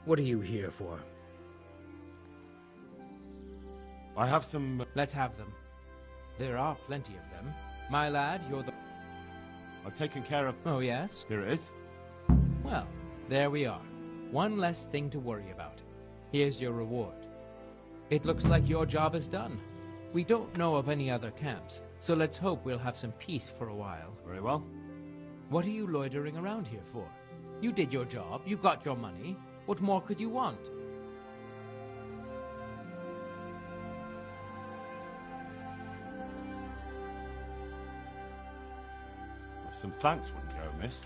What are you here for? I have some... Let's have them. There are plenty of them. My lad, you're the... I've taken care of... Oh, yes? Here it is. Well, there we are. One less thing to worry about. Here's your reward. It looks like your job is done. We don't know of any other camps, so let's hope we'll have some peace for a while. Very well. What are you loitering around here for? You did your job, you got your money. What more could you want? Some thanks wouldn't go amiss.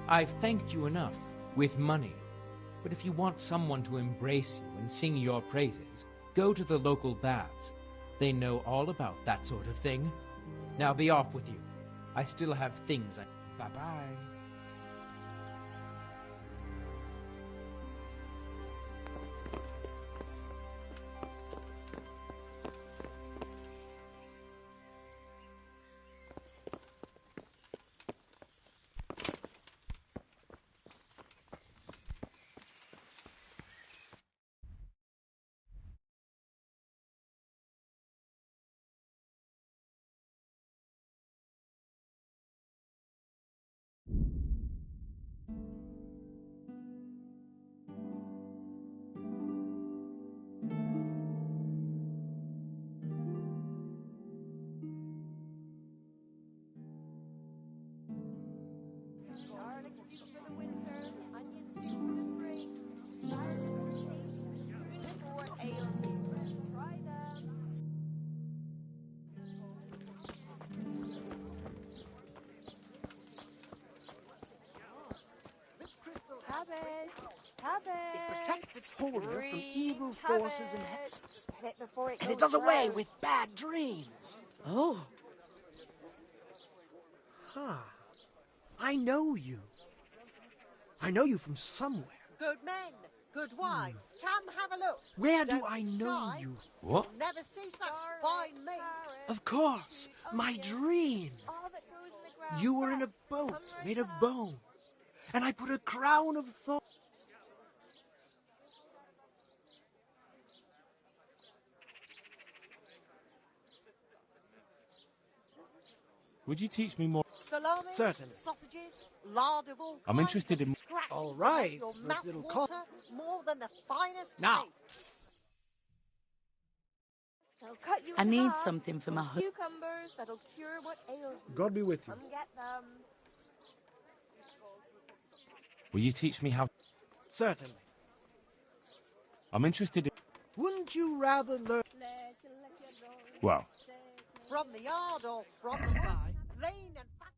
I've thanked you enough, with money. But if you want someone to embrace you and sing your praises, go to the local baths. They know all about that sort of thing. Now be off with you. I still have things I... Bye-bye. It protects its holder from evil forces and hexes. And it does away with bad dreams. Oh. Huh. I know you. I know you from somewhere. Good men, good wives, come have a look. Where do Don't I be know shy. you? What? You'll never see such fine meat. Of course, my dream. You were in a boat made of bone, and I put a crown of thorns. Would you teach me more? Salami, Certainly. sausages, lard of all I'm kinds interested and in- scratches All to right, make your but mouth it'll water cost- more than the finest Now. meat. They'll cut you I in need half. something for my husband. Cucumbers that'll cure what ails you. God be with you. Come get them. Will you teach me how... Certainly. I'm interested in... Wouldn't you rather learn? Well, From the yard or from the vine, lean and fat.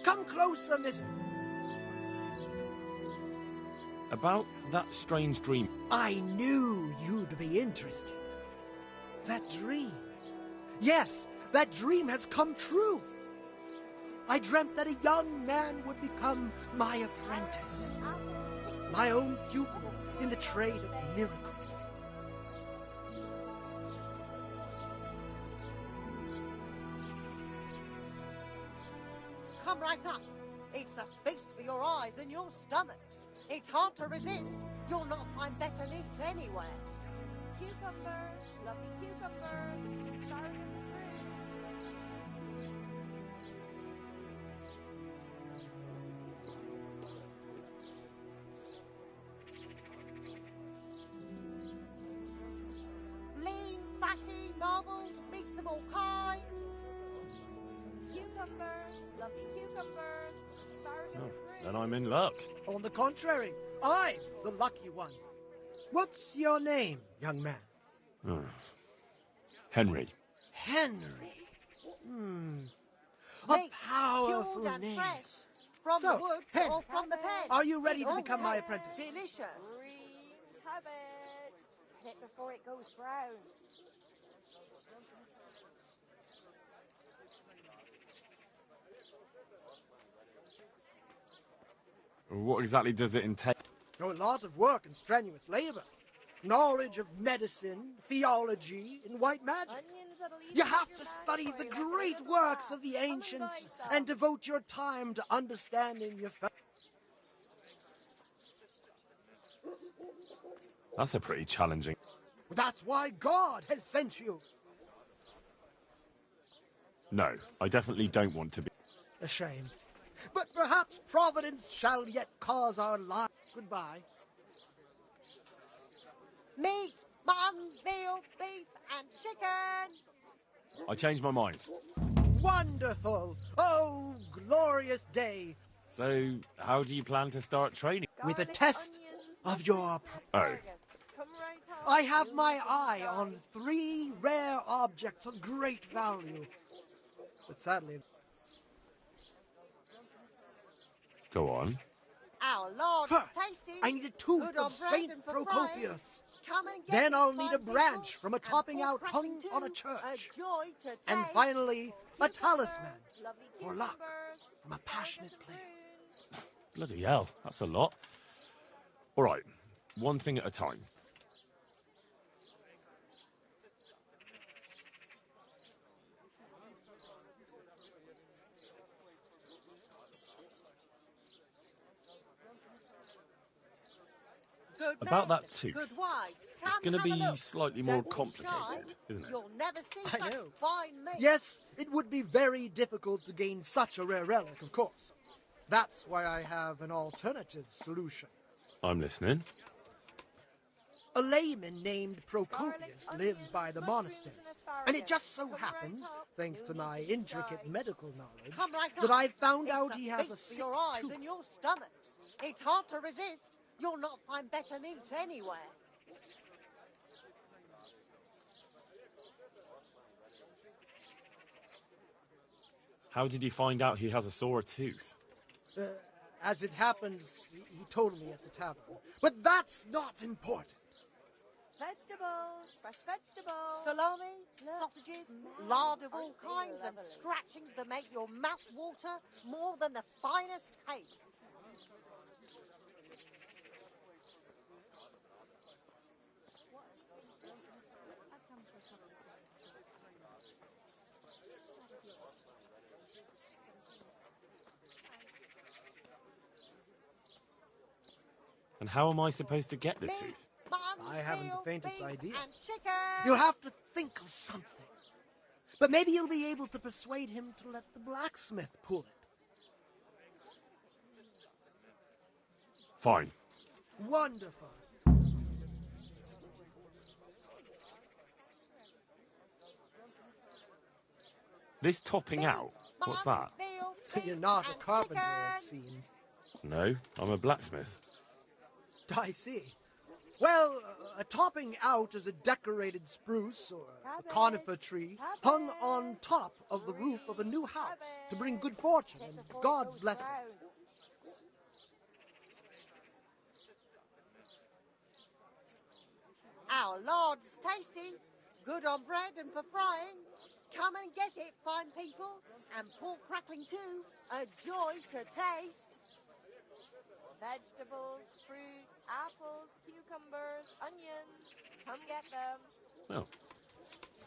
Come closer, miss. about that strange dream. I knew you'd be interested. That dream. Yes, that dream has come true. I dreamt that a young man would become my apprentice, my own pupil in the trade of miracles. Come right up. It's a feast for your eyes and your stomachs. It's hard to resist. You'll not find better meat anywhere. Cucumbers, lovely cucumbers, asparagus and fruit. Lean, fatty, marbled, meats of all kinds. Cucumbers, lovely cucumbers, asparagus and fruit. Then I'm in luck. On the contrary, I'm the lucky one. What's your name, young man? Henry. Henry. A Meat, powerful cured and name. fresh. From So, the woods Henry, or from the pen. are you ready It to all become my tastes apprentice? Delicious. Green cabbage. Hit it before it goes brown. What exactly does it entail? Oh, a lot of work and strenuous labor. Knowledge of medicine, theology, and white magic. Onions that'll eat You up have your to back study before the you have to great live works back. of the Come and ancients buy some. and devote your time to understanding your That's a pretty challenging... That's why God has sent you. No, I definitely don't want to be... A shame. But perhaps Providence shall yet cause our lives. Goodbye. Meat, mutton, veal, beef, and chicken. I changed my mind. Wonderful! Oh, glorious day! So, how do you plan to start training? With a Garlic, test onions, of your... asparagus. Come right up. I have You'll my need some eye garlic. on 3 rare objects of great value. But sadly... Go on. Our Lord's First, tasty. I need a tooth Good on of bread Saint and for frying. Procopius. Come and get Then it, I'll need fine a branch people, from a and topping pork out crackling hung too. on a A church. joy to And taste. finally, a Cucumbers, talisman lovely for luck cucumbers, from a passionate asparagus player. and fruit. Bloody hell, that's a lot. All right, one thing at a time. Good About men, that tooth. Good wives. Come It's going to have a be look. slightly more Don't be complicated, shy. isn't it? You'll never see I such know. fine meat. Yes, it would be very difficult to gain such a rare relic, of course. That's why I have an alternative solution. I'm listening. A layman named Procopius Garlic, lives onions, by the mushrooms, monastery. and And it just so asparagus. Come happens, right up. thanks No to need my to be intricate shy. medical knowledge, Come right that up. I found It's out he has a feast for sick your eyes tooth. and your stomachs. It's hard to resist. You'll not find better meat anywhere. How did you find out he has a sore tooth? As it happens, he told me at the tavern. But that's not important. Vegetables, fresh vegetables. Salami, Look, sausages, smell. lard of all Aren't they kinds, and lovely? scratchings that make your mouth water more than the finest cake. And how am I supposed to get the Meat, tooth? mutton, I haven't the veal, faintest beef, idea. And chicken. You'll have to think of something. But maybe you'll be able to persuade him to let the blacksmith pull it. Fine. Wonderful. This topping out, what's that? Veal, You're beef, not a and carpenter, it chicken. seems. No, I'm a blacksmith. I see. Well, a topping out is a decorated spruce or a Cabbage, conifer tree hung cabbage, on top of the roof of a new house to bring good cabbage. fortune Hit and before it God's goes blessing. brown. Our Lord's tasty. Good on bread and for frying. Come and get it, fine people. And pork crackling too. A joy to taste. Vegetables, fruit, apples, cucumbers, onions. Come get them. Well,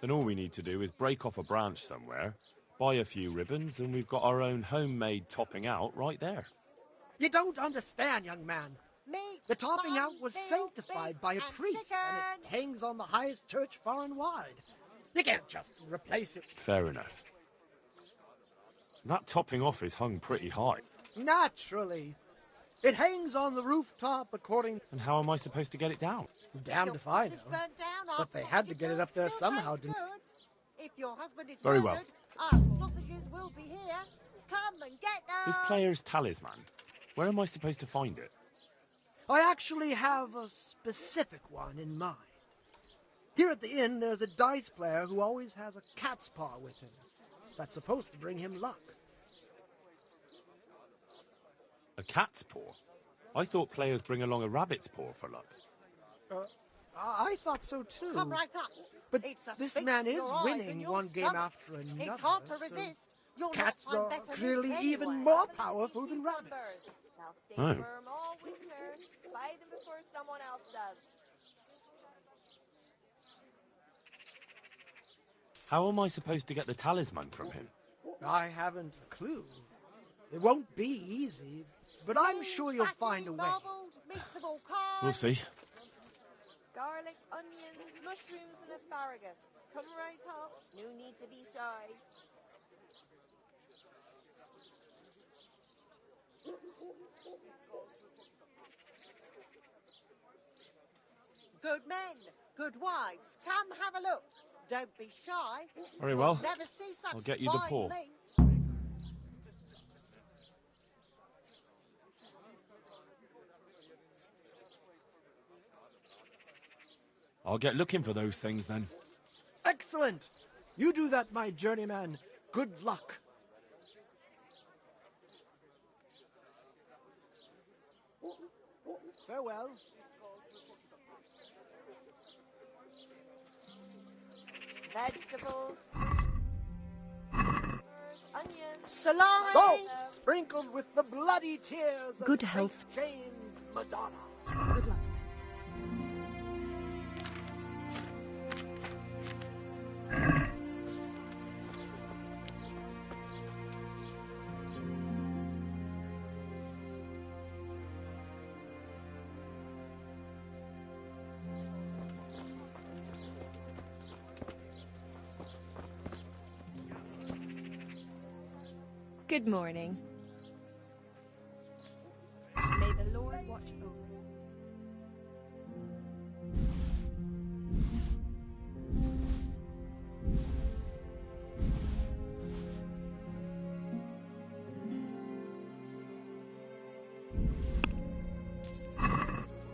then all we need to do is break off a branch somewhere, Buy a few ribbons and we've got our own homemade topping out right there. You don't understand, young man. Meat, The topping out mutton, was veal, sanctified beef, by a and priest, chicken. and it hangs on the highest church far and wide. You can't just replace it. Fair enough. That topping off is hung pretty high. Naturally. It hangs on the rooftop according... And how am I supposed to get it down? Damned if I know. Sausage burnt down, our But they had to sausages get it will up there still somehow, taste didn't- good. If your husband is Very murdered, our sausages will be here. Come and get them. This player's talisman. Where am I supposed to find it? I actually have a specific one in mind. Here at the inn, there's a dice player who always has a cat's paw with him. That's supposed to bring him luck. A cat's paw? I thought players bring along a rabbit's paw for luck. I thought so too. Come right up. But It's a this feast man for is your eyes winning and your one game stomach. after another. It's hard to so resist. You'll not Cats find are better meat clearly even anywhere. more powerful than rabbits. They'll stay Oh. firm all winter. Buy them before someone else does. How am I supposed to get the talisman from him? I haven't a clue. It won't be easy, but I'm sure you'll Fatty, find a way. marbled, meats of all kinds. We'll see. Garlic, onions, mushrooms, and asparagus. Come right up. No need to be shy. Good men, good wives, come have a look. Don't be shy. Very well. Never see such I'll get you the fine paw. meat. I'll get looking for those things then. Excellent! You do that, my journeyman. Good luck. Farewell. Vegetables. Onions. Salami! Salt sprinkled with the bloody tears of Good Saint health. James Madonna. Good luck. Good morning. May the Lord watch over you.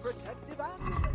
Protective amulet.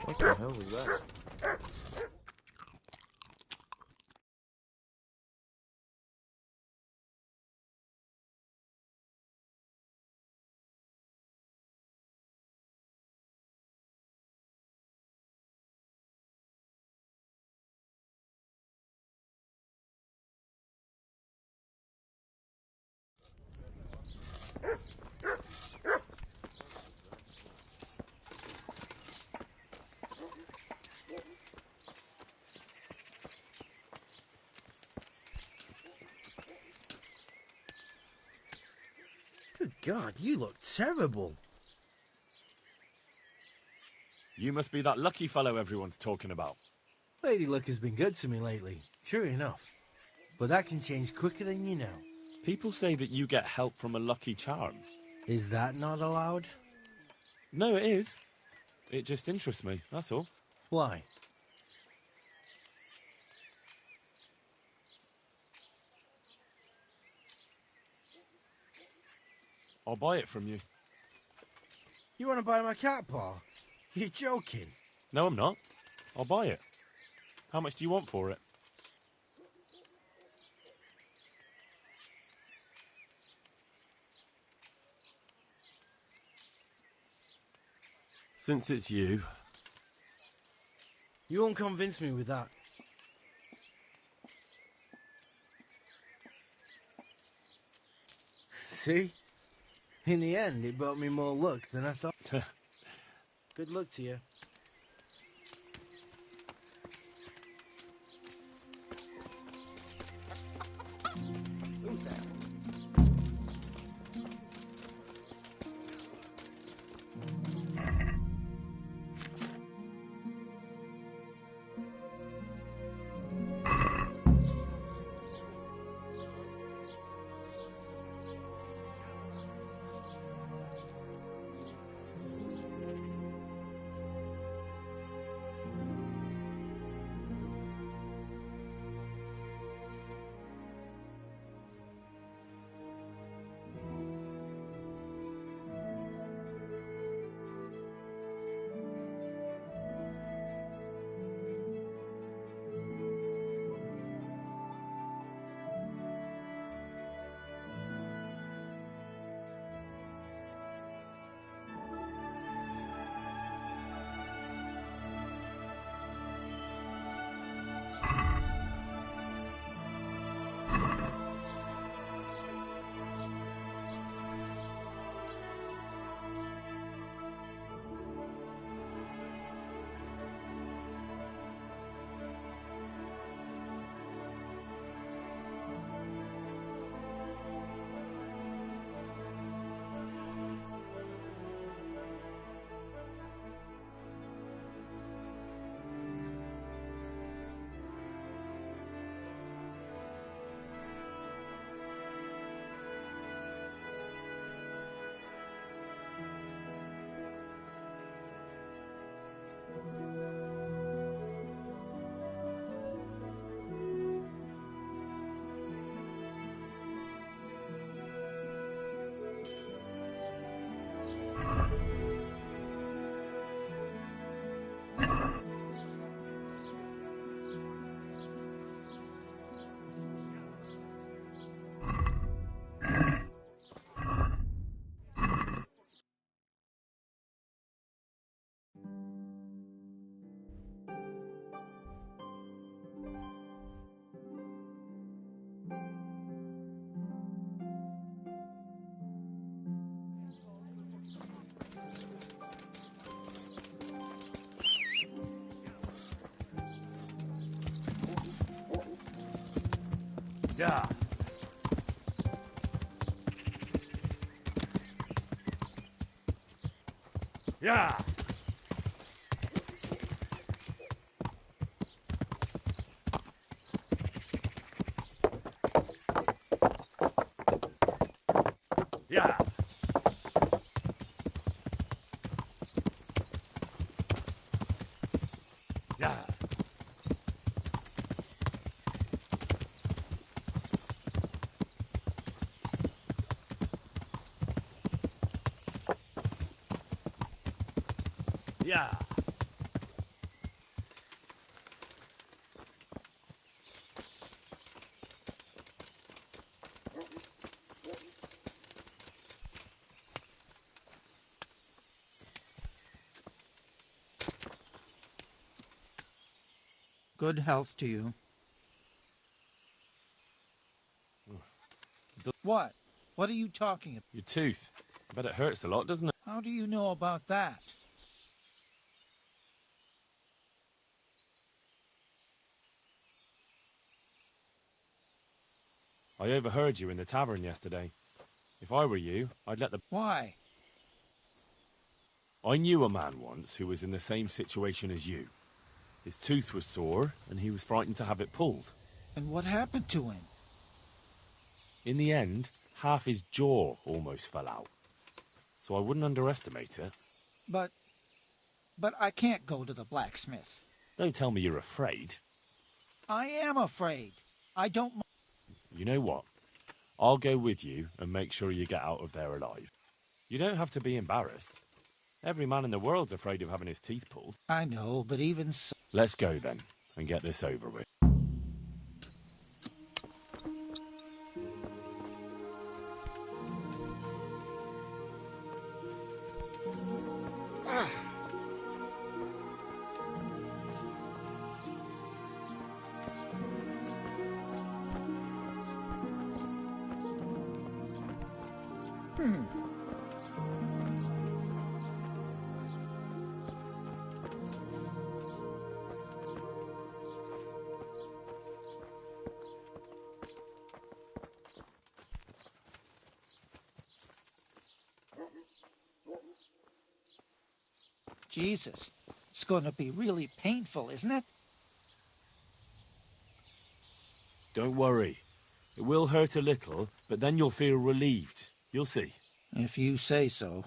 What the hell was that? Good God, you look terrible. You must be that lucky fellow everyone's talking about. Lady Luck has been good to me lately, sure enough. But that can change quicker than you know. People say that you get help from a lucky charm. Is that not allowed? No, it is. It just interests me, that's all. Why? I'll buy it from you. You want to buy my cat paw? You're joking. No, I'm not. I'll buy it. How much do you want for it? Since it's you. You won't convince me with that. See? In the end, it brought me more luck than I thought. Good luck to you. Who's there? Yeah. Yeah. Yeah. Yeah. Yeah. Good health to you. What? What are you talking about? Your tooth. I bet it hurts a lot, doesn't it? How do you know about that? I overheard you in the tavern yesterday. If I were you, I'd let the... Why? I knew a man once who was in the same situation as you. His tooth was sore, and he was frightened to have it pulled. And what happened to him? In the end, half his jaw almost fell out. So I wouldn't underestimate it. But I can't go to the blacksmith. Don't tell me you're afraid. I am afraid. I don't... You know what? I'll go with you and make sure you get out of there alive. You don't have to be embarrassed. Every man in the world's afraid of having his teeth pulled. I know, but even so... Let's go then, and get this over with. Jesus, it's going to be really painful, isn't it? Don't worry. It will hurt a little, but then you'll feel relieved. You'll see. If you say so.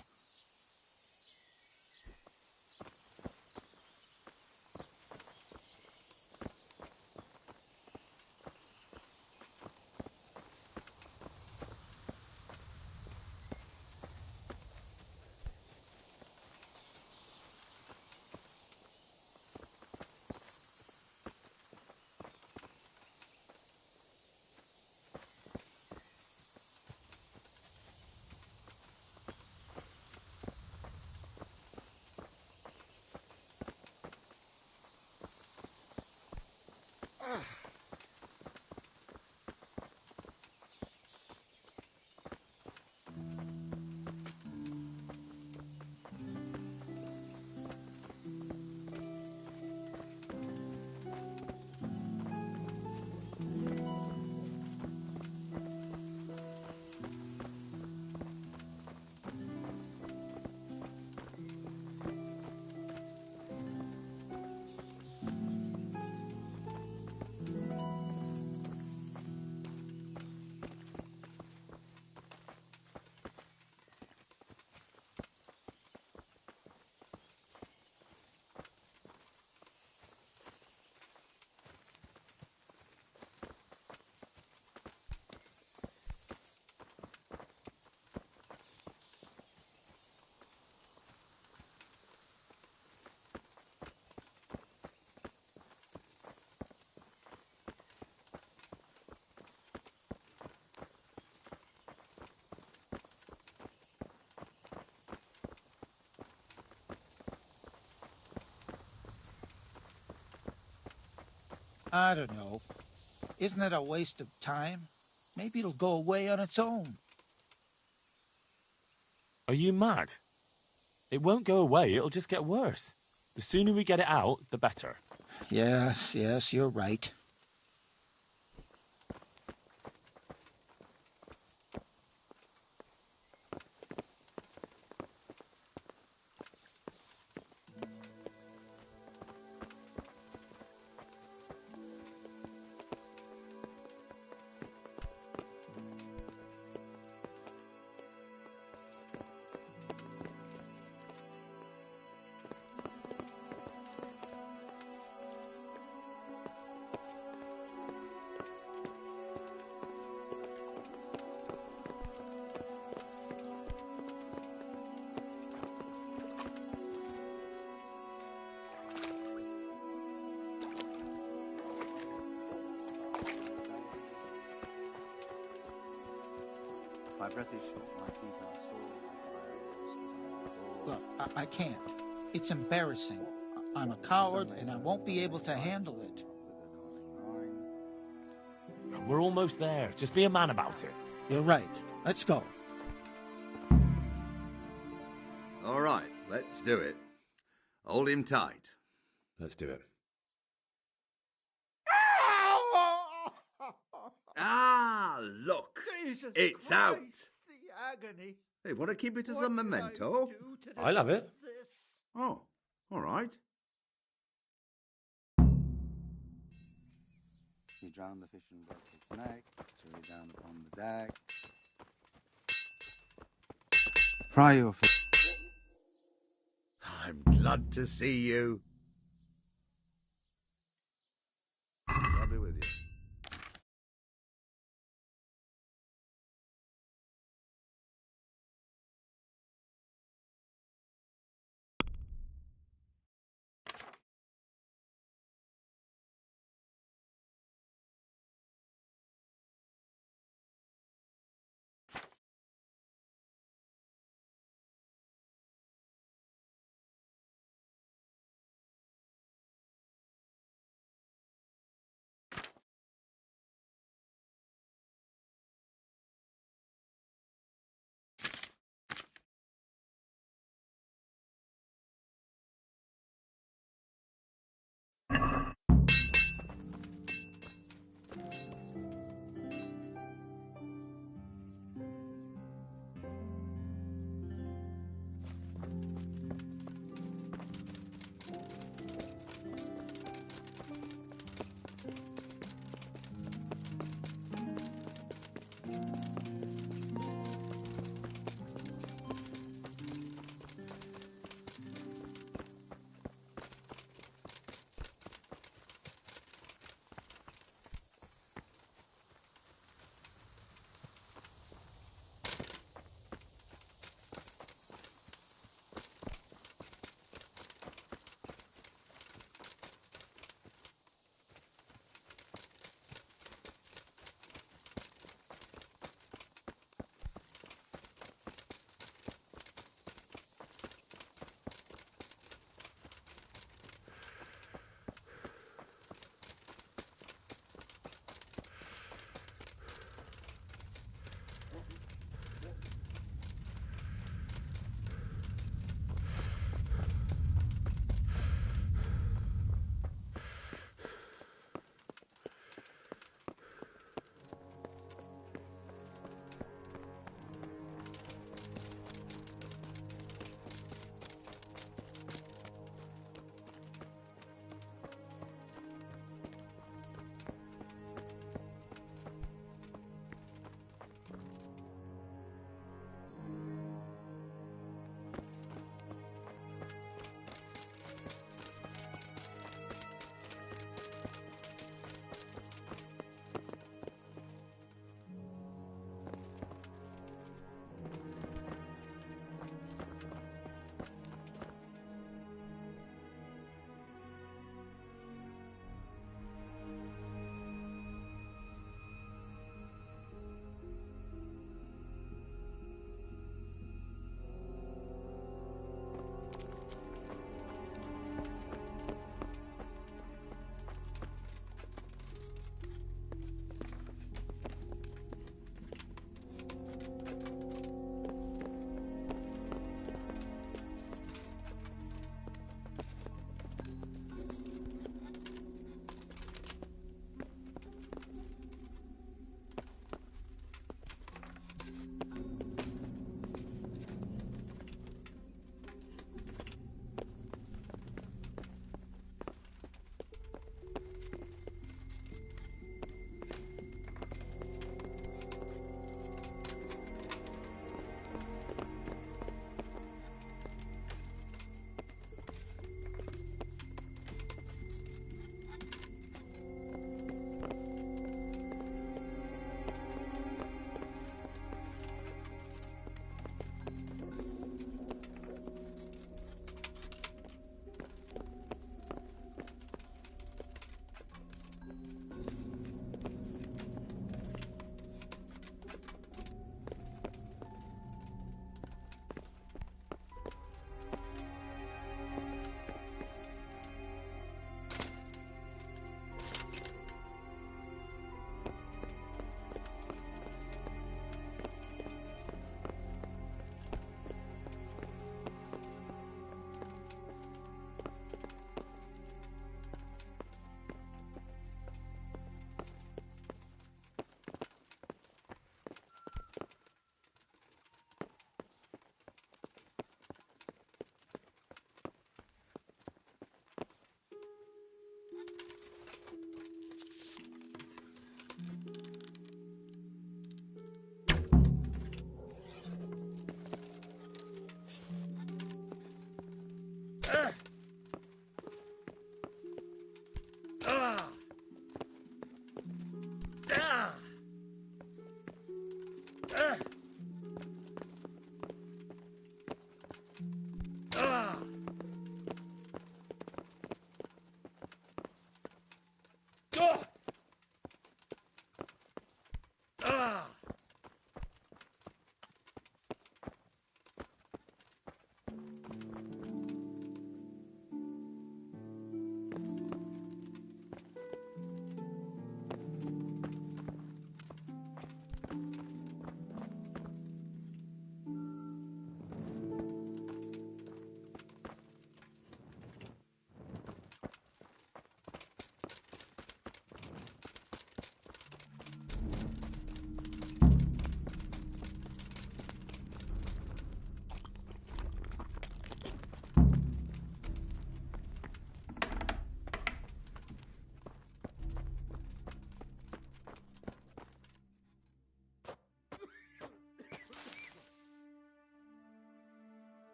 I don't know. Isn't it a waste of time? Maybe it'll go away on its own. Are you mad? It won't go away, it'll just get worse. The sooner we get it out, the better. Yes, you're right. My breath is short, my feet are sore. Look, I can't. It's embarrassing. I'm a coward, and I won't be able to handle it. We're almost there. Just be a man about it. You're right. Let's go. All right, let's do it. Hold him tight. Let's do it. Ah, look. Jesus It's Christ, out. The agony. Hey, want to keep it as a memento? I love it. Oh, all right. You drown the fish and break its neck, throw it down upon the deck. Fry your fish. I'm glad to see you. I'll be with you.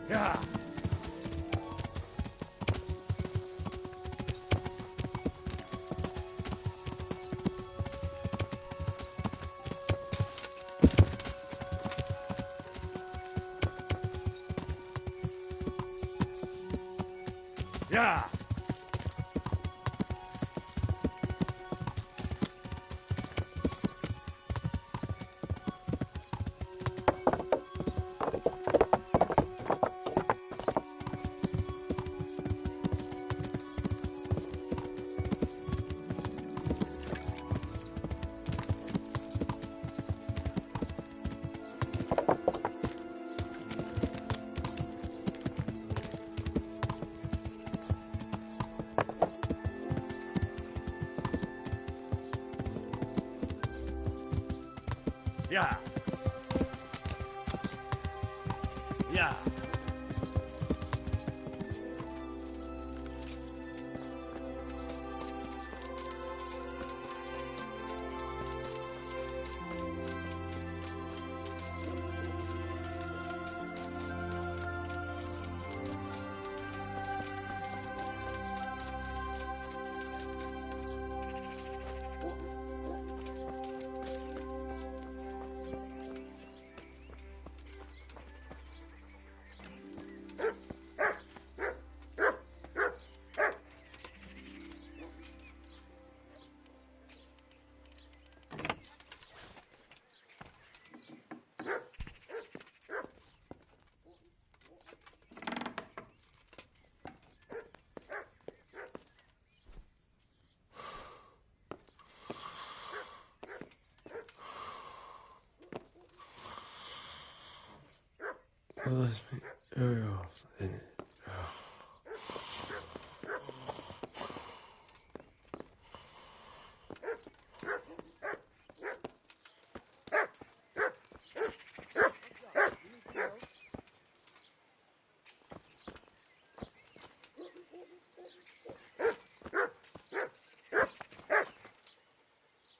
Yeah. Yeah. Yeah. Yeah.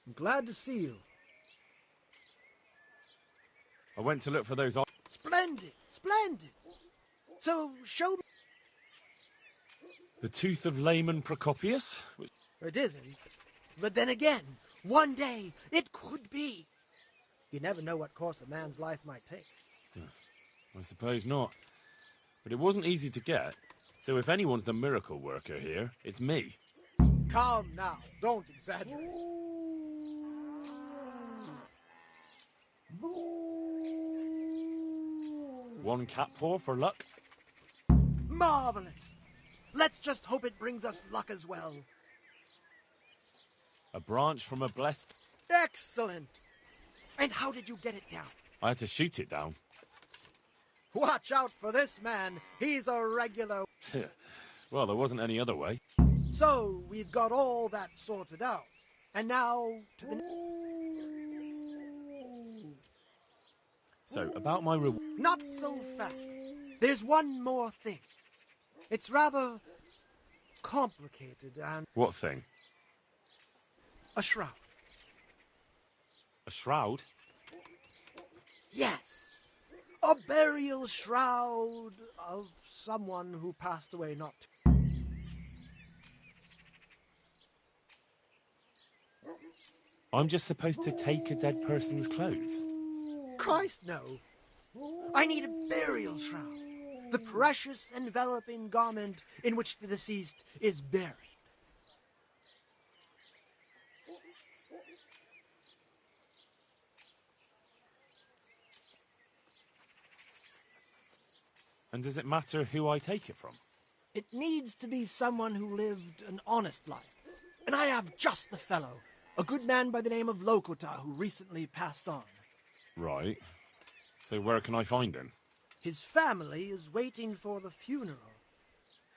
I'm glad to see you. I went to look for those... Splendid! Splendid! So, show me... The tooth of layman Procopius? It isn't. But then again, one day, it could be. You never know what course a man's life might take. I suppose not. But it wasn't easy to get. So if anyone's the miracle worker here, it's me. Calm now. Don't exaggerate. One cat paw for luck? Marvelous! Let's just hope it brings us luck as well. A branch from a blessed... Excellent! And how did you get it down? I had to shoot it down. Watch out for this man. He's a regular... Well, there wasn't any other way. So, we've got all that sorted out. And now, to the... So, about my reward... Not so fast. There's one more thing. It's rather complicated and... What thing? A shroud. A shroud? Yes. A burial shroud of someone who passed away not... I'm just supposed to take a dead person's clothes? Christ, no. I need a burial shroud. The precious enveloping garment in which the deceased is buried. And does it matter who I take it from? It needs to be someone who lived an honest life. And I have just the fellow. A good man by the name of Lokota who recently passed on. Right. So where can I find him? His family is waiting for the funeral.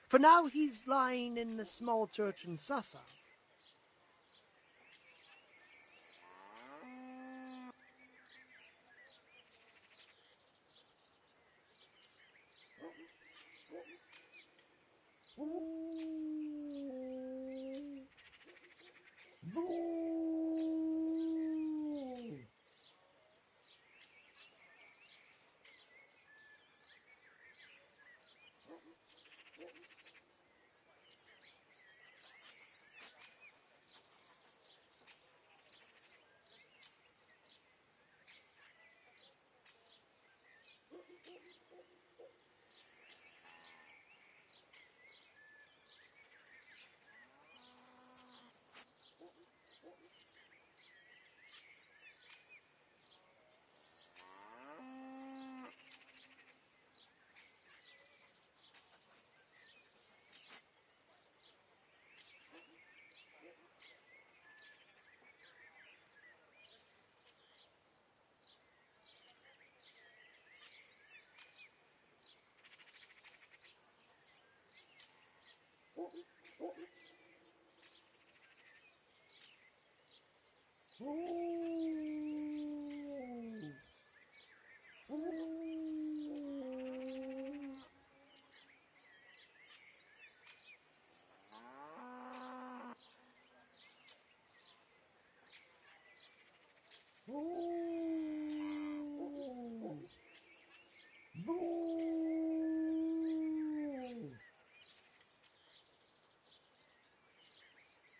For now he's lying in the small church in Sassa.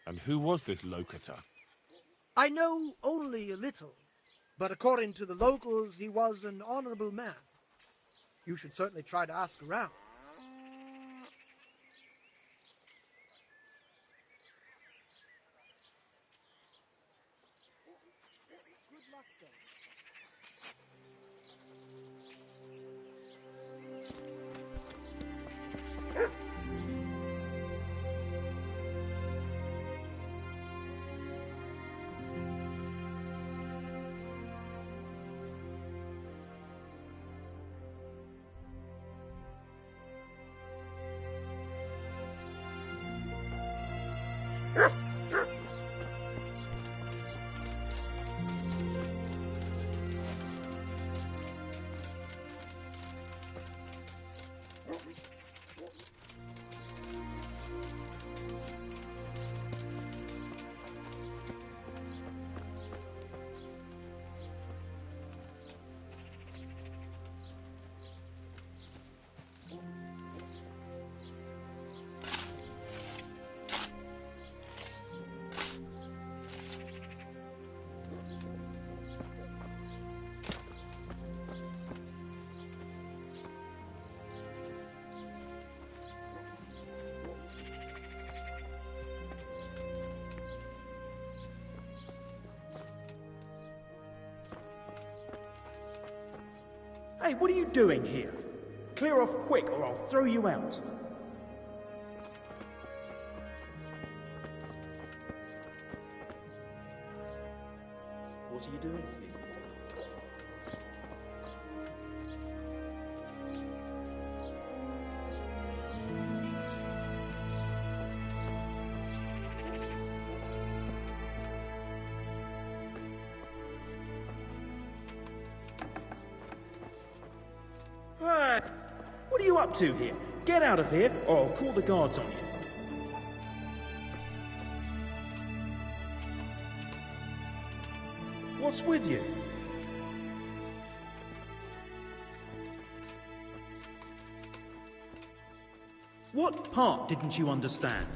And who was this Locator? I know only a little, but according to the locals, he was an honorable man. You should certainly try to ask around. Good luck then. Hey, what are you doing here? Clear off quick or I'll throw you out. What are you doing here? Hey, what are you up to here? Get out of here or I'll call the guards on you. What's with you? What part didn't you understand?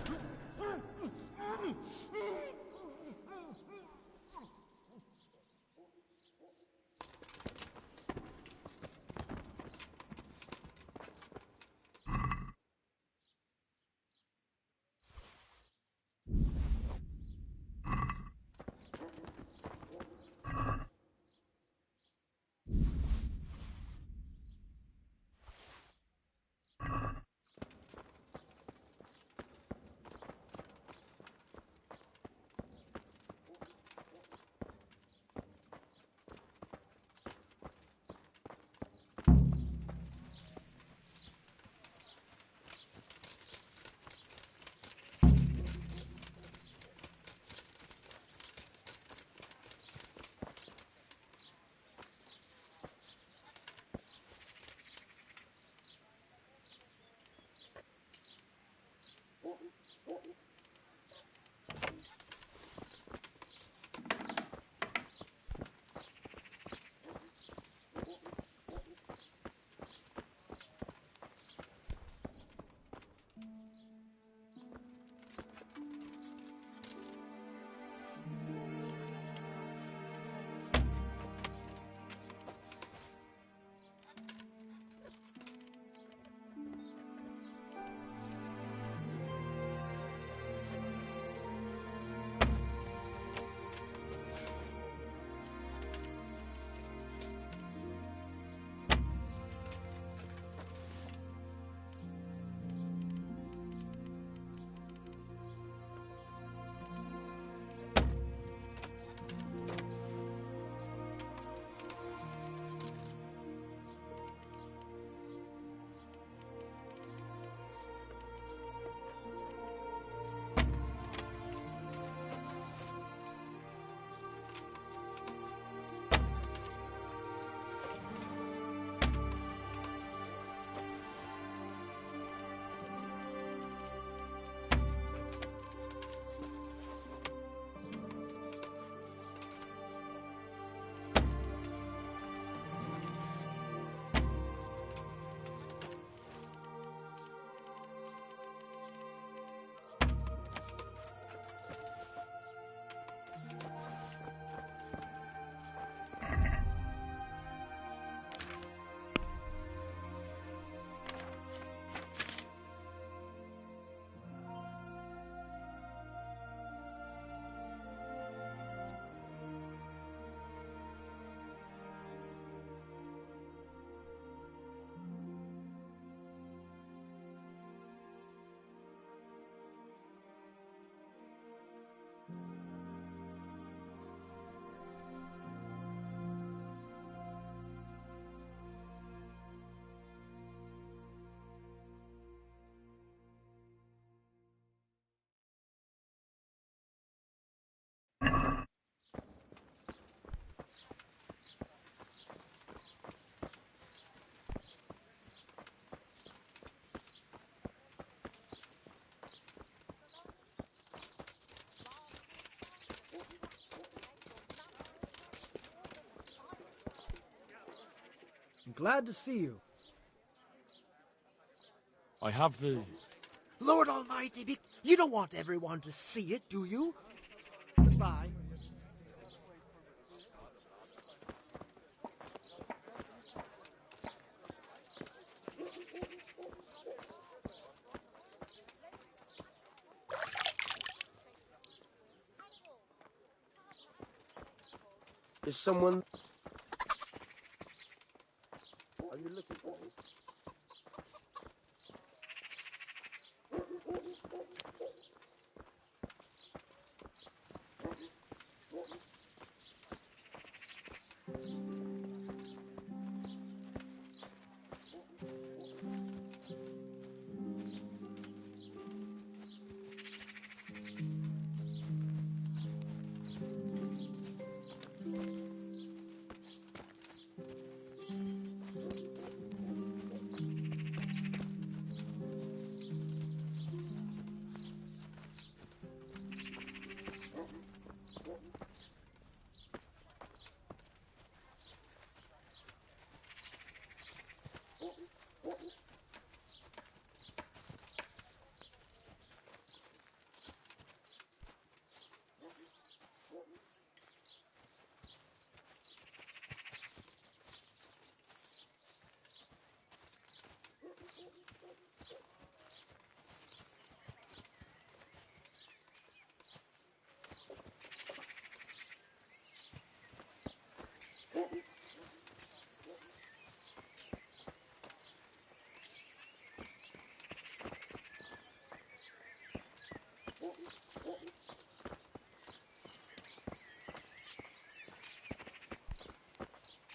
Glad to see you. I have the... Lord Almighty, you don't want everyone to see it, do you? Goodbye. Is someone... Are you looking for me?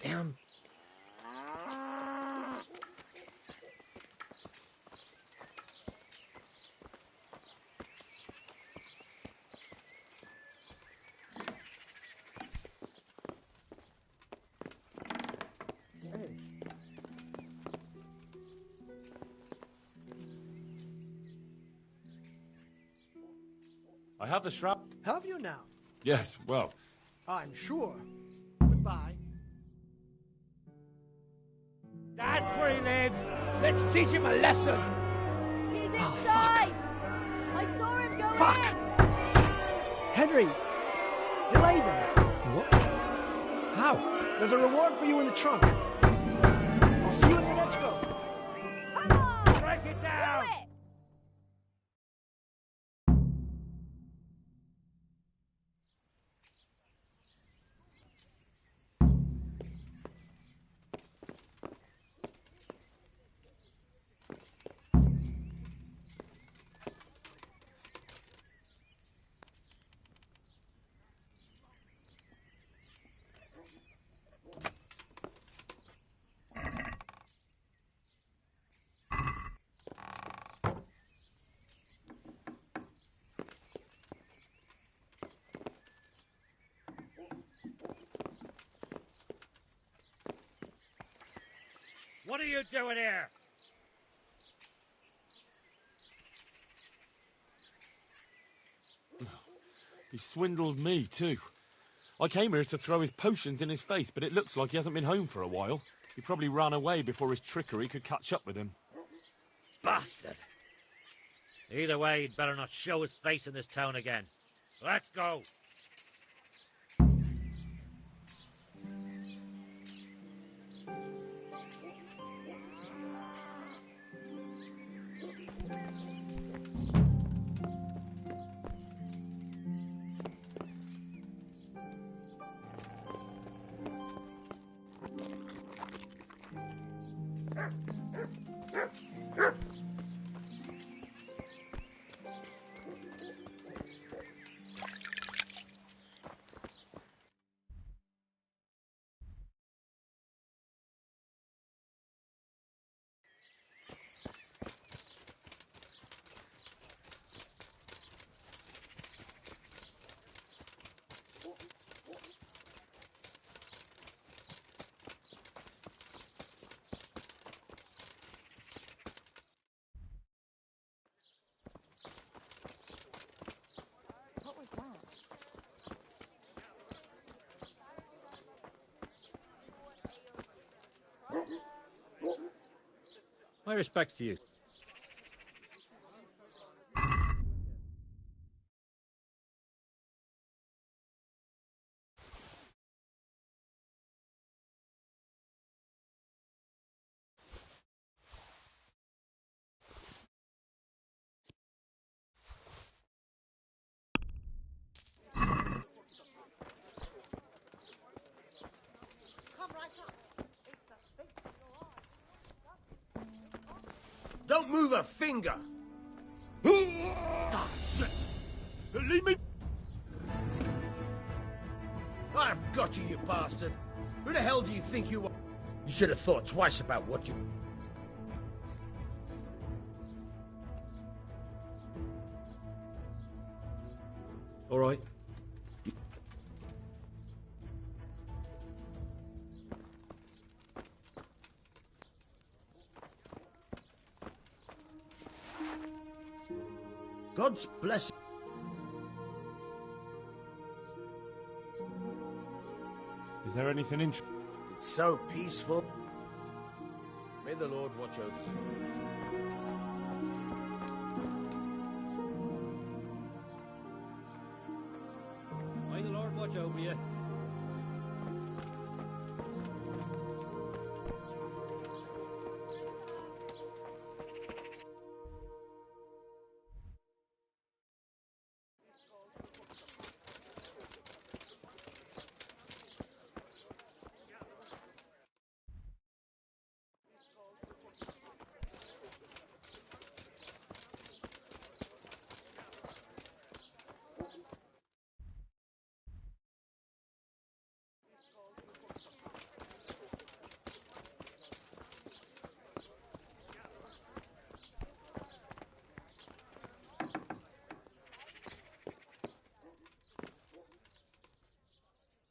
Damn. I have the strap. Have you now? Yes, well... I'm sure. Goodbye. That's where he lives. Let's teach him a lesson. He's Oh, inside! I saw him go Fuck! in! Henry! Delay them! What? How? There's a reward for you in the trunk. I'll see you in the next row. Come on! Break it down! Do it! What are you doing here? He swindled me, too. I came here to throw his potions in his face, but it looks like he hasn't been home for a while. He probably ran away before his trickery could catch up with him. Bastard! Either way, he'd better not show his face in this town again. Let's go! My respects to you. Don't move a finger! Ah, shit! Leave me... I've got you, you bastard! Who the hell do you think you are? You should have thought twice about what you... All right. God's blessing. Is there anything interesting? It's so peaceful. May the Lord watch over you. May the Lord watch over you.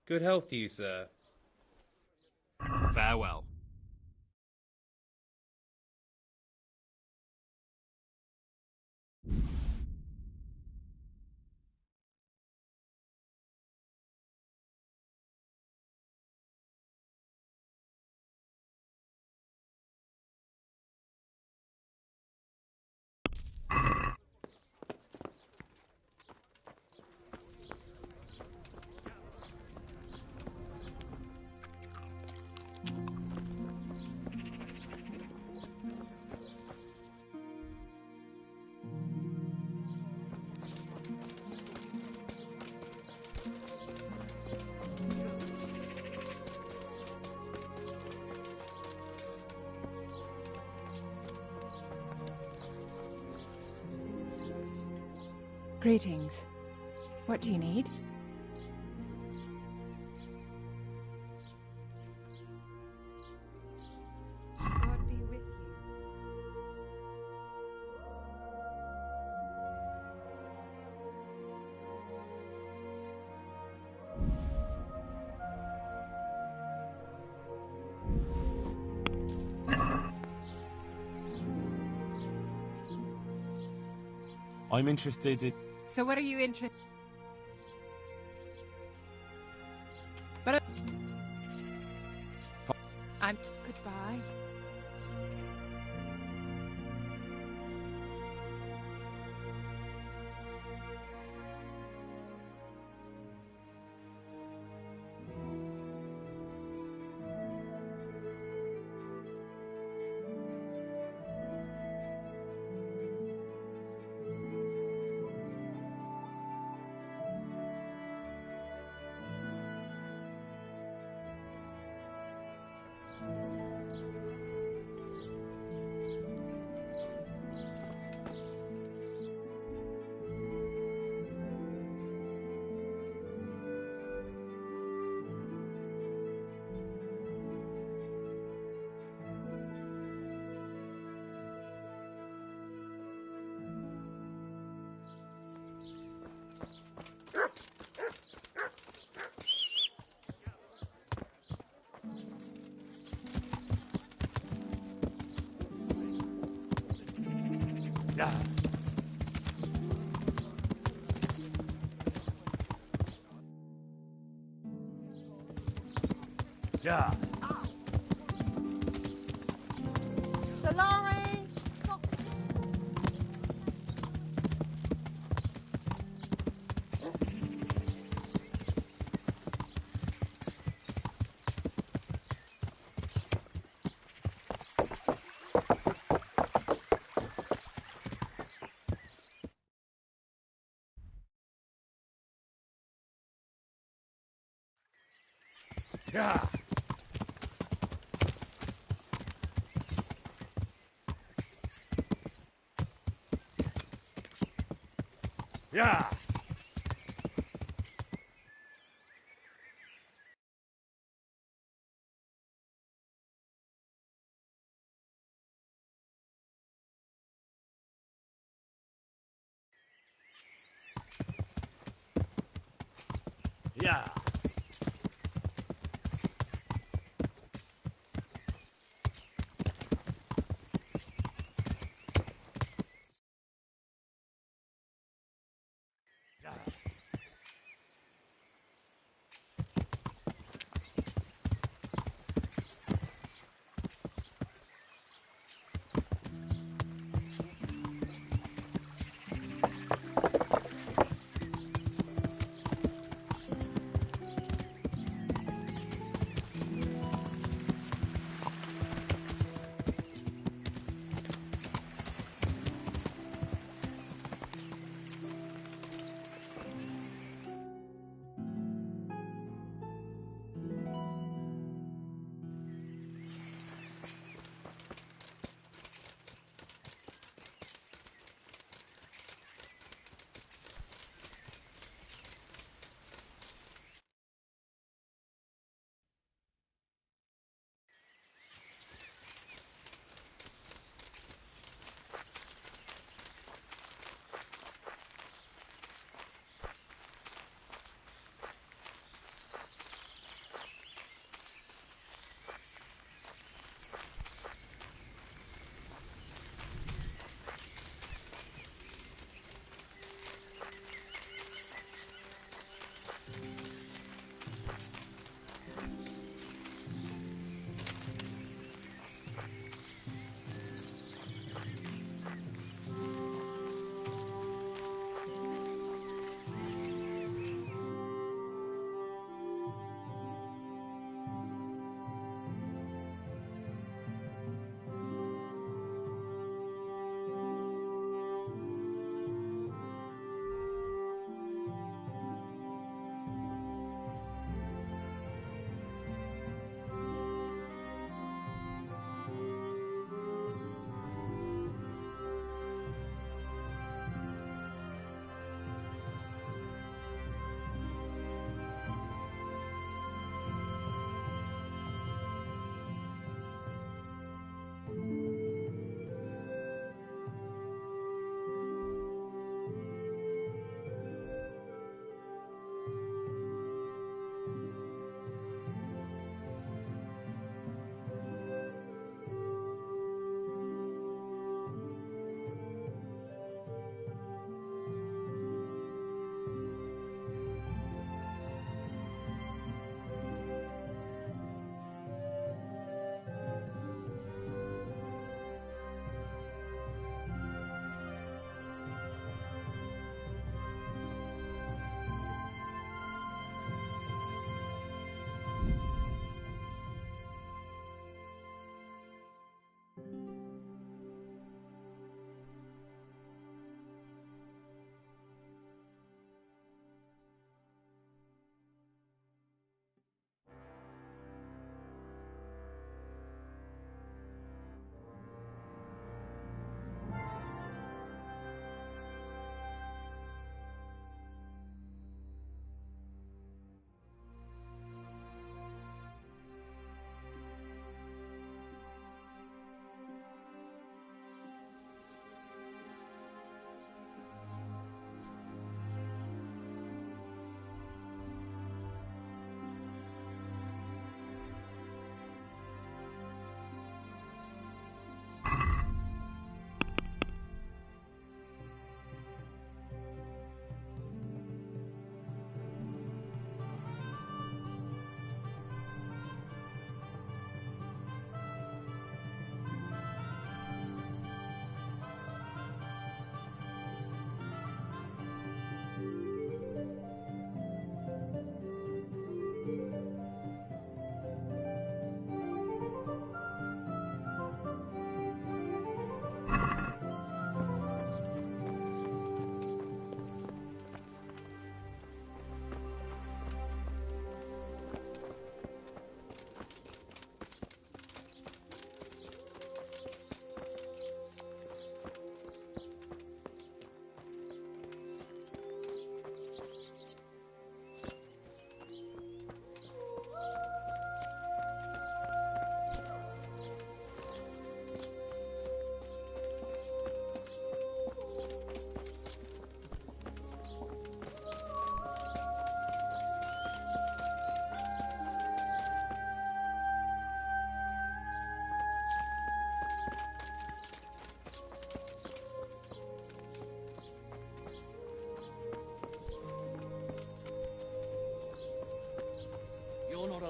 Good health to you, sir. Farewell. Greetings. What do you need? God be with you. I'm interested in... So what are you interested? But I'm goodbye. Yeah. Solari! Yeah. Yeah. Yeah.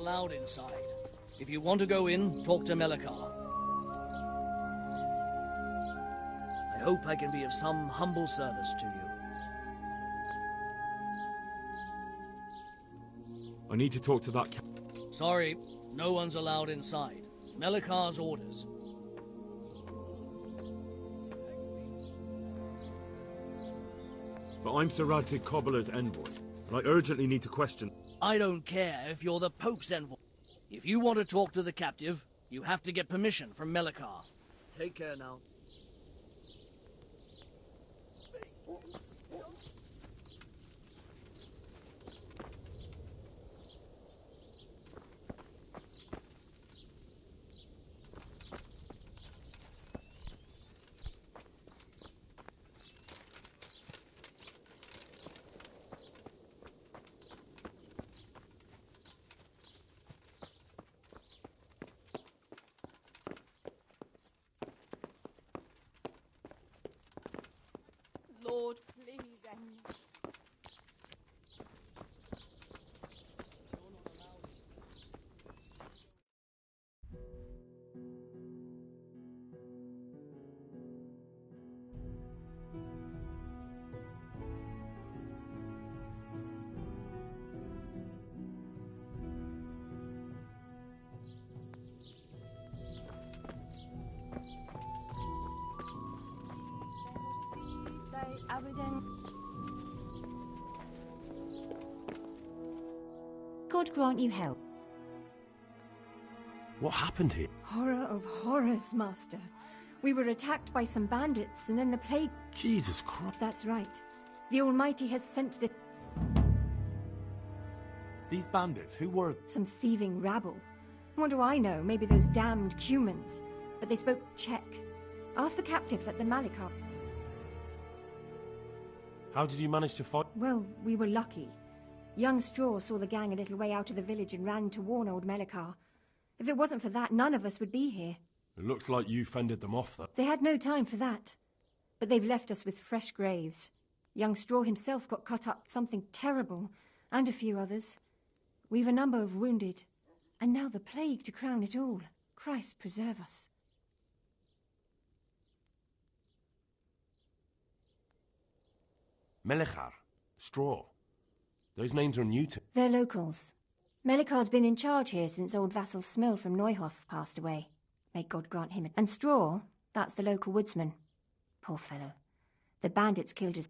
allowed inside. If you want to go in, talk to Melikar. I hope I can be of some humble service to you. I need to talk to that Sorry, no one's allowed inside. Melikar's orders. But I'm Sir Radzig Kobyla's envoy, and I urgently need to question... I don't care if you're the Pope's envoy. If you want to talk to the captive, you have to get permission from Melikar. Take care now. Lord, please end. God grant you help. What happened here? Horror of horrors, Master. We were attacked by some bandits, and then the plague... Jesus Christ. That's right. The Almighty has sent the... These bandits, who were... Some thieving rabble. What do I know? Maybe those damned Cumans. But they spoke Czech. Ask the captive at the Malikar. How did you manage to fight? Well, we were lucky. Young Straw saw the gang a little way out of the village and ran to warn old Melikar. If it wasn't for that, none of us would be here. It looks like you fended them off, though. They had no time for that. But they've left us with fresh graves. Young Straw himself got cut up something terrible, and a few others. We've a number of wounded. And now the plague to crown it all. Christ preserve us. Melikar, Straw. Those names are new to... They're locals. Melikar's been in charge here since old vassal Smil from Neuhof passed away. May God grant him... And Straw, that's the local woodsman. Poor fellow. The bandits killed his...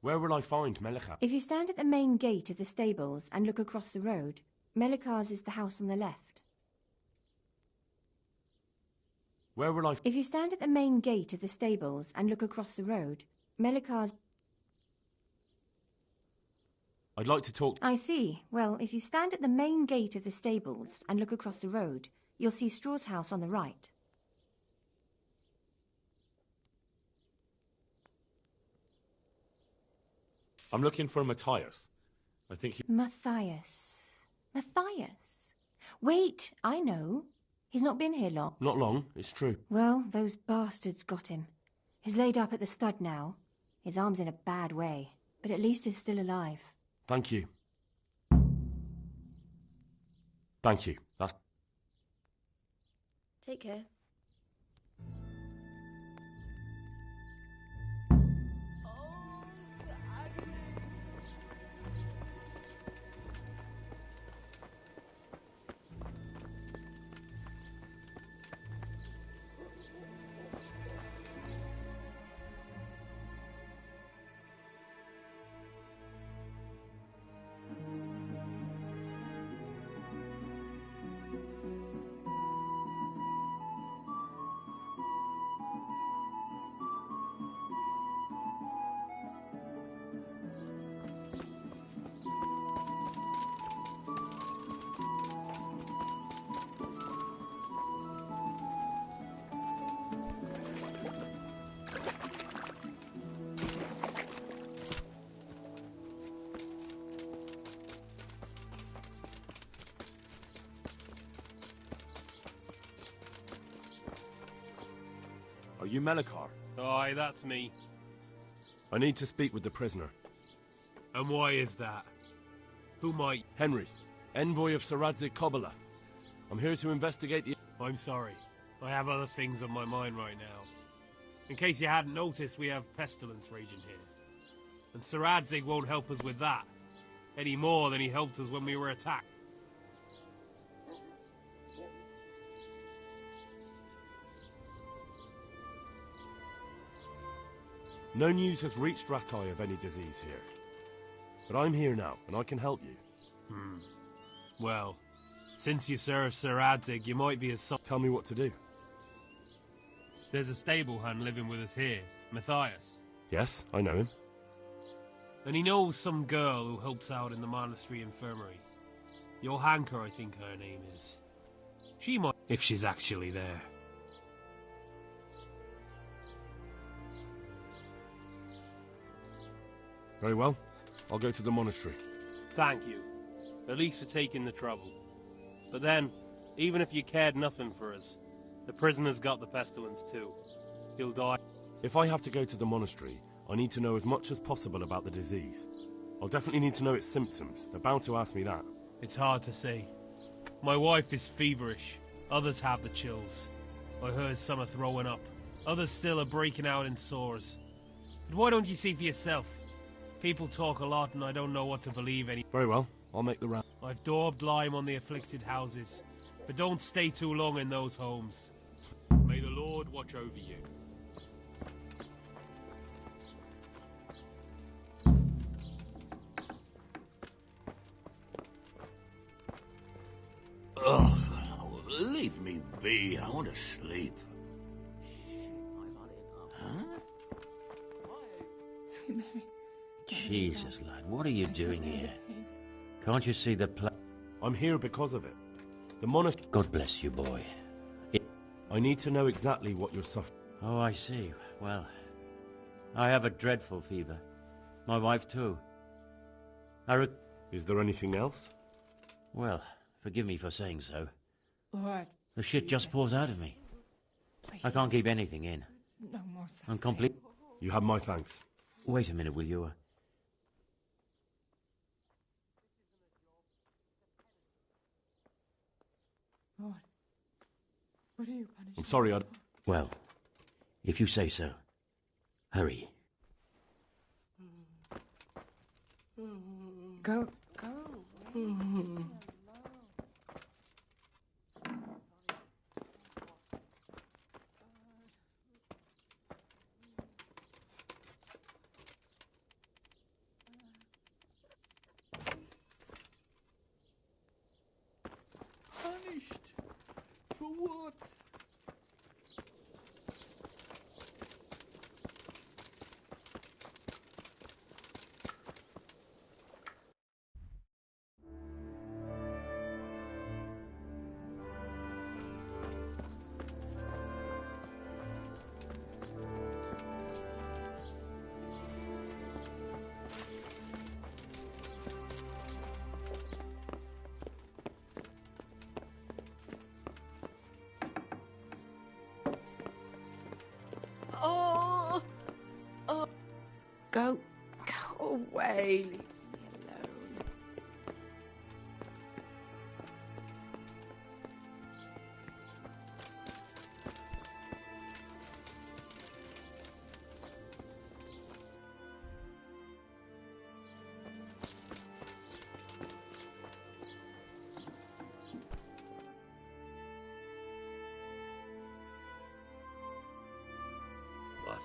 Where will I find Melikar? If you stand at the main gate of the stables and look across the road, Melikar's is the house on the left. Where will I... If you stand at the main gate of the stables and look across the road, Melikar's... I'd like to talk... I see. Well, if you stand at the main gate of the stables and look across the road, you'll see Straw's house on the right. I'm looking for Matthias. I think he... Matthias. Matthias? Wait, I know. He's not been here long. Not long, it's true. Well, those bastards got him. He's laid up at the stud now. His arm's in a bad way, but at least he's still alive. Thank you. Thank you. That's... Take care. Are you Melikar? Aye, that's me. I need to speak with the prisoner. And why is that? Who might? Henry, envoy of Sir Radzig Kobyla. I'm here to investigate the... I'm sorry. I have other things on my mind right now. In case you hadn't noticed, we have pestilence raging here. And Sir Radzig won't help us with that, any more than he helped us when we were attacked. No news has reached Ratai of any disease here. But I'm here now, and I can help you. Well, since you serve Sir Radzig, you might be a son. Tell me what to do. There's a stable hand living with us here, Matthias. Yes, I know him. And he knows some girl who helps out in the monastery infirmary. Johanka, I think her name is. She might, if she's actually there. Very well. I'll go to the monastery. Thank you. At least for taking the trouble. But then, even if you cared nothing for us, the prisoner's got the pestilence too. He'll die. If I have to go to the monastery, I need to know as much as possible about the disease. I'll definitely need to know its symptoms. They're bound to ask me that. It's hard to say. My wife is feverish. Others have the chills. I heard some are throwing up. Others still are breaking out in sores. But why don't you see for yourself? People talk a lot and I don't know what to believe any. Very well. I'll make the round. I've daubed lime on the afflicted houses, but don't stay too long in those homes. May the Lord watch over you. Oh, leave me be. I want to sleep. Huh? Sweet Mary. Jesus, lad, what are you doing here? Can't you see the I'm here because of it. The monastery... God bless you, boy. I need to know exactly what you're suffering. Oh, I see. Well, I have a dreadful fever. My wife, too. Is there anything else? Well, forgive me for saying so. Lord. The shit just pours out of me. Please. I can't keep anything in. No more suffering. I'm complete. You have my thanks. Wait a minute, will you? Lord, what are you punishing? I'm sorry, Well, if you say so. Hurry. Go. Punished? For what? Go away. Leave me alone. What?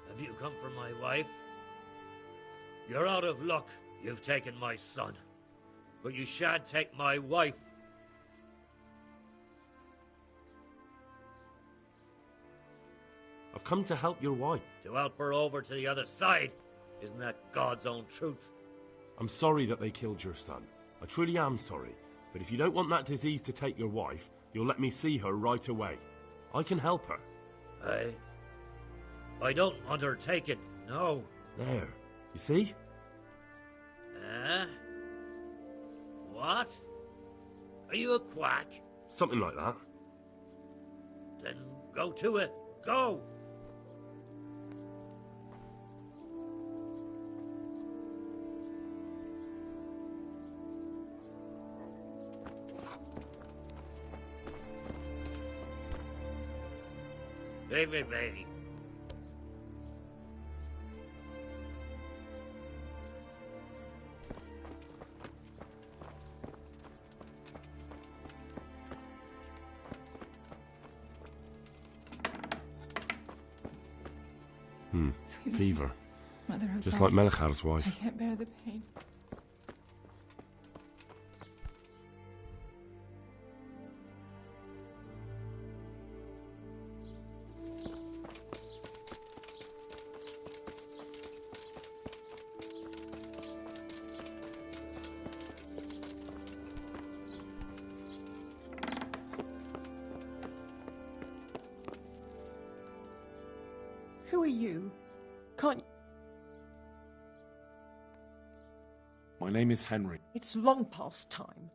Have you come for my wife? You're out of luck. You've taken my son. But you shan't take my wife. I've come to help your wife. To help her over to the other side. Isn't that God's own truth? I'm sorry that they killed your son. I truly am sorry. But if you don't want that disease to take your wife, you'll let me see her right away. I can help her. I don't want her taken, no. There. You see? What? Are you a quack? Something like that. Then go to it. Go! Leave me be. Fever. Mother of Just God, like Melchior's wife. I can't bear the pain. Who are you? Can't... My name is Henry. It's long past time.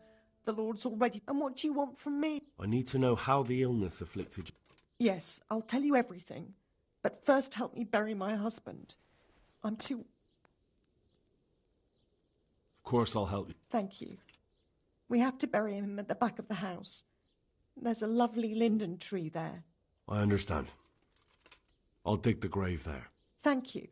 The Lord's already... And what do you want from me? I need to know how the illness afflicted you. Yes, I'll tell you everything. But first help me bury my husband. I'm too... Of course I'll help you. Thank you. We have to bury him at the back of the house. There's a lovely linden tree there. I understand. I'll dig the grave there. Thank you.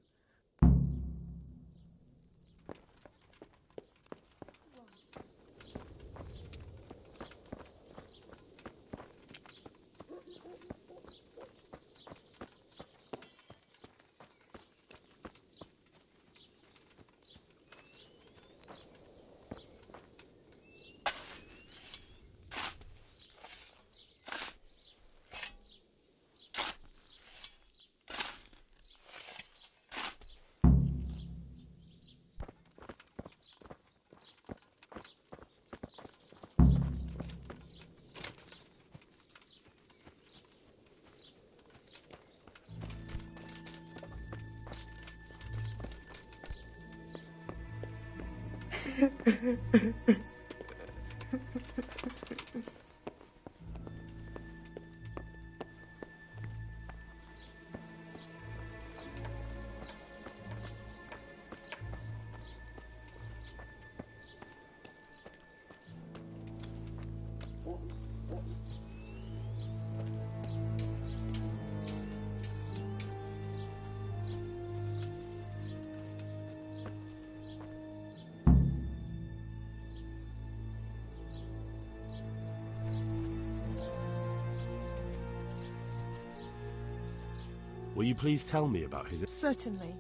Will you please tell me about his... Certainly.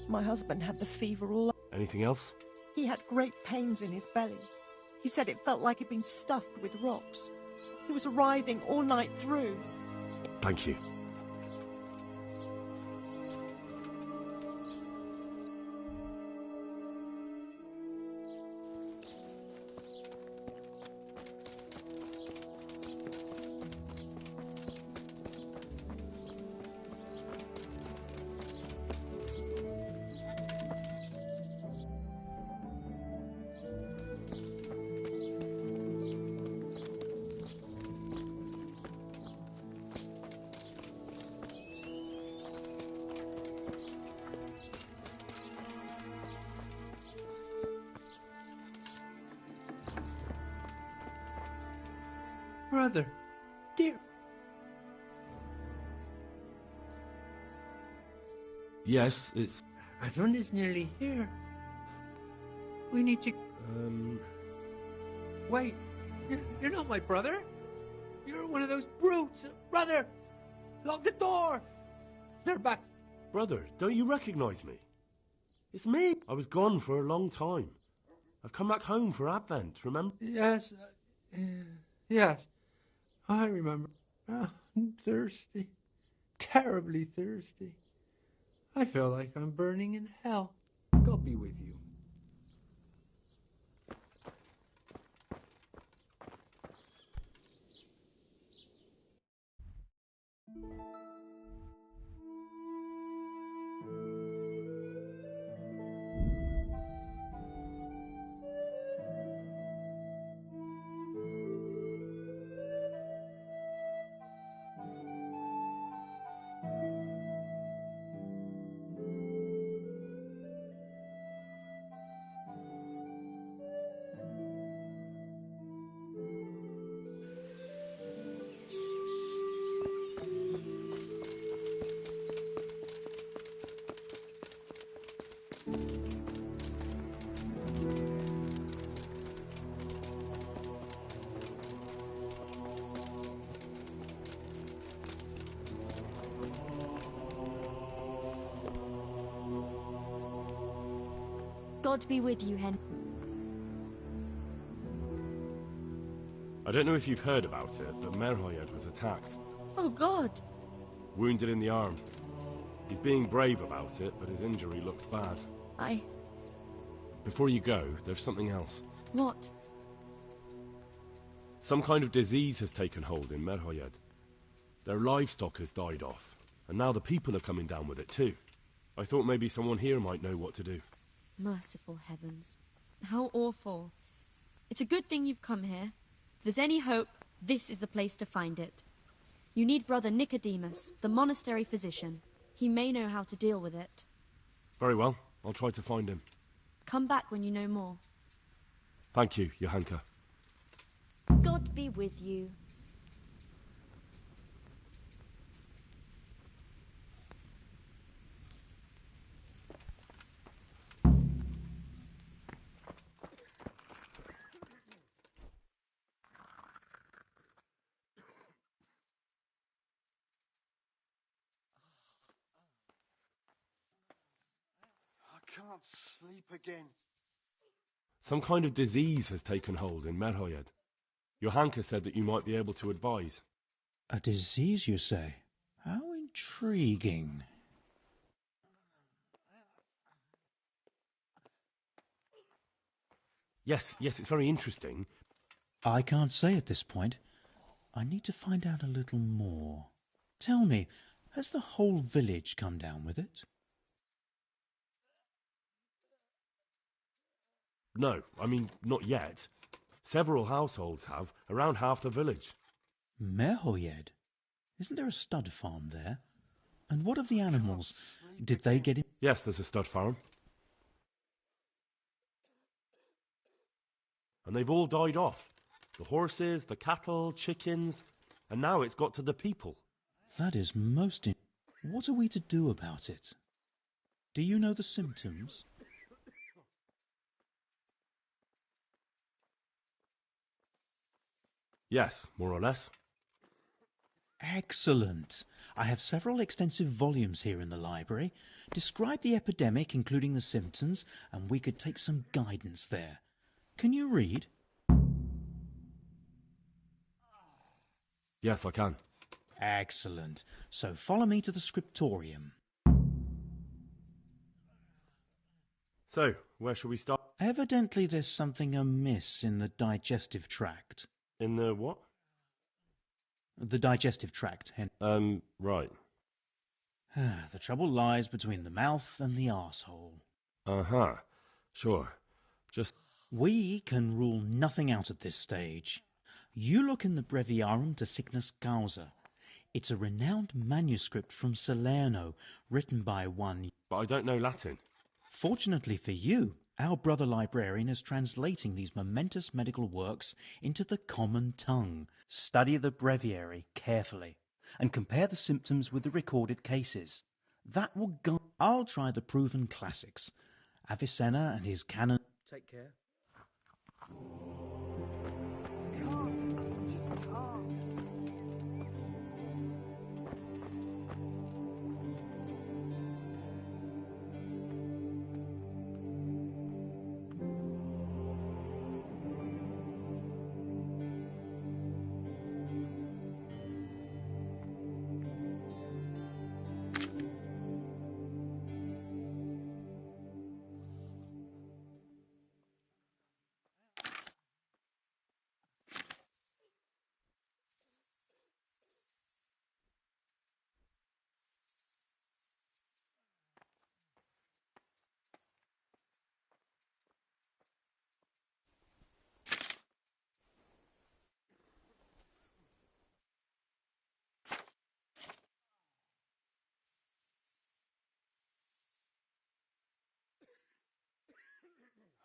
My husband had the fever all... Anything else? He had great pains in his belly. He said it felt like he'd been stuffed with rocks. He was writhing all night through. Thank you. Brother, dear. Yes, it's... Everyone is nearly here. We need to... Wait, you're not my brother. You're one of those brutes. Brother, lock the door. They're back. Brother, don't you recognize me? It's me. I was gone for a long time. I've come back home for Advent, remember? Yes, yes. I remember. I'm thirsty. Terribly thirsty. I feel like I'm burning in hell. God be with you. God be with you, Hen. I don't know if you've heard about it, but Merhoyed was attacked. Oh, God! Wounded in the arm. He's being brave about it, but his injury looks bad. Before you go, there's something else. What? Some kind of disease has taken hold in Merhoyed. Their livestock has died off, and now the people are coming down with it too. I thought maybe someone here might know what to do. Merciful heavens. How awful. It's a good thing you've come here. If there's any hope, this is the place to find it. You need Brother Nicodemus, the monastery physician. He may know how to deal with it. Very well, I'll try to find him. Come back when you know more. Thank you, Johanka. God be with you. I can't sleep again. Some kind of disease has taken hold in Merhoyed. Johanka said that you might be able to advise. A disease, you say? How intriguing. Yes, it's very interesting. I can't say at this point. I need to find out a little more. Tell me, has the whole village come down with it? No, I mean, not yet. Several households have, around half the village. Merhoyed? Isn't there a stud farm there? And what of the animals? Did they get in? Yes, there's a stud farm. And they've all died off. The horses, the cattle, chickens, and now it's got to the people. That is most... What are we to do about it? Do you know the symptoms? Yes, more or less. Excellent. I have several extensive volumes here in the library. Describe the epidemic, including the symptoms, and we could take some guidance there. Can you read? Yes, I can. Excellent. So follow me to the scriptorium. So, where shall we start? Evidently there's something amiss in the digestive tract. In the what? The digestive tract, right. The trouble lies between the mouth and the arsehole. Uh-huh. Sure. Just... We can rule nothing out at this stage. You look in the Breviarum de Sickness Causa. It's a renowned manuscript from Salerno, written by one... But I don't know Latin. Fortunately for you, our brother librarian is translating these momentous medical works into the common tongue. Study the breviary carefully and compare the symptoms with the recorded cases. That will guide... I'll try the proven classics. Avicenna and his canon... Take care.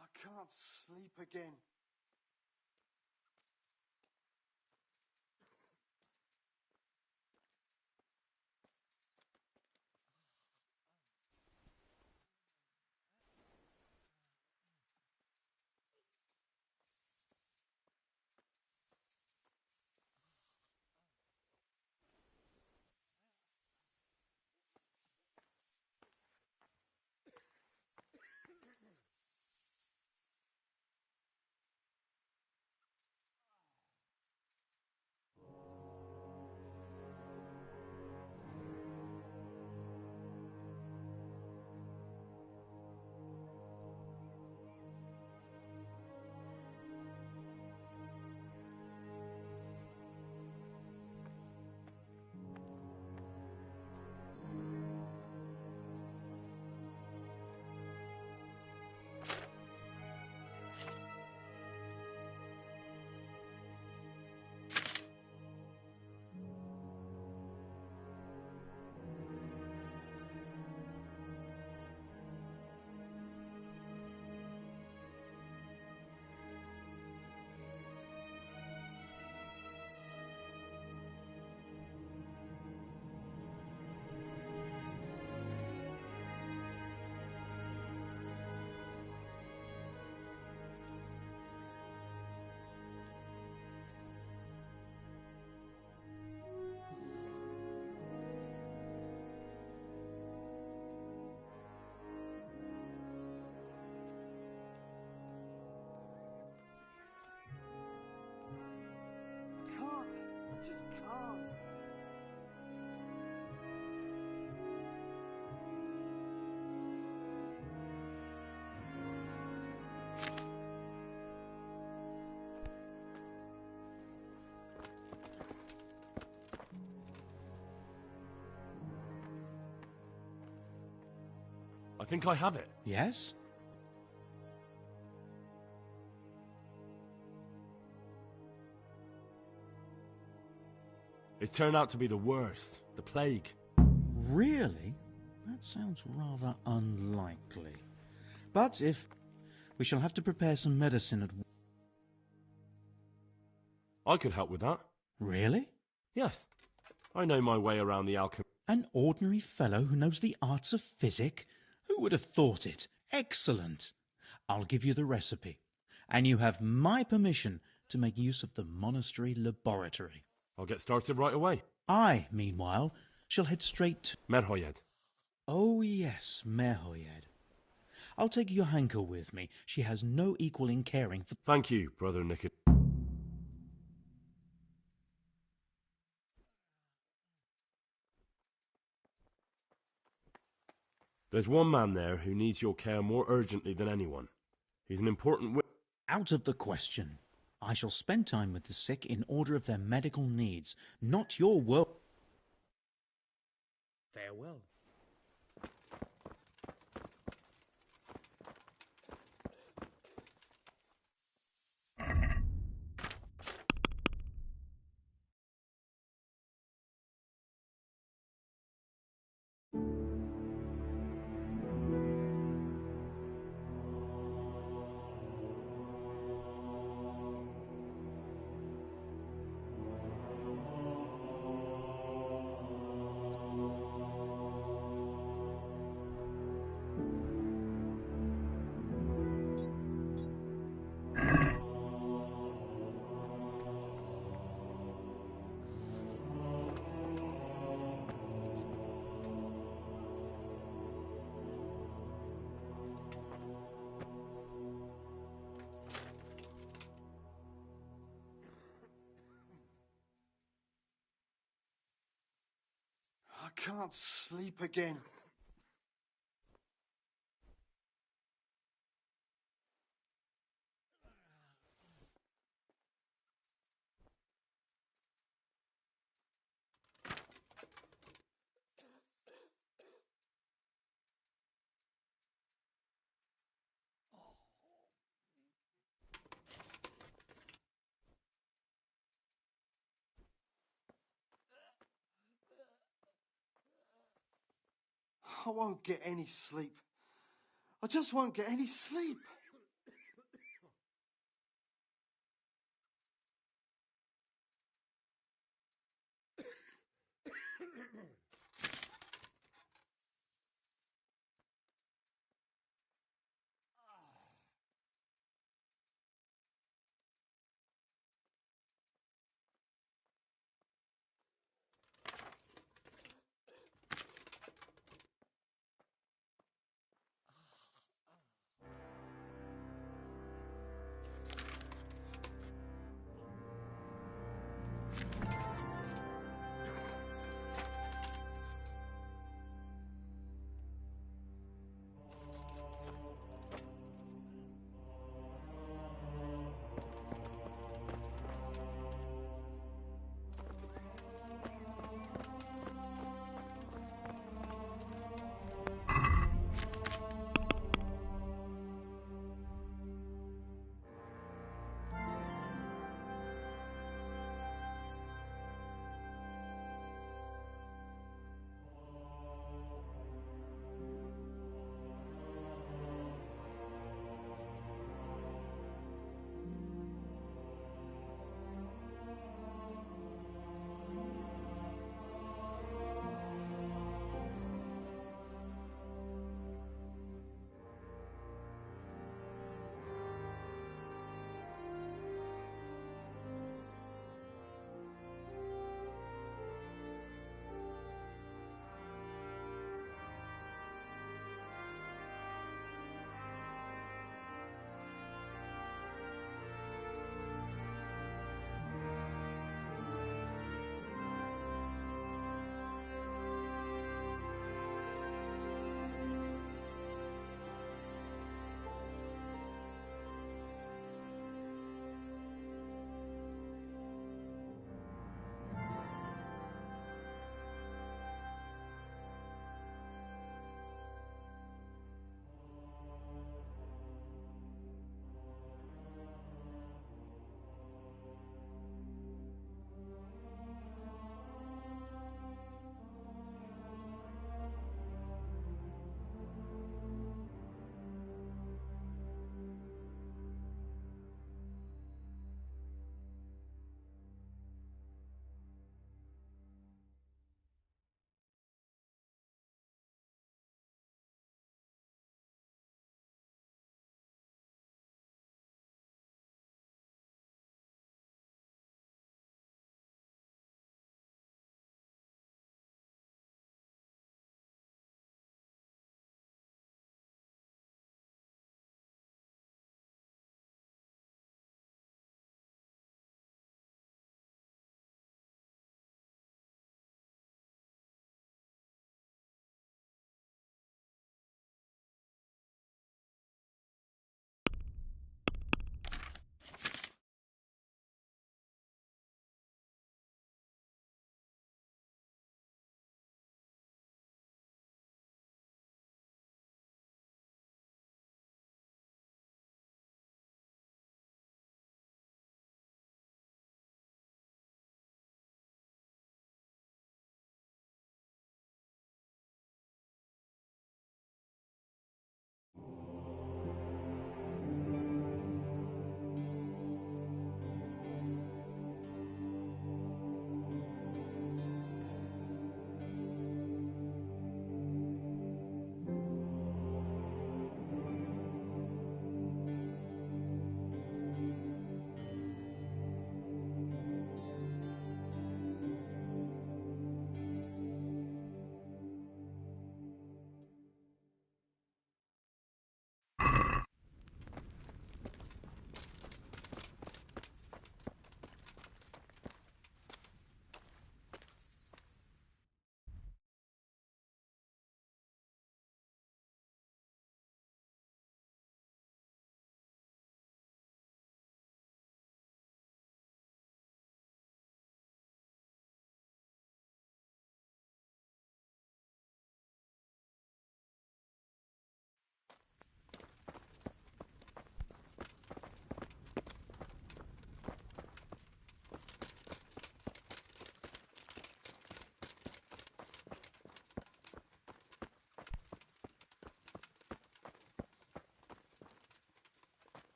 I can't sleep again. I think I have it. Yes? It's turned out to be the worst. The plague. Really? That sounds rather unlikely. But if... we shall have to prepare some medicine at... I could help with that. Really? Yes. I know my way around the alchemy. An ordinary fellow who knows the arts of physic? Who would have thought it? Excellent. I'll give you the recipe. And you have my permission to make use of the monastery laboratory. I'll get started right away. I, meanwhile, shall head straight to... Merhoyed. Oh, yes, Merhoyed. I'll take Johanka with me. She has no equal in caring for... Thank you, Brother Nickett. There's one man there who needs your care more urgently than anyone. He's an important Out of the question. I shall spend time with the sick in order of their medical needs, not your work. Farewell. I can't sleep again. I won't get any sleep. I just won't get any sleep.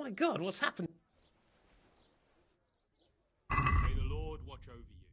my god, what's happened? May the Lord watch over you.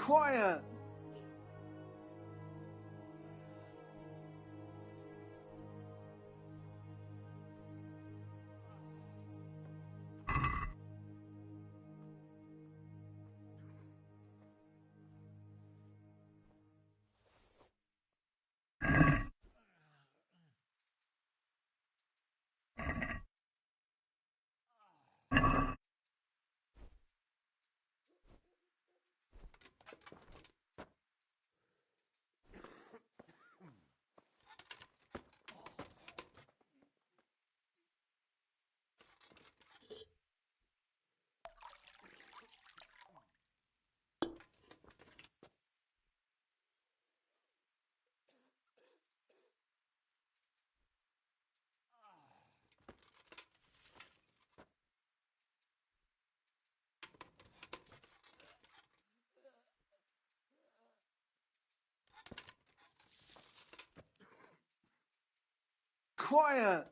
Quiet! Quiet!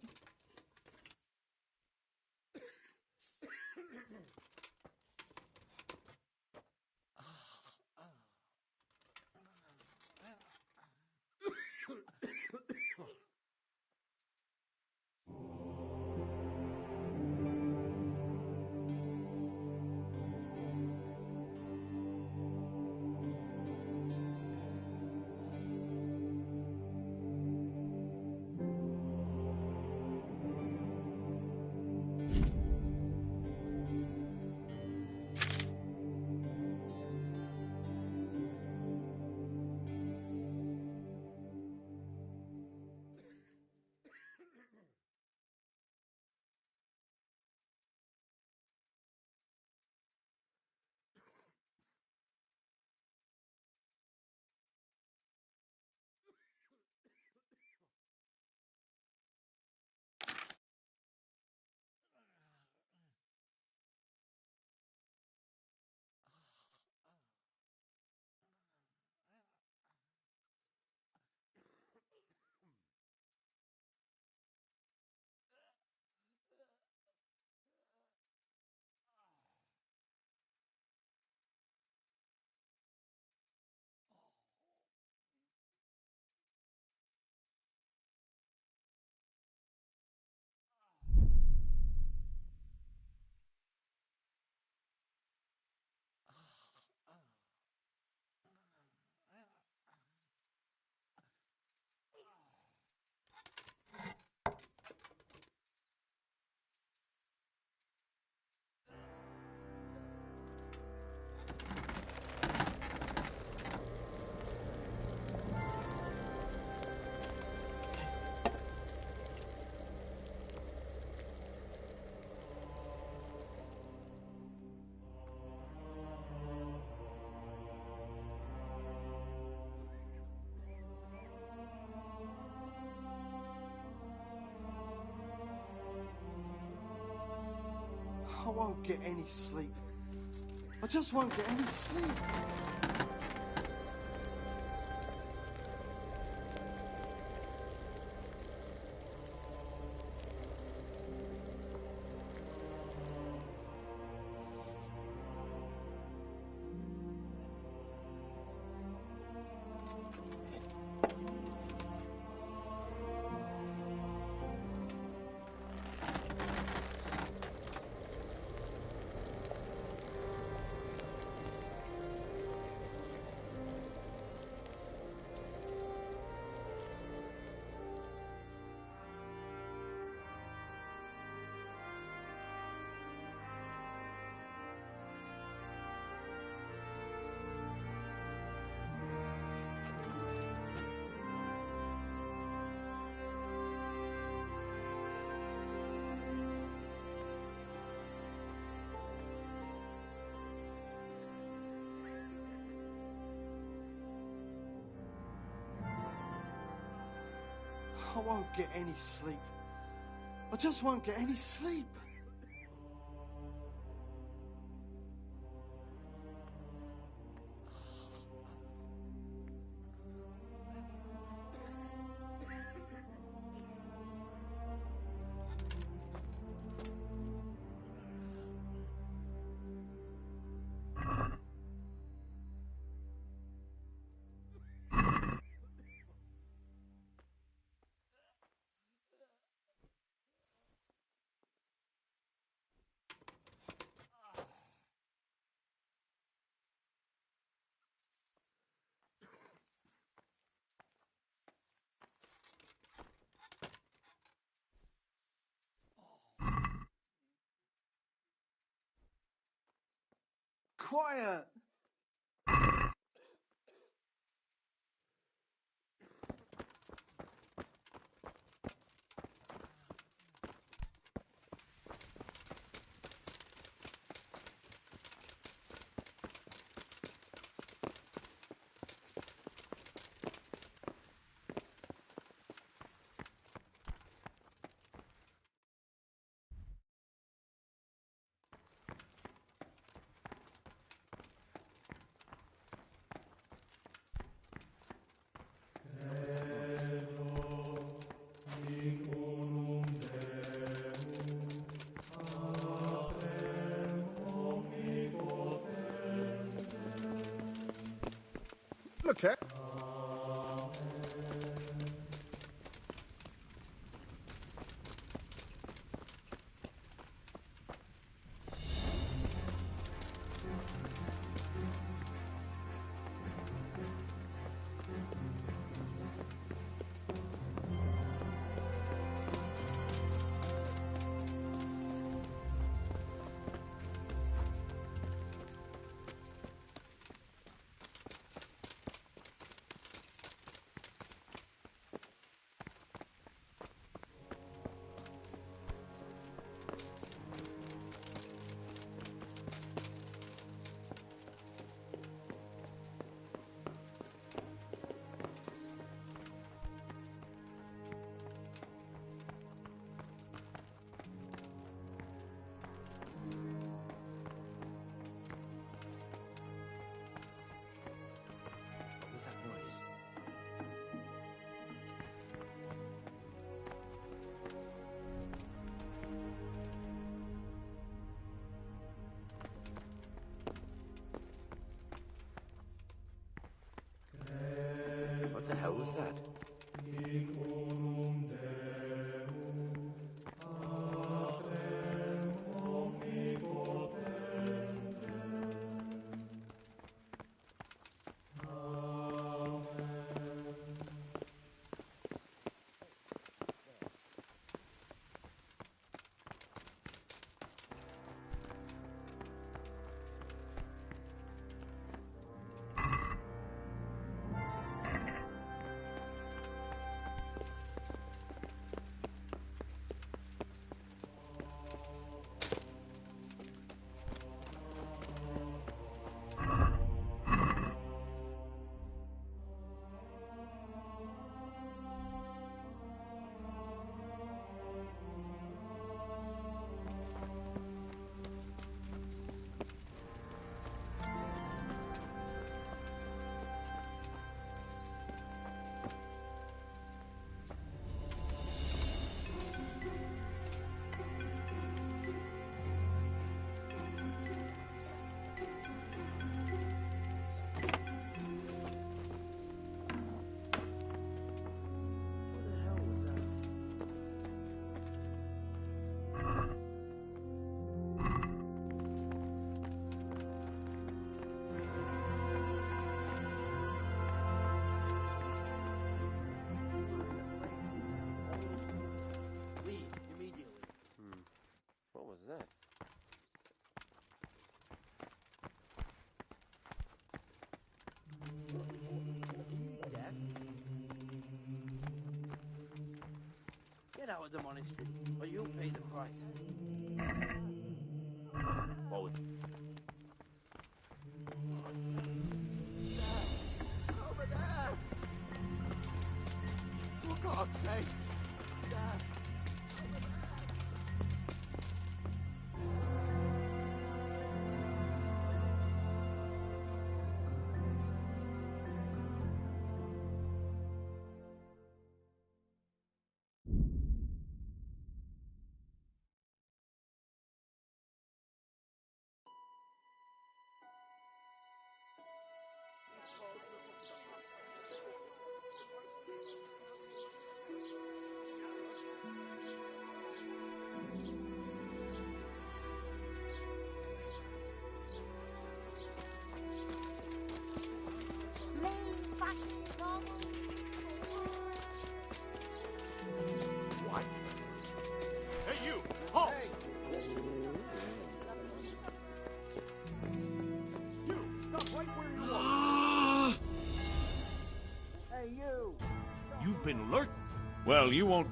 I won't get any sleep. I just won't get any sleep. I won't get any sleep. I just won't get any sleep. Quiet! Look at. What the hell was that? out of the monastery, or you'll pay the price. Forward. Over there! For God's sake! There! What? Hey, you! Halt! You, stop right where you are. Hey, you! You've been lurking. Well, you won't...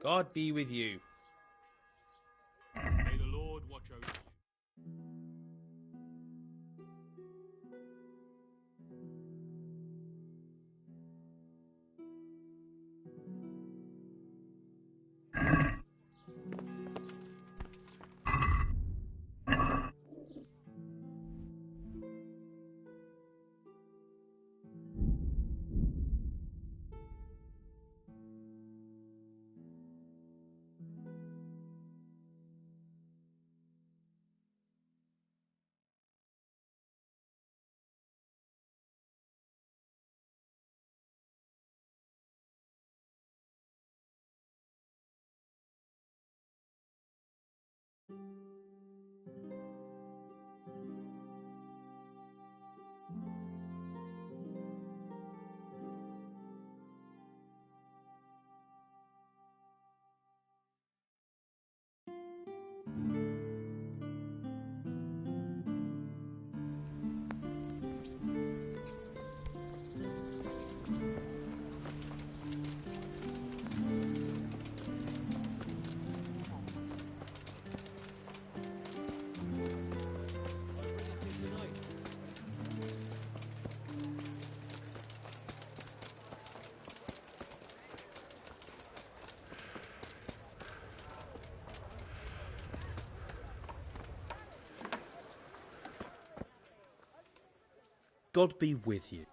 God be with you. May the Lord watch over you. God be with you.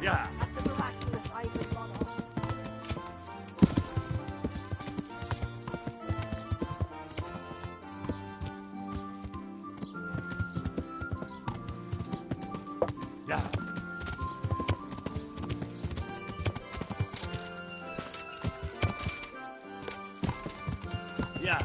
Yeah. at the miraculous Ivan Monarch. Yeah. Yeah.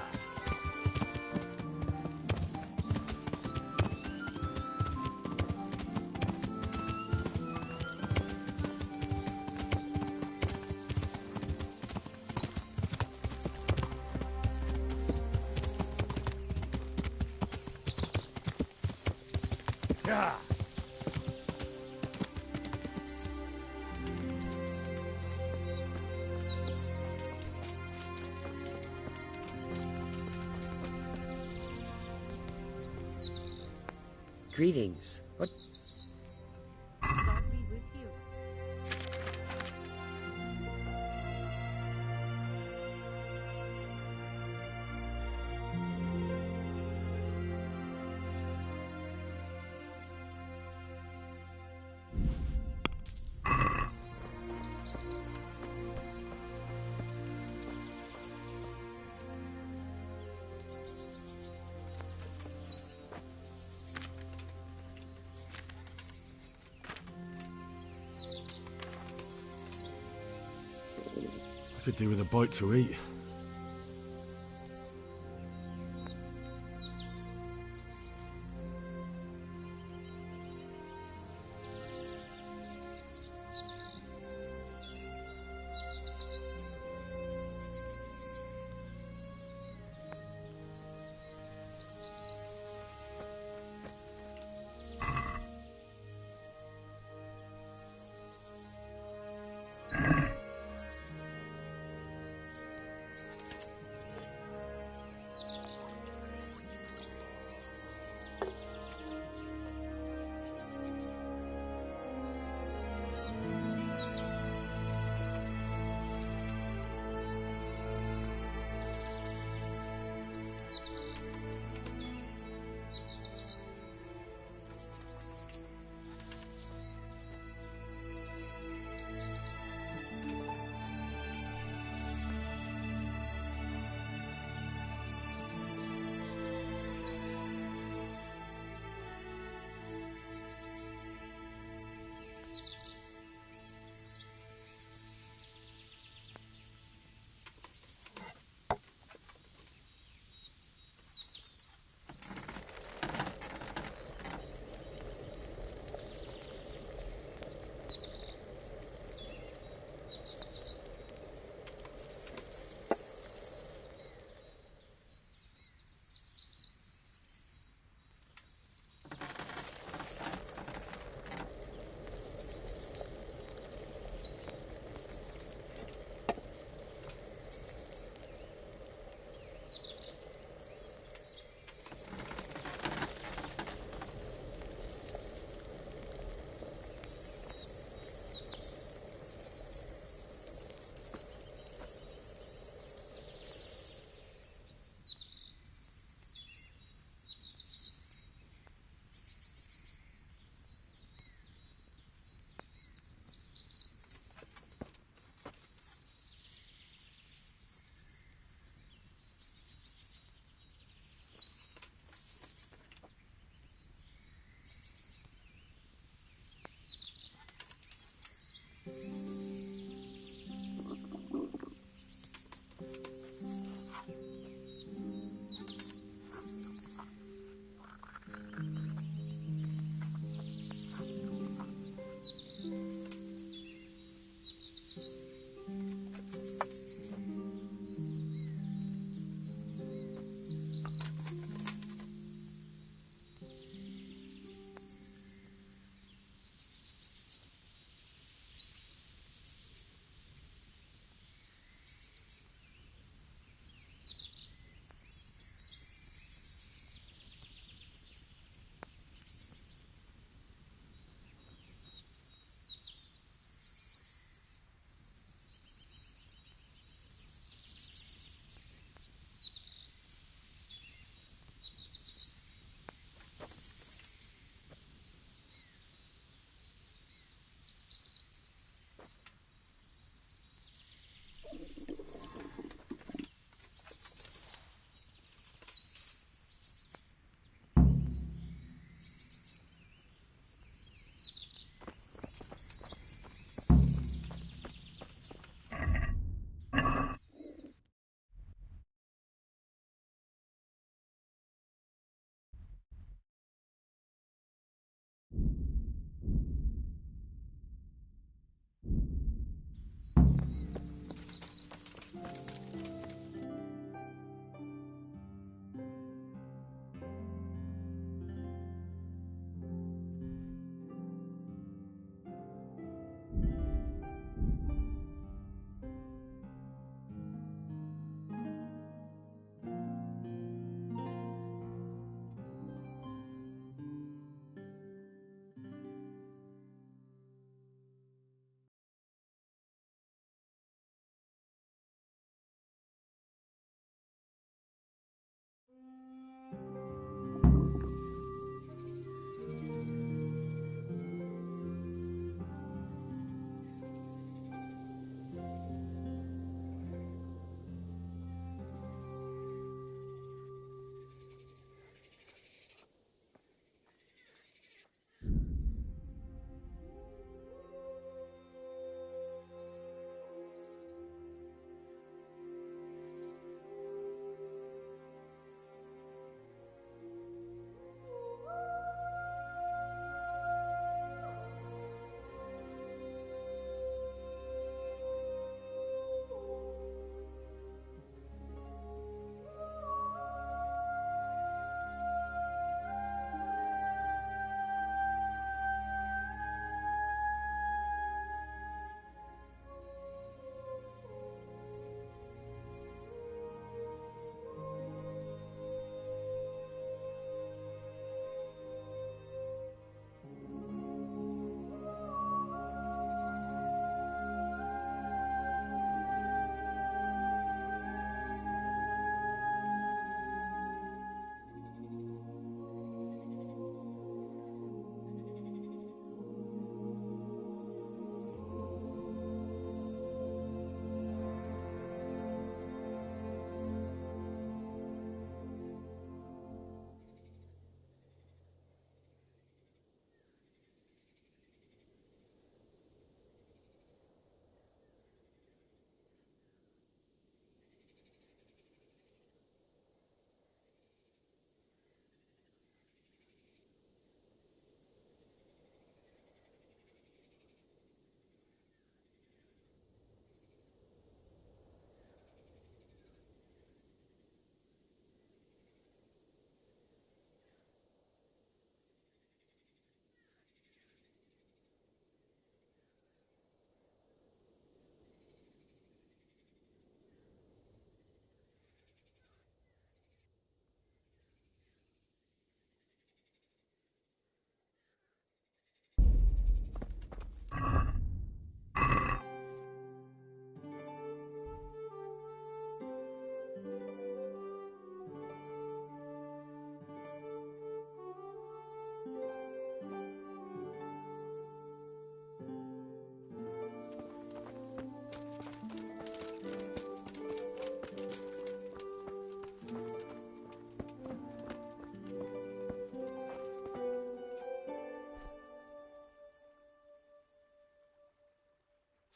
Yeah. Greetings. What? God be with you. I could do with a bite to eat.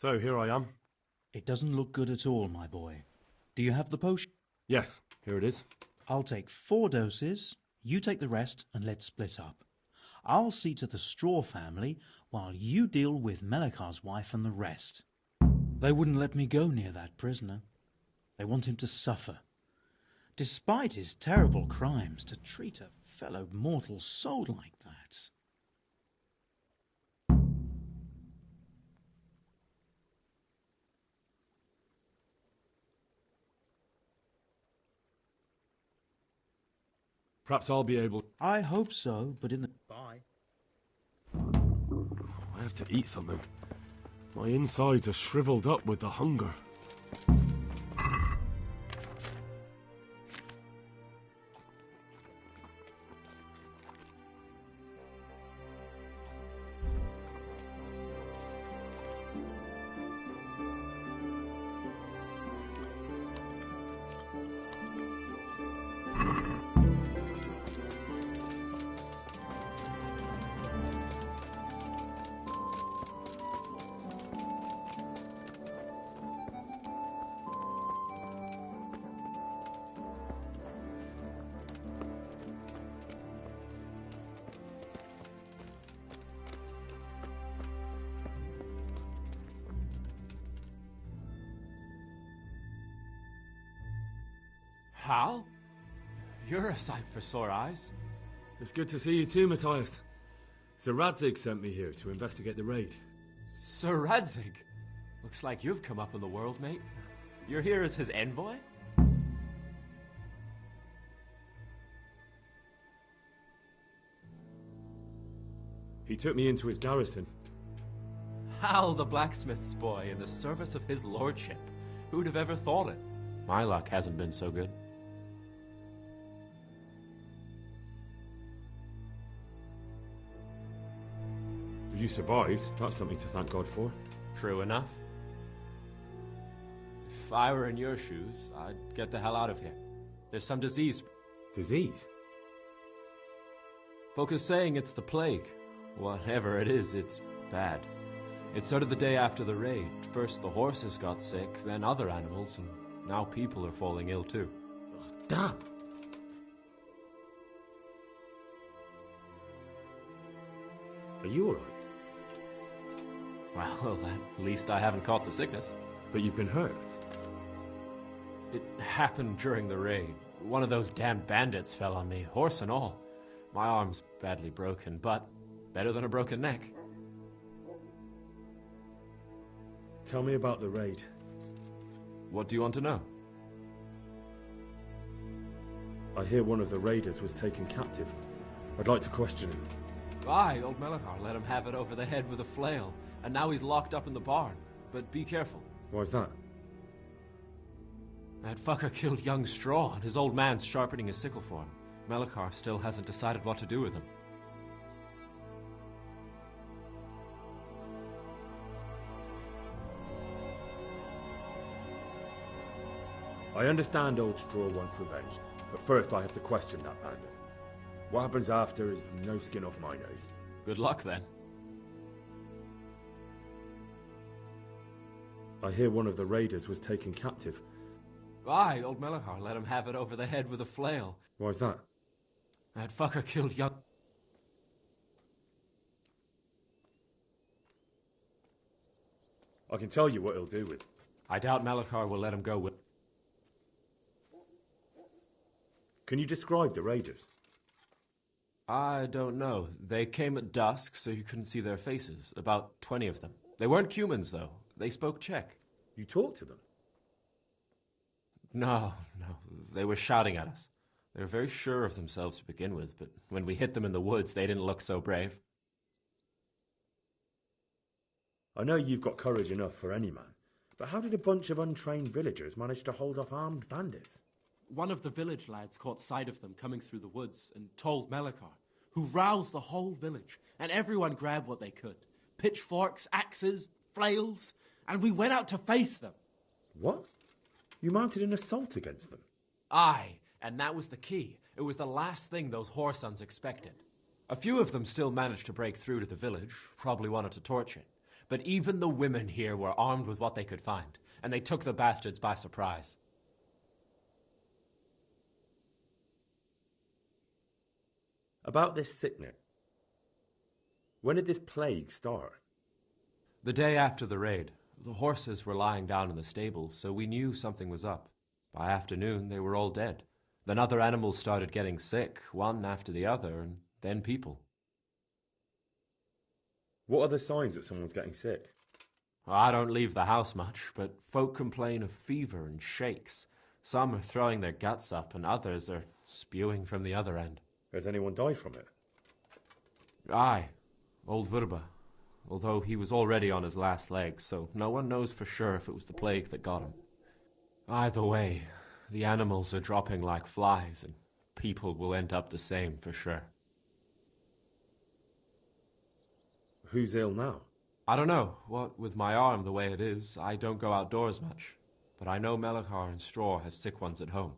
So, here I am. It doesn't look good at all, my boy. Do you have the potion? Yes, here it is. I'll take 4 doses, you take the rest, and let's split up. I'll see to the Straw family, while you deal with Melikar's wife and the rest. They wouldn't let me go near that prisoner. They want him to suffer. Despite his terrible crimes, to treat a fellow mortal soul like that. Perhaps I'll be able... I hope so, but in the... Bye. I have to eat something. My insides are shriveled up with the hunger. Hal? You're a sight for sore eyes. It's good to see you too, Matthias. Sir Radzig sent me here to investigate the raid. Sir Radzig? Looks like you've come up in the world, mate. You're here as his envoy? He took me into his garrison. Hal, the blacksmith's boy, in the service of his lordship. Who'd have ever thought it? My luck hasn't been so good. You survived. That's something to thank God for. True enough. If I were in your shoes, I'd get the hell out of here. There's some disease. Disease? Folk are saying it's the plague. Whatever it is, it's bad. It started the day after the raid. First the horses got sick, then other animals, and now people are falling ill too. Oh, damn! Are you alright? Well, at least I haven't caught the sickness. But you've been hurt? It happened during the raid. One of those damn bandits fell on me, horse and all. My arm's badly broken, but better than a broken neck. Tell me about the raid. What do you want to know? I hear one of the raiders was taken captive. I'd like to question him. Aye, old Melikar let him have it over the head with a flail, and now he's locked up in the barn. But be careful. Why's that? That fucker killed young Straw, and his old man's sharpening his sickle for him. Melikar still hasn't decided what to do with him. I understand old Straw wants revenge, but first I have to question that bandit. What happens after is no skin off my nose. Good luck, then. I hear one of the raiders was taken captive. Aye, old Melikar let him have it over the head with a flail. Why's that? That fucker killed young... I can tell you what he'll do with. I doubt Melikar will let him go with... Can you describe the raiders? I don't know. They came at dusk, so you couldn't see their faces. About 20 of them. They weren't Cumans, though. They spoke Czech. You talked to them? No. They were shouting at us. They were very sure of themselves to begin with, but when we hit them in the woods, they didn't look so brave. I know you've got courage enough for any man, but how did a bunch of untrained villagers manage to hold off armed bandits? One of the village lads caught sight of them coming through the woods and told Melikar, who roused the whole village, and everyone grabbed what they could. Pitchforks, axes, flails, and we went out to face them. What? You mounted an assault against them? Aye, and that was the key. It was the last thing those whoresons expected. A few of them still managed to break through to the village, probably wanted to torch it. But even the women here were armed with what they could find, and they took the bastards by surprise. About this sickness. When did this plague start? The day after the raid. The horses were lying down in the stable, so we knew something was up. By afternoon, they were all dead. Then other animals started getting sick, one after the other, and then people. What are the signs that someone's getting sick? I don't leave the house much, but folk complain of fever and shakes. Some are throwing their guts up, and others are spewing from the other end. Has anyone died from it? Aye, old Verba. Although he was already on his last legs, so no one knows for sure if it was the plague that got him. Either way, the animals are dropping like flies, and people will end up the same for sure. Who's ill now? I don't know. What with my arm the way it is, I don't go outdoors much. But I know Melachar and Straw have sick ones at home.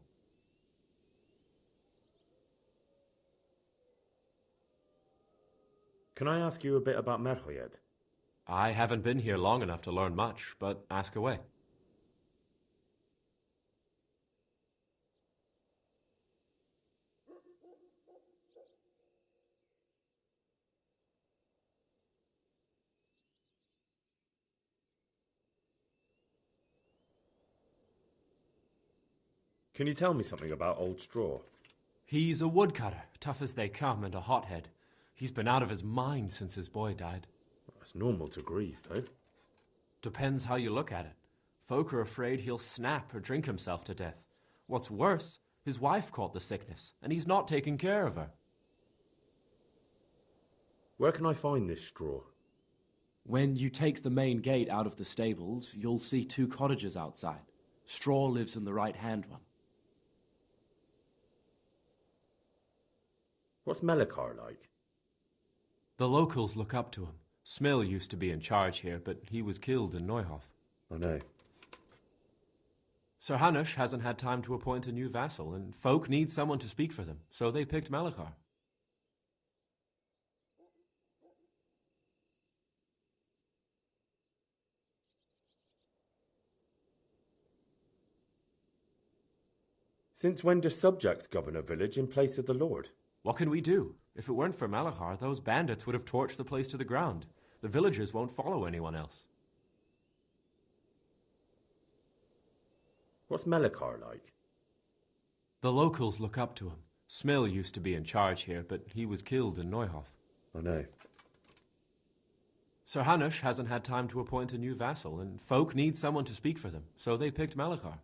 Can I ask you a bit about Merhoyed? I haven't been here long enough to learn much, but ask away. Can you tell me something about Old Straw? He's a woodcutter, tough as they come, and a hothead. He's been out of his mind since his boy died. That's normal to grieve, though. Depends how you look at it. Folk are afraid he'll snap or drink himself to death. What's worse, his wife caught the sickness, and he's not taking care of her. Where can I find this Straw? When you take the main gate out of the stables, you'll see 2 cottages outside. Straw lives in the right-hand one. What's Melachar like? The locals look up to him. Smill used to be in charge here, but he was killed in Neuhof. I know. Sir Hanush hasn't had time to appoint a new vassal, and folk need someone to speak for them, so they picked Melachar. Since when do subjects govern a village in place of the Lord? What can we do? If it weren't for Melachar, those bandits would have torched the place to the ground. The villagers won't follow anyone else. What's Melachar like? The locals look up to him. Smill used to be in charge here, but he was killed in Neuhof. I know. Sir Hanush hasn't had time to appoint a new vassal, and folk need someone to speak for them, so they picked Melachar.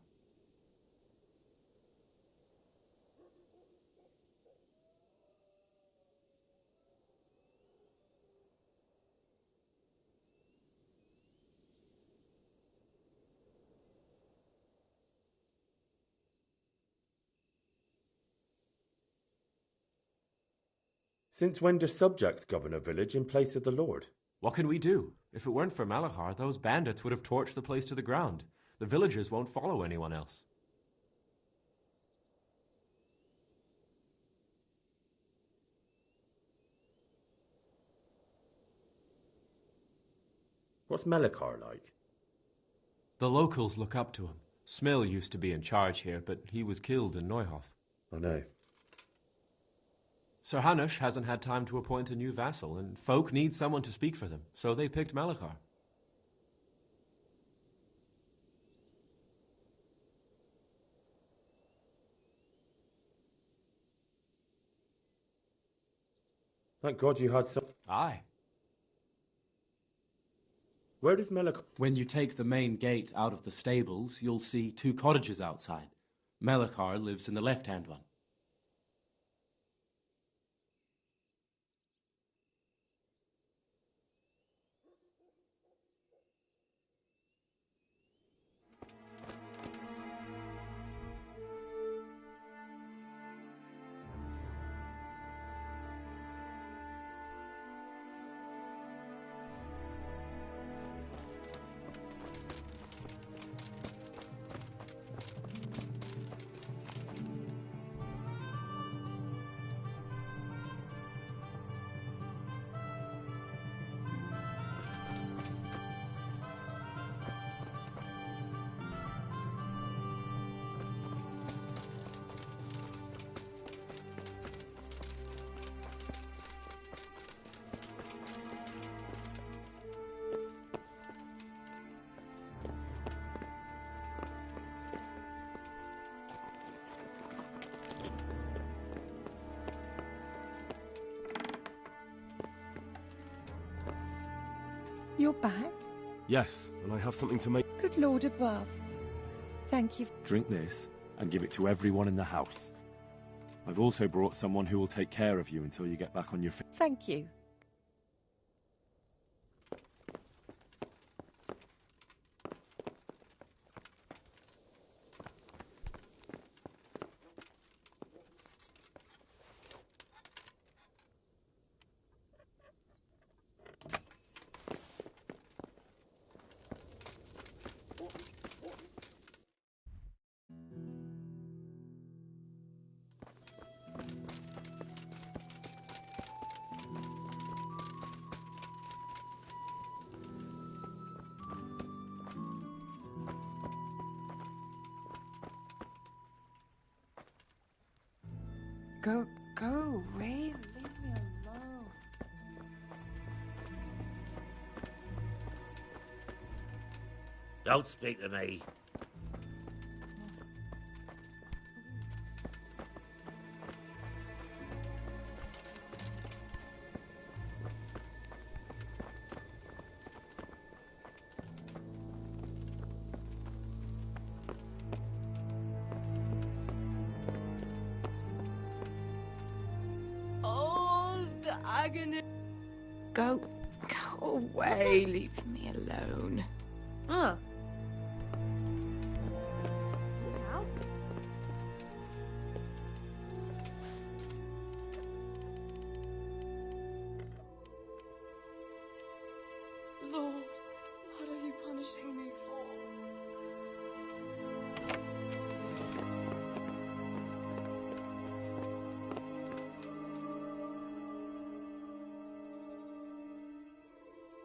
Since when do subjects govern a village in place of the Lord? What can we do? If it weren't for Melachar, those bandits would have torched the place to the ground. The villagers won't follow anyone else. What's Melachar like? The locals look up to him. Smill used to be in charge here, but he was killed in Neuhof. I know. Sir Hanush hasn't had time to appoint a new vassal, and folk need someone to speak for them, so they picked Melachar. Thank God you had some... Aye. Where does Melachar... When you take the main gate out of the stables, you'll see 2 cottages outside. Melachar lives in the left-hand one. You're back? Yes, and I have something to make. Good Lord above. Thank you. Drink this and give it to everyone in the house. I've also brought someone who will take care of you until you get back on your feet. Thank you. Go away. Leave me alone. Don't speak to me. Go away. Leave me alone. Ugh. Lord, what are you punishing me for?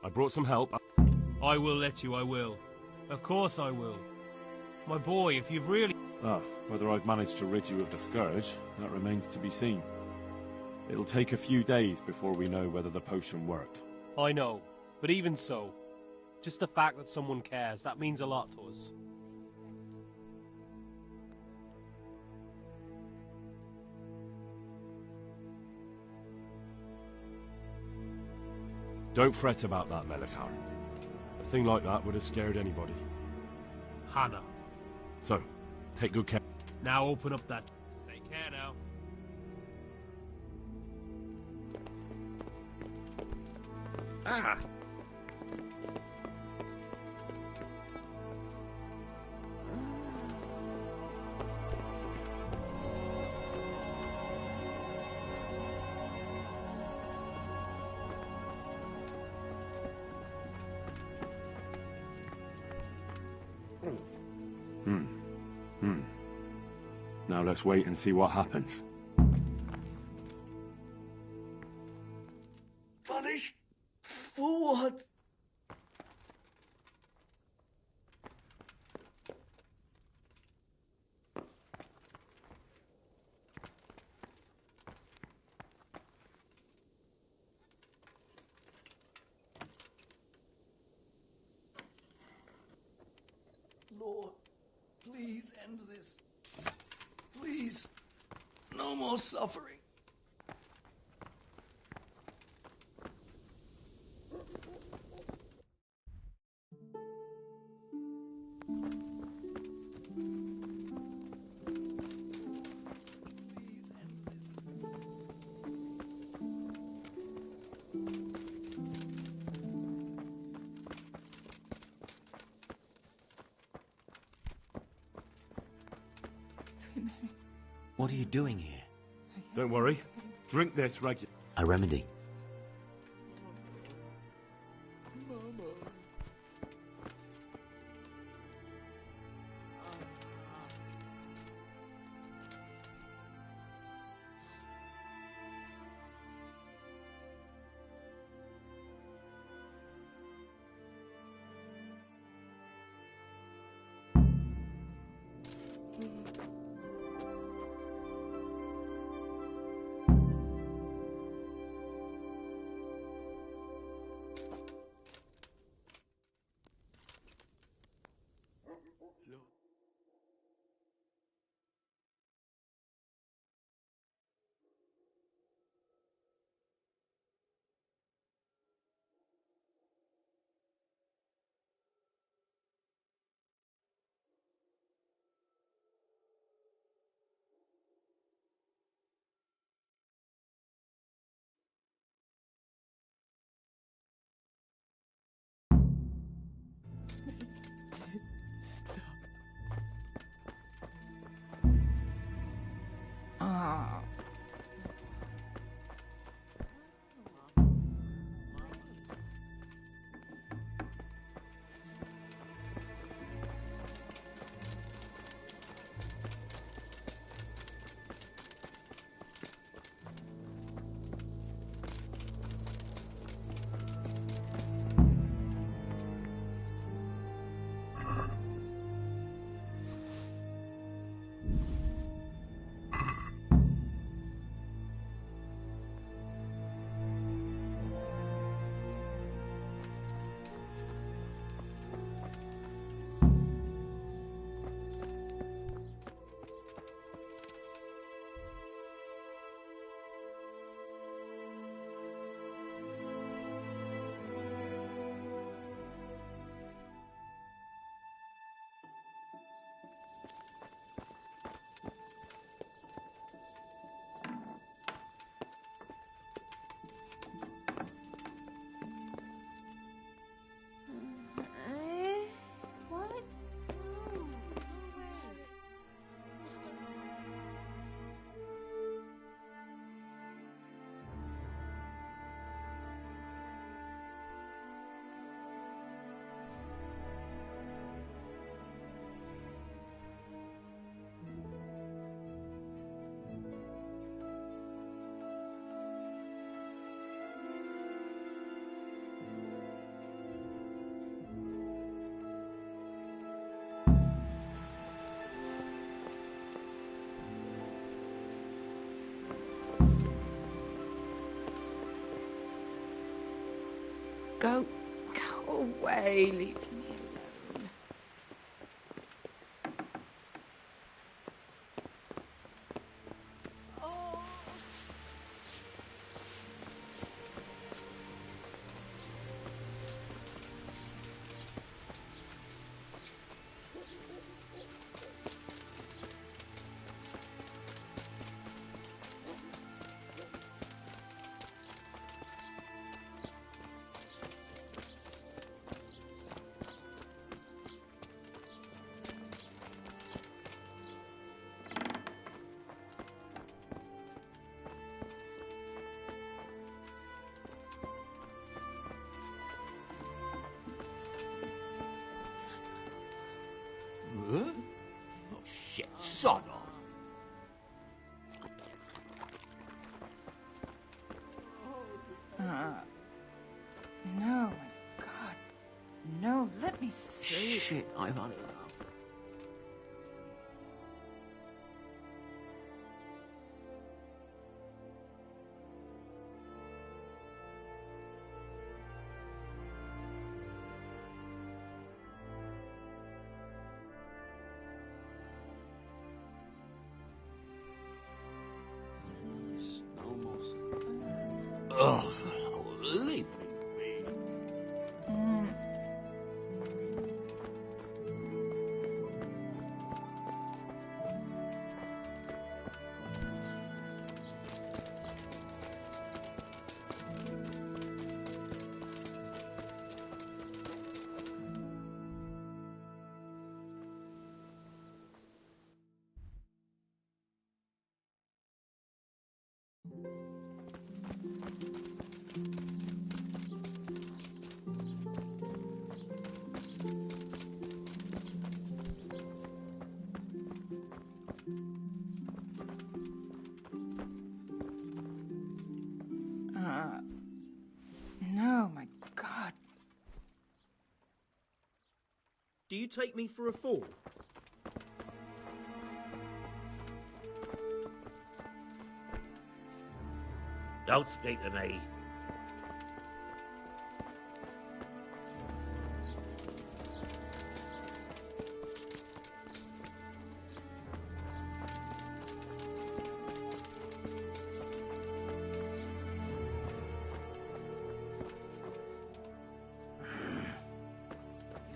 I brought some help. I will let you, I will. Of course I will. My boy, if you've really... Whether I've managed to rid you of the scourge, that remains to be seen. It'll take a few days before we know whether the potion worked. I know, but even so, just the fact that someone cares, that means a lot to us. Don't fret about that, Melikar. A thing like that would have scared anybody. Hannah. So, take good care. Now open up that... Take care now. Ah! Now let's wait and see what happens. Punish? For what? Lord, please end this. Please, no more suffering. What are you doing here? Don't worry. Drink this regularly. A remedy. Oh. Go away, leave me alone. Oh. Huh? Oh, shit, sod off. No, my God. No, let me see. Shit, I've had enough. Oh, leave me be. No, my God. Do you take me for a fool? Don't speak to me.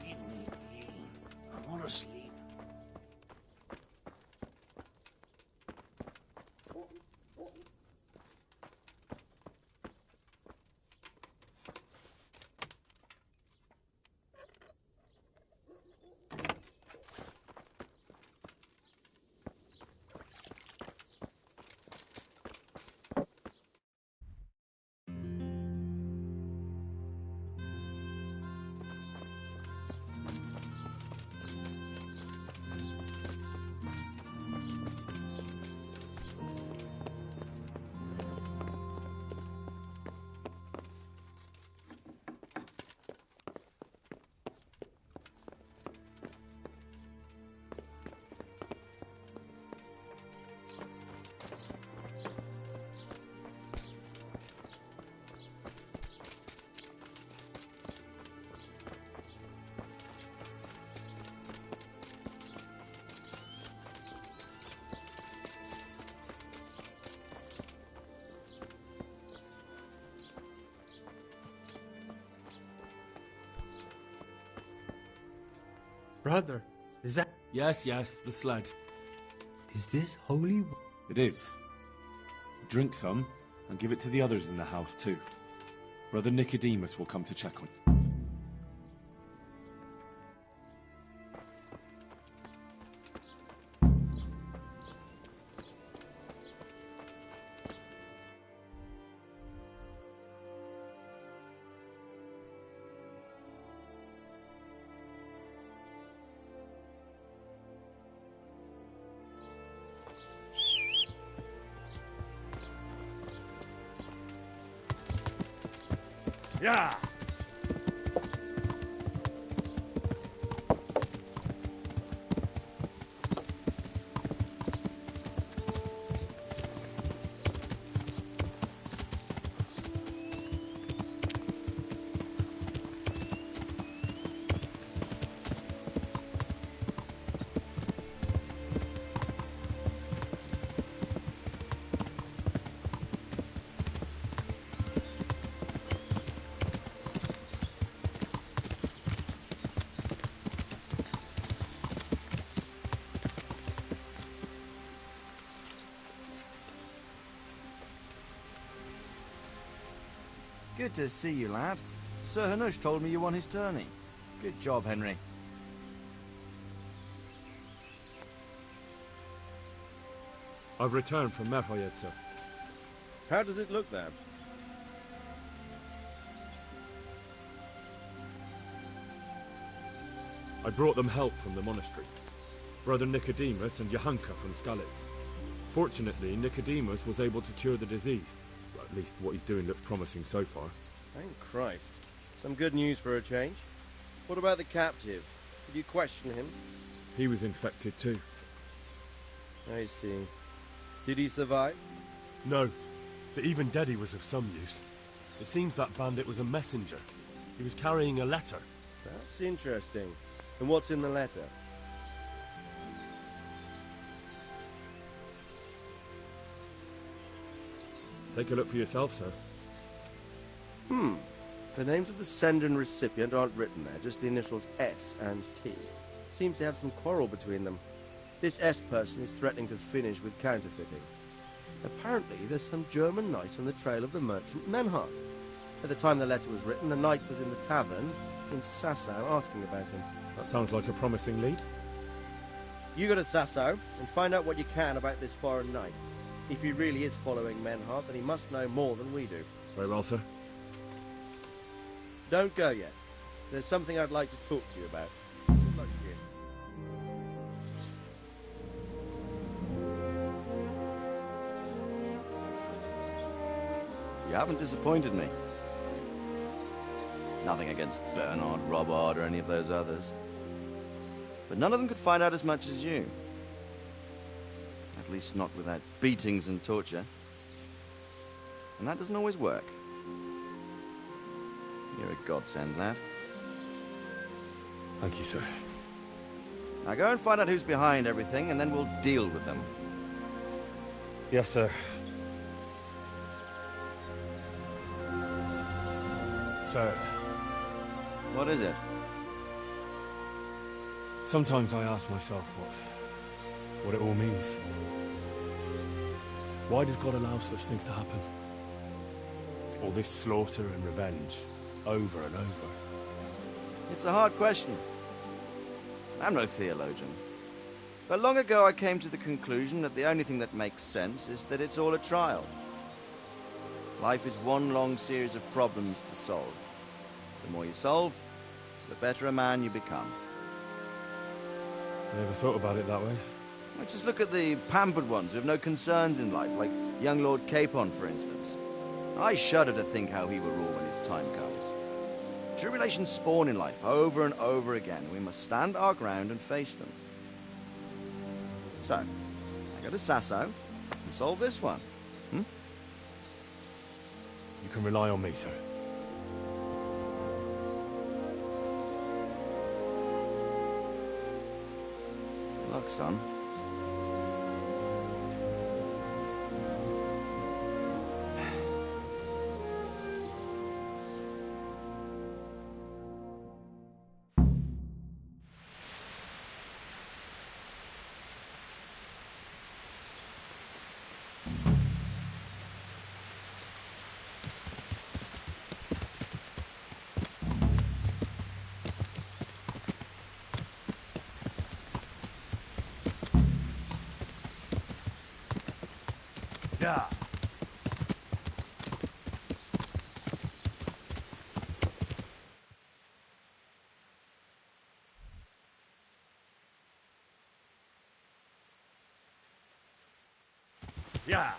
Leave me be. I want to sleep. Brother, is that... Yes, the sled. Is this holy... It is. Drink some, and give it to the others in the house too. Brother Nicodemus will come to check on you. Yeah! Good to see you, lad. Sir Hanush told me you won his tourney. Good job, Henry. I've returned from Merhoyed, sir. How does it look there? I brought them help from the monastery. Brother Nicodemus and Johanka from Skalitz. Fortunately, Nicodemus was able to cure the disease. Well, at least what he's doing looks promising so far. Thank Christ. Some good news for a change. What about the captive? Did you question him? He was infected too. I see. Did he survive? No, but even dead he was of some use. It seems that bandit was a messenger. He was carrying a letter. That's interesting. And what's in the letter? Take a look for yourself, sir. The names of the sender and recipient aren't written there, just the initials S and T. Seems to have some quarrel between them. This S person is threatening to finish with counterfeiting. Apparently, there's some German knight on the trail of the merchant Menhard. At the time the letter was written, the knight was in the tavern in Sasau asking about him. That sounds like a promising lead. You go to Sasau and find out what you can about this foreign knight. If he really is following Menhard, then he must know more than we do. Very well, sir. Don't go yet. There's something I'd like to talk to you about. Good luck to you. You haven't disappointed me. Nothing against Bernard, Robard, or any of those others. But none of them could find out as much as you. At least not without beatings and torture. And that doesn't always work. You're a godsend, lad. Thank you, sir. Now go and find out who's behind everything, and then we'll deal with them. Yes, sir. Sir. What is it? Sometimes I ask myself what it all means. Why does God allow such things to happen? All this slaughter and revenge, over and over. It's a hard question. I'm no theologian. But long ago I came to the conclusion that the only thing that makes sense is that it's all a trial. Life is one long series of problems to solve. The more you solve, the better a man you become. I never thought about it that way. Well, just look at the pampered ones who have no concerns in life, like young Lord Capon, for instance. I shudder to think how he will rule when his time comes. Tribulations spawn in life over and over again. We must stand our ground and face them. So, I go to Sasau and solve this one. You can rely on me, sir. Good luck, son. Yeah. Yeah.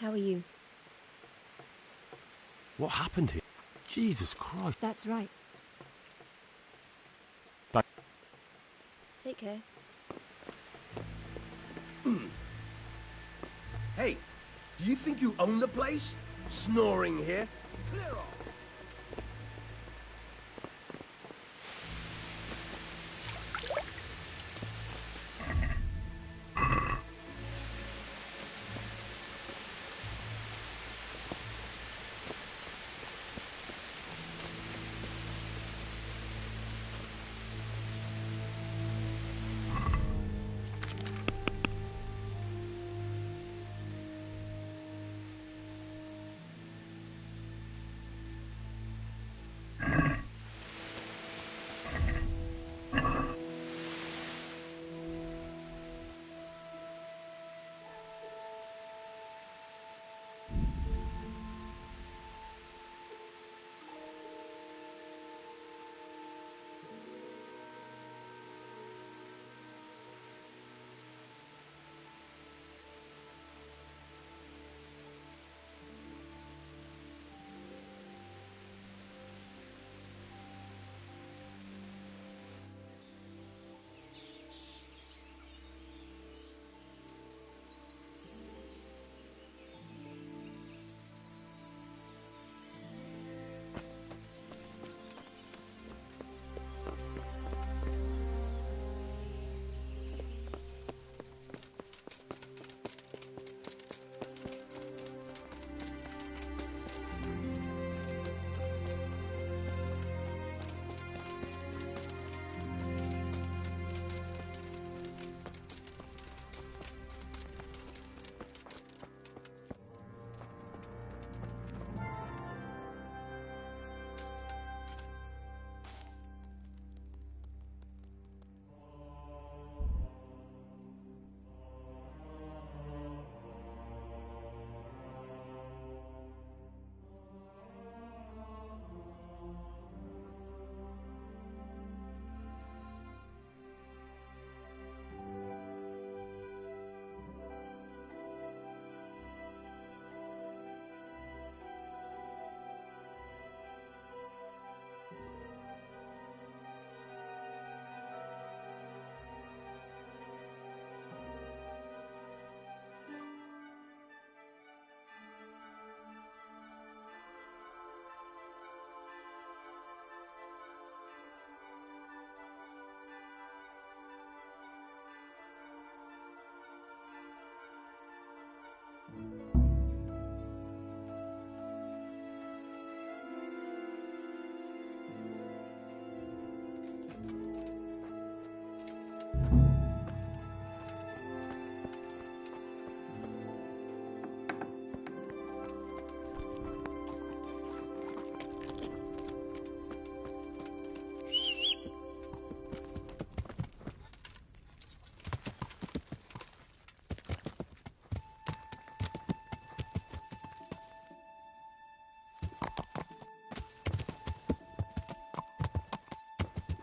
How are you? What happened here? Jesus Christ. That's right. Back. Take care. Hey, do you think you own the place? Snoring here? Clear off.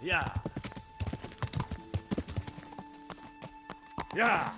Yeah. Yeah.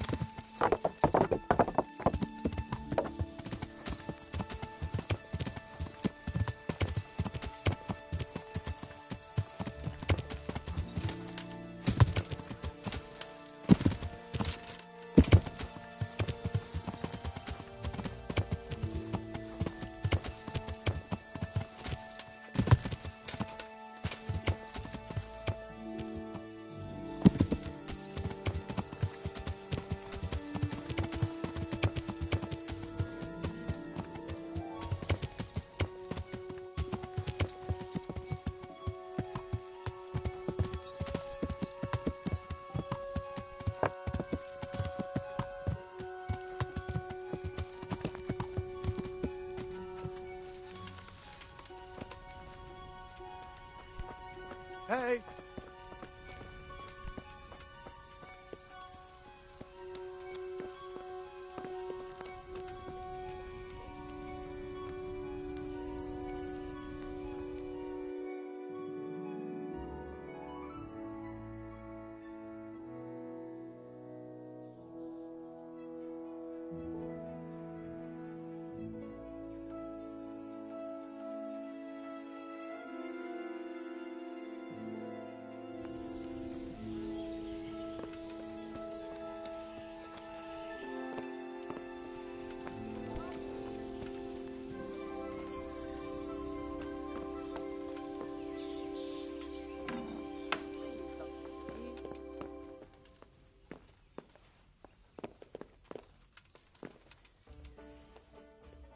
Hey!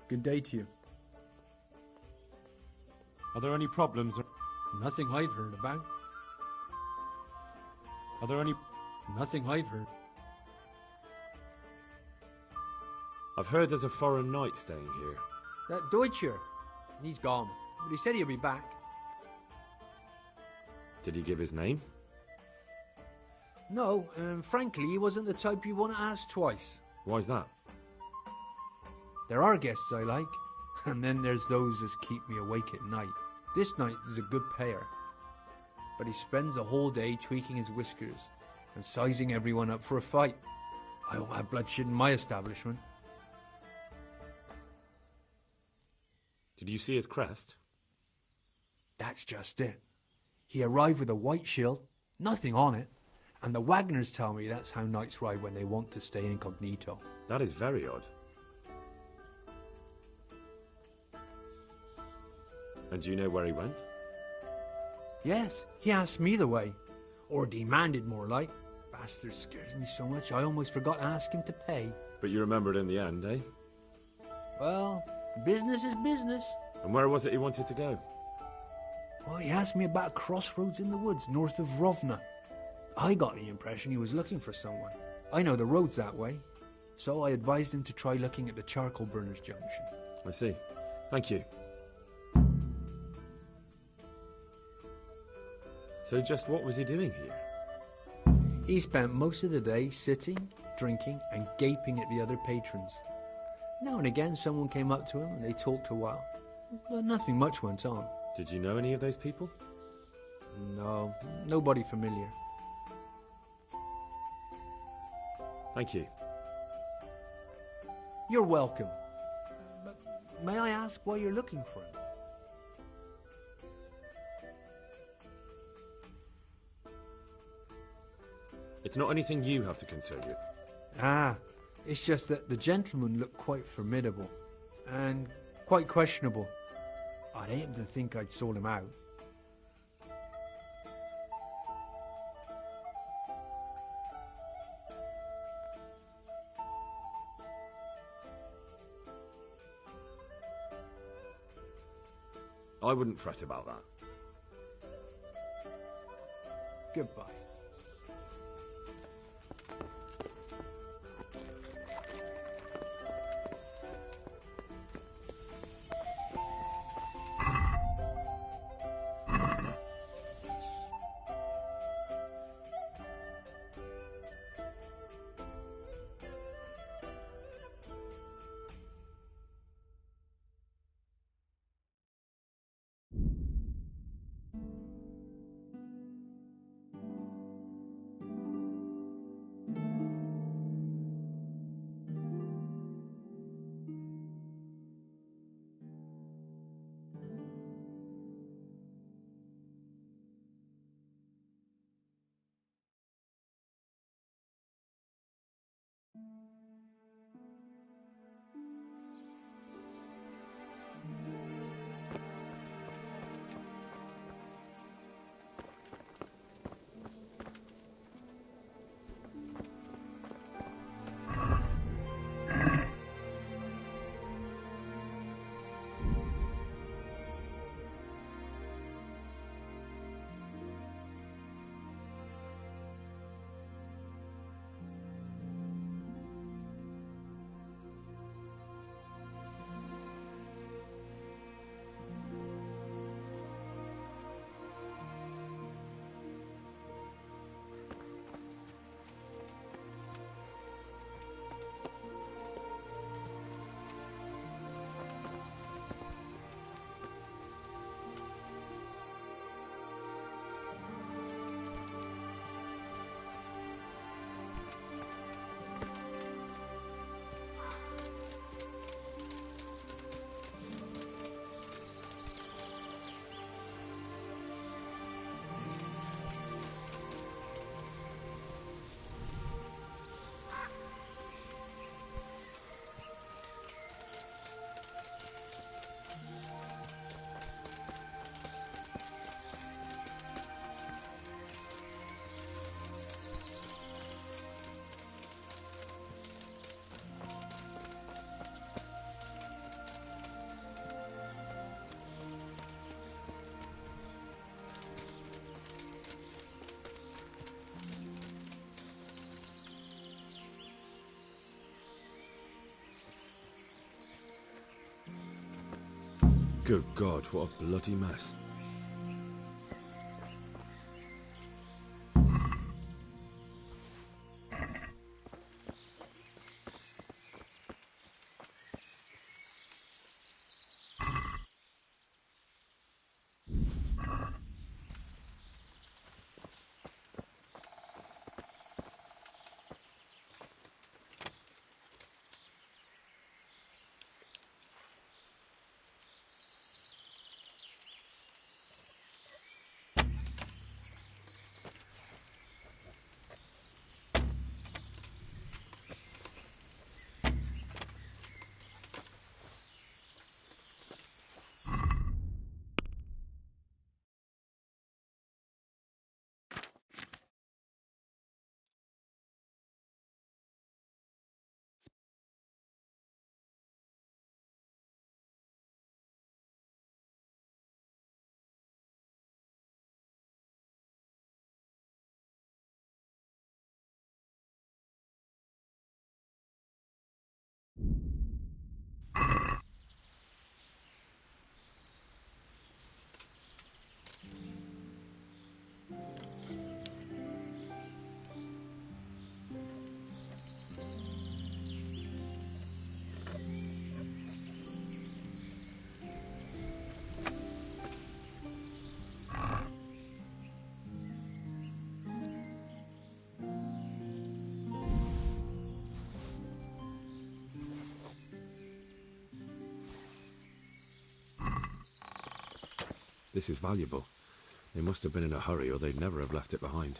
Good day to you. Are there any problems? Nothing I've heard about. Are there any... Nothing I've heard. I've heard there's a foreign knight staying here. That Deutscher. He's gone. But he said he'll be back. Did he give his name? No, frankly, he wasn't the type you want to ask twice. Why's that? There are guests I like, and then there's those that keep me awake at night. This knight is a good payer, but he spends the whole day tweaking his whiskers and sizing everyone up for a fight. I don't have bloodshed in my establishment. Did you see his crest? That's just it. He arrived with a white shield, nothing on it, and the Wagners tell me that's how knights ride when they want to stay incognito. That is very odd. And do you know where he went? Yes, he asked me the way. Or demanded, more like. Bastard scares me so much I almost forgot to ask him to pay. But you remembered in the end, eh? Well, business is business. And where was it he wanted to go? Well, he asked me about a crossroads in the woods north of Rovna. I got the impression he was looking for someone. I know the road's that way. So I advised him to try looking at the charcoal burners junction. I see. Thank you. So just what was he doing here? He spent most of the day sitting, drinking, and gaping at the other patrons. Now and again someone came up to him and they talked a while, but nothing much went on. Did you know any of those people? No, nobody familiar. Thank you. You're welcome. But may I ask why you're looking for him? It's not anything you have to concern you. Ah, it's just that the gentleman looked quite formidable and quite questionable. I'd hate him to think I'd sold him out. I wouldn't fret about that. Goodbye. Good God, what a bloody mess. This is valuable. They must have been in a hurry or they'd never have left it behind.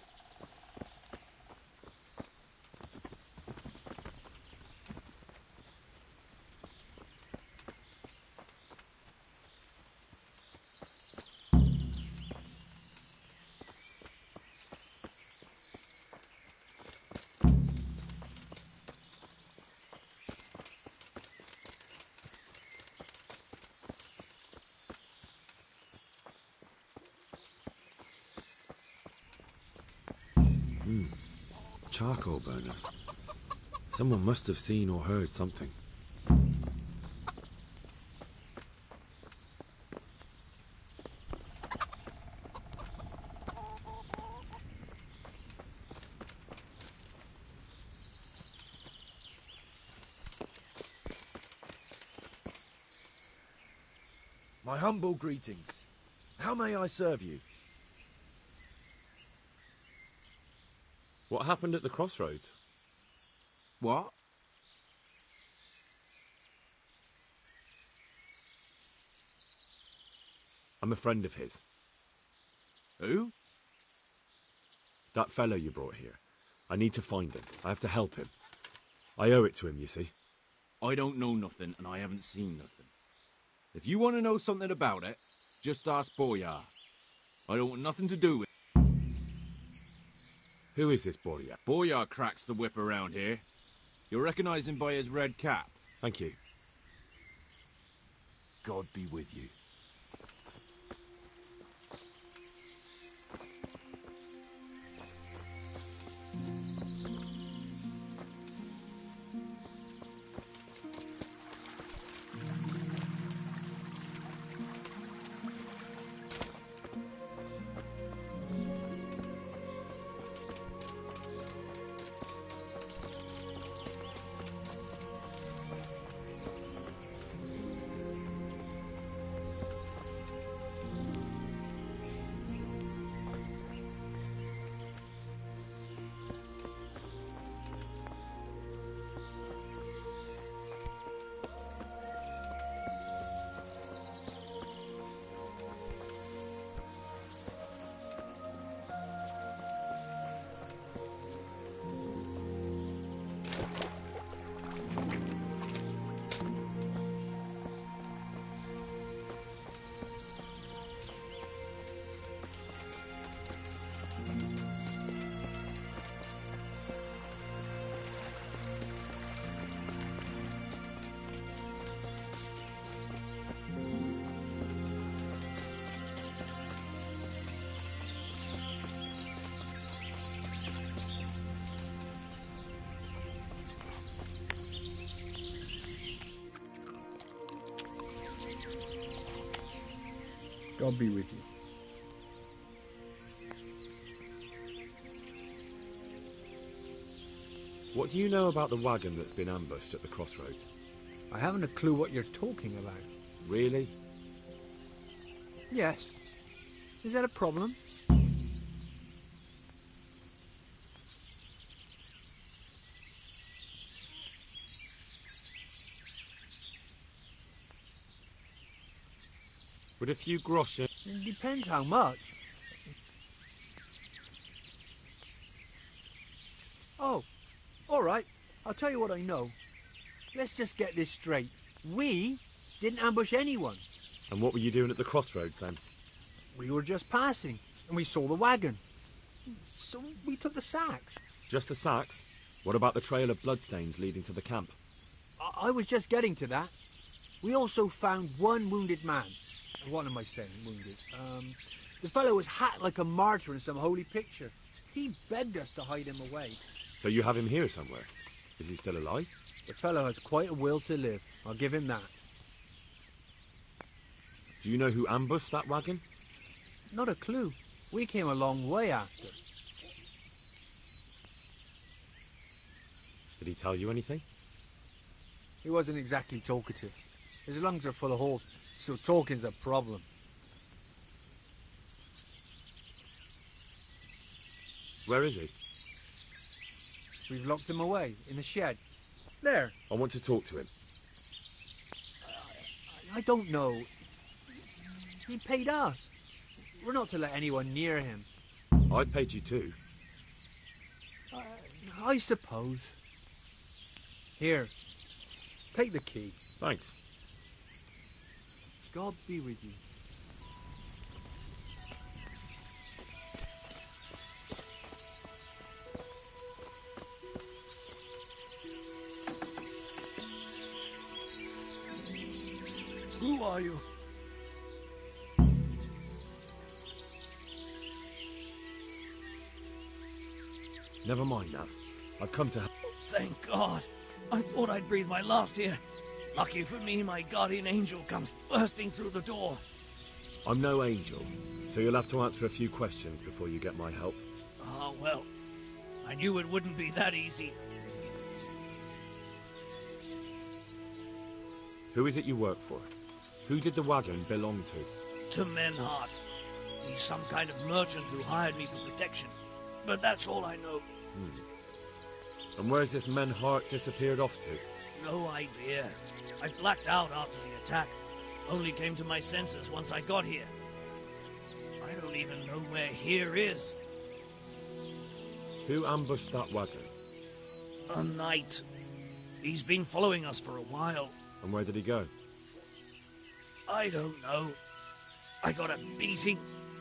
Charcoal burners. Someone must have seen or heard something. My humble greetings. How may I serve you? What happened at the crossroads? What? I'm a friend of his. Who? That fellow you brought here. I need to find him. I have to help him. I owe it to him, you see. I don't know nothing, and I haven't seen nothing. If you want to know something about it, just ask Boyar. I don't want nothing to do with it. Who is this Boyar? Boyar cracks the whip around here. You'll recognize him by his red cap. Thank you. God be with you. God be with you. What do you know about the wagon that's been ambushed at the crossroads? I haven't a clue what you're talking about. Really? Yes. Is that a problem? With a few groschen... It depends how much. Oh, all right. I'll tell you what I know. Let's just get this straight. We didn't ambush anyone. And what were you doing at the crossroads then? We were just passing, and we saw the wagon. So we took the sacks. Just the sacks? What about the trail of bloodstains leading to the camp? I was just getting to that. We also found one wounded man. What am I saying, wounded? The fellow was hacked like a martyr in some holy picture. He begged us to hide him away. So you have him here somewhere? Is he still alive? The fellow has quite a will to live. I'll give him that. Do you know who ambushed that wagon? Not a clue. We came a long way after. Did he tell you anything? He wasn't exactly talkative. His lungs are full of holes, so talking's a problem. Where is he? We've locked him away, in the shed. There. I want to talk to him. I don't know. He paid us. We're not to let anyone near him. I paid you too. I suppose. Here. Take the key. Thanks. God be with you. Who are you? Never mind that. I've come to... Thank God. I thought I'd breathe my last here. Lucky for me, my guardian angel comes bursting through the door. I'm no angel, so you'll have to answer a few questions before you get my help. Ah, well. I knew it wouldn't be that easy. Who is it you work for? Who did the wagon belong to? To Menhart. He's some kind of merchant who hired me for protection. But that's all I know. And where's this Menhart disappeared off to? No idea. I blacked out after the attack. Only came to my senses once I got here. I don't even know where here is. Who ambushed that wagon? A knight. He's been following us for a while. And where did he go? I don't know. I got a beating,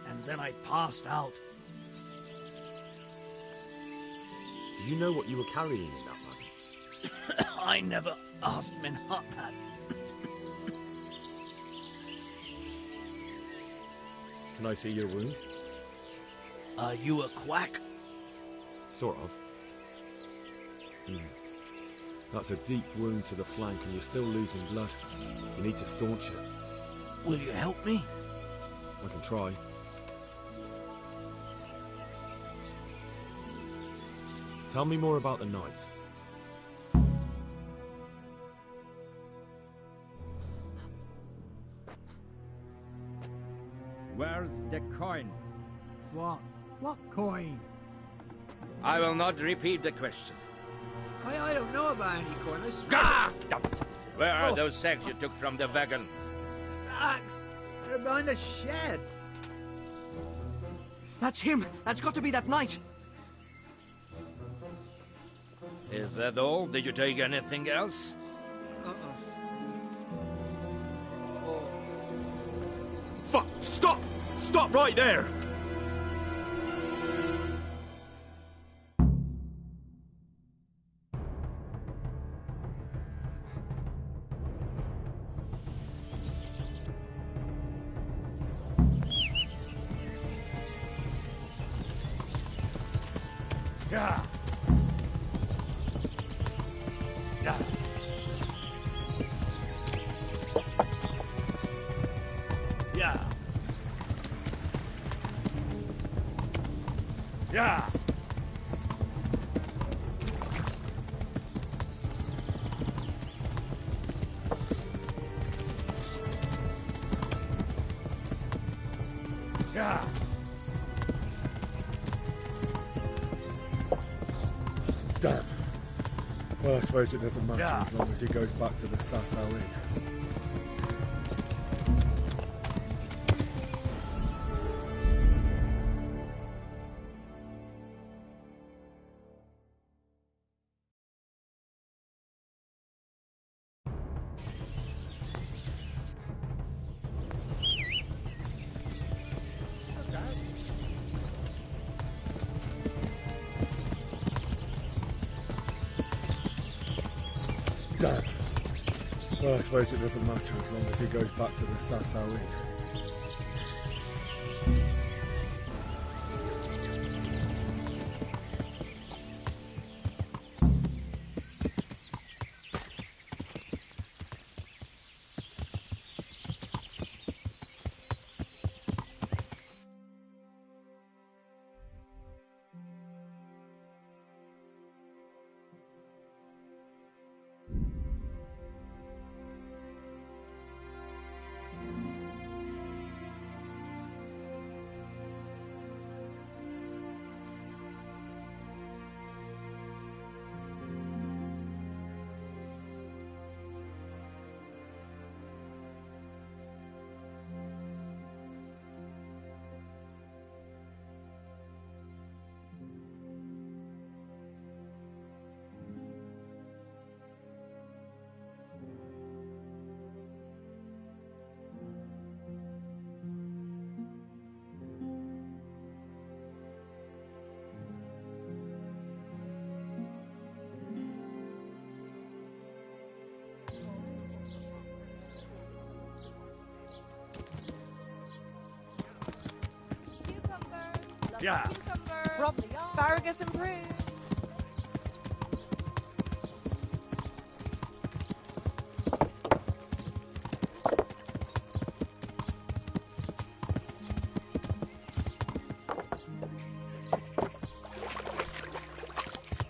and then I passed out. Do you know what you were carrying in that wagon? I never asked Menhart that. Can I see your wound? Are you a quack? Sort of. That's a deep wound to the flank and you're still losing blood. You need to staunch it. Will you help me? I can try. Tell me more about the night. Where's the coin? What? What coin? I will not repeat the question. I don't know about any coin. I swear. Ah! Where are those sacks you took from the wagon? Sacks? They're behind the shed. That's him. That's got to be that knight. Is that all? Did you take anything else? Fuck! Stop! Stop right there! Yeah. Yeah. Yeah. Damn. Well, I suppose it doesn't matter Yeah. as long as he goes back to the Sasau Inn. Damn. Well, I suppose it doesn't matter as long as he goes back to the Sasau Inn. Yeah. Probably asparagus and prunes.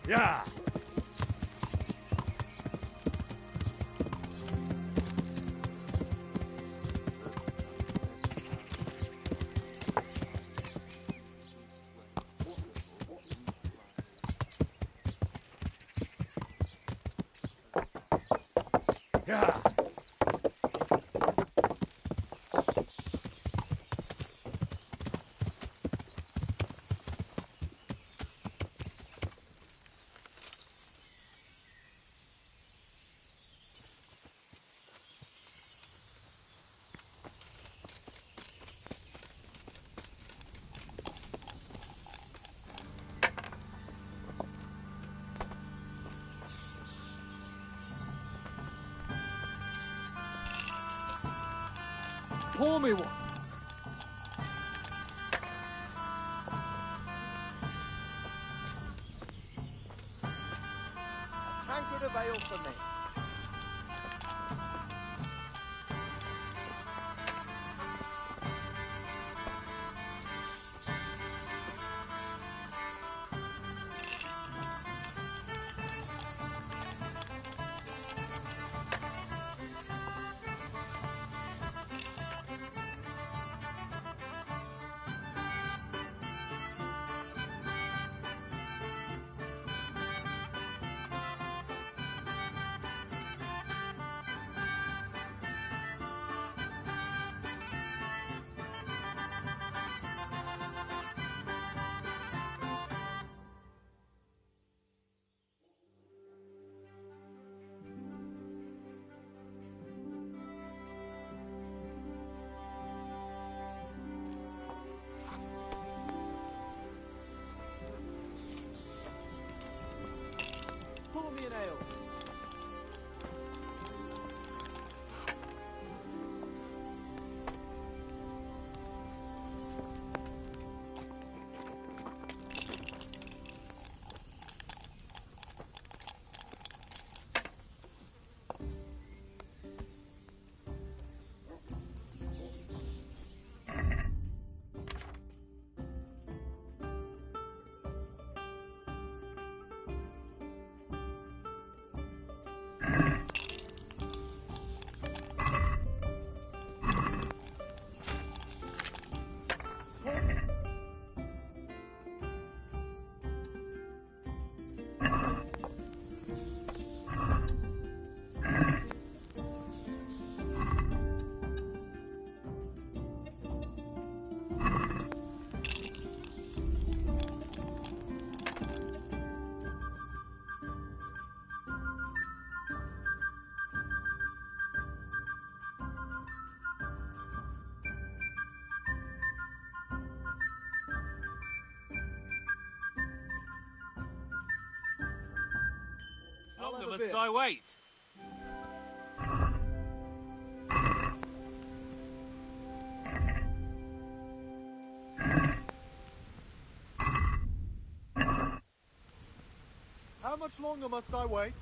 Yeah. Yeah. Pour me one. Tankard of ale for me. longer a must bit. I wait? How much longer must I wait?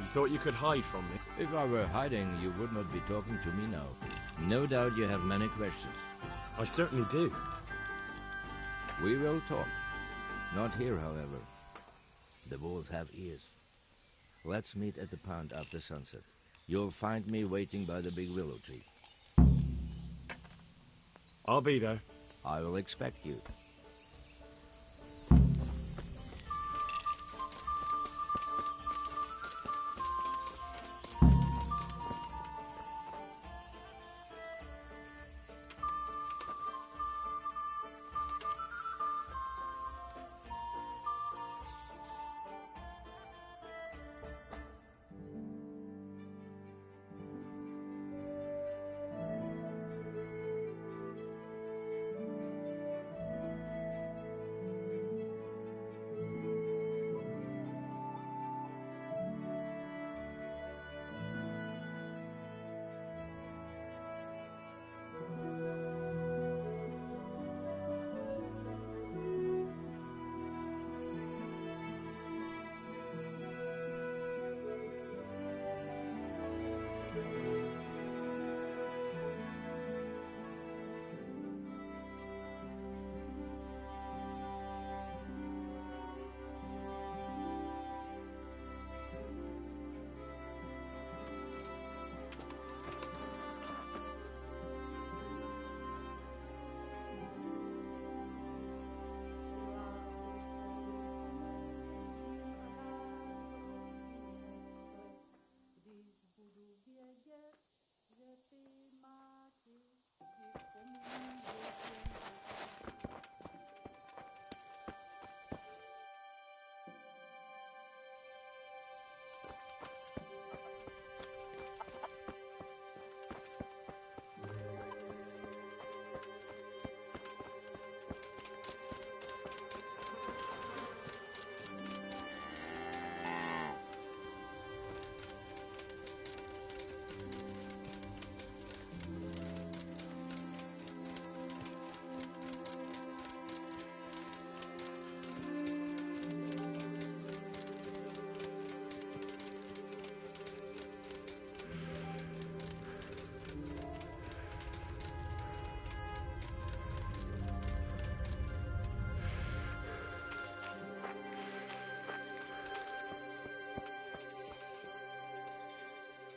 You thought you could hide from me? If I were hiding, you would not be talking to me now. No doubt you have many questions. I certainly do. We will talk. Not here, however. The wolves have ears. Let's meet at the pond after sunset. You'll find me waiting by the big willow tree. I'll be there. I will expect you.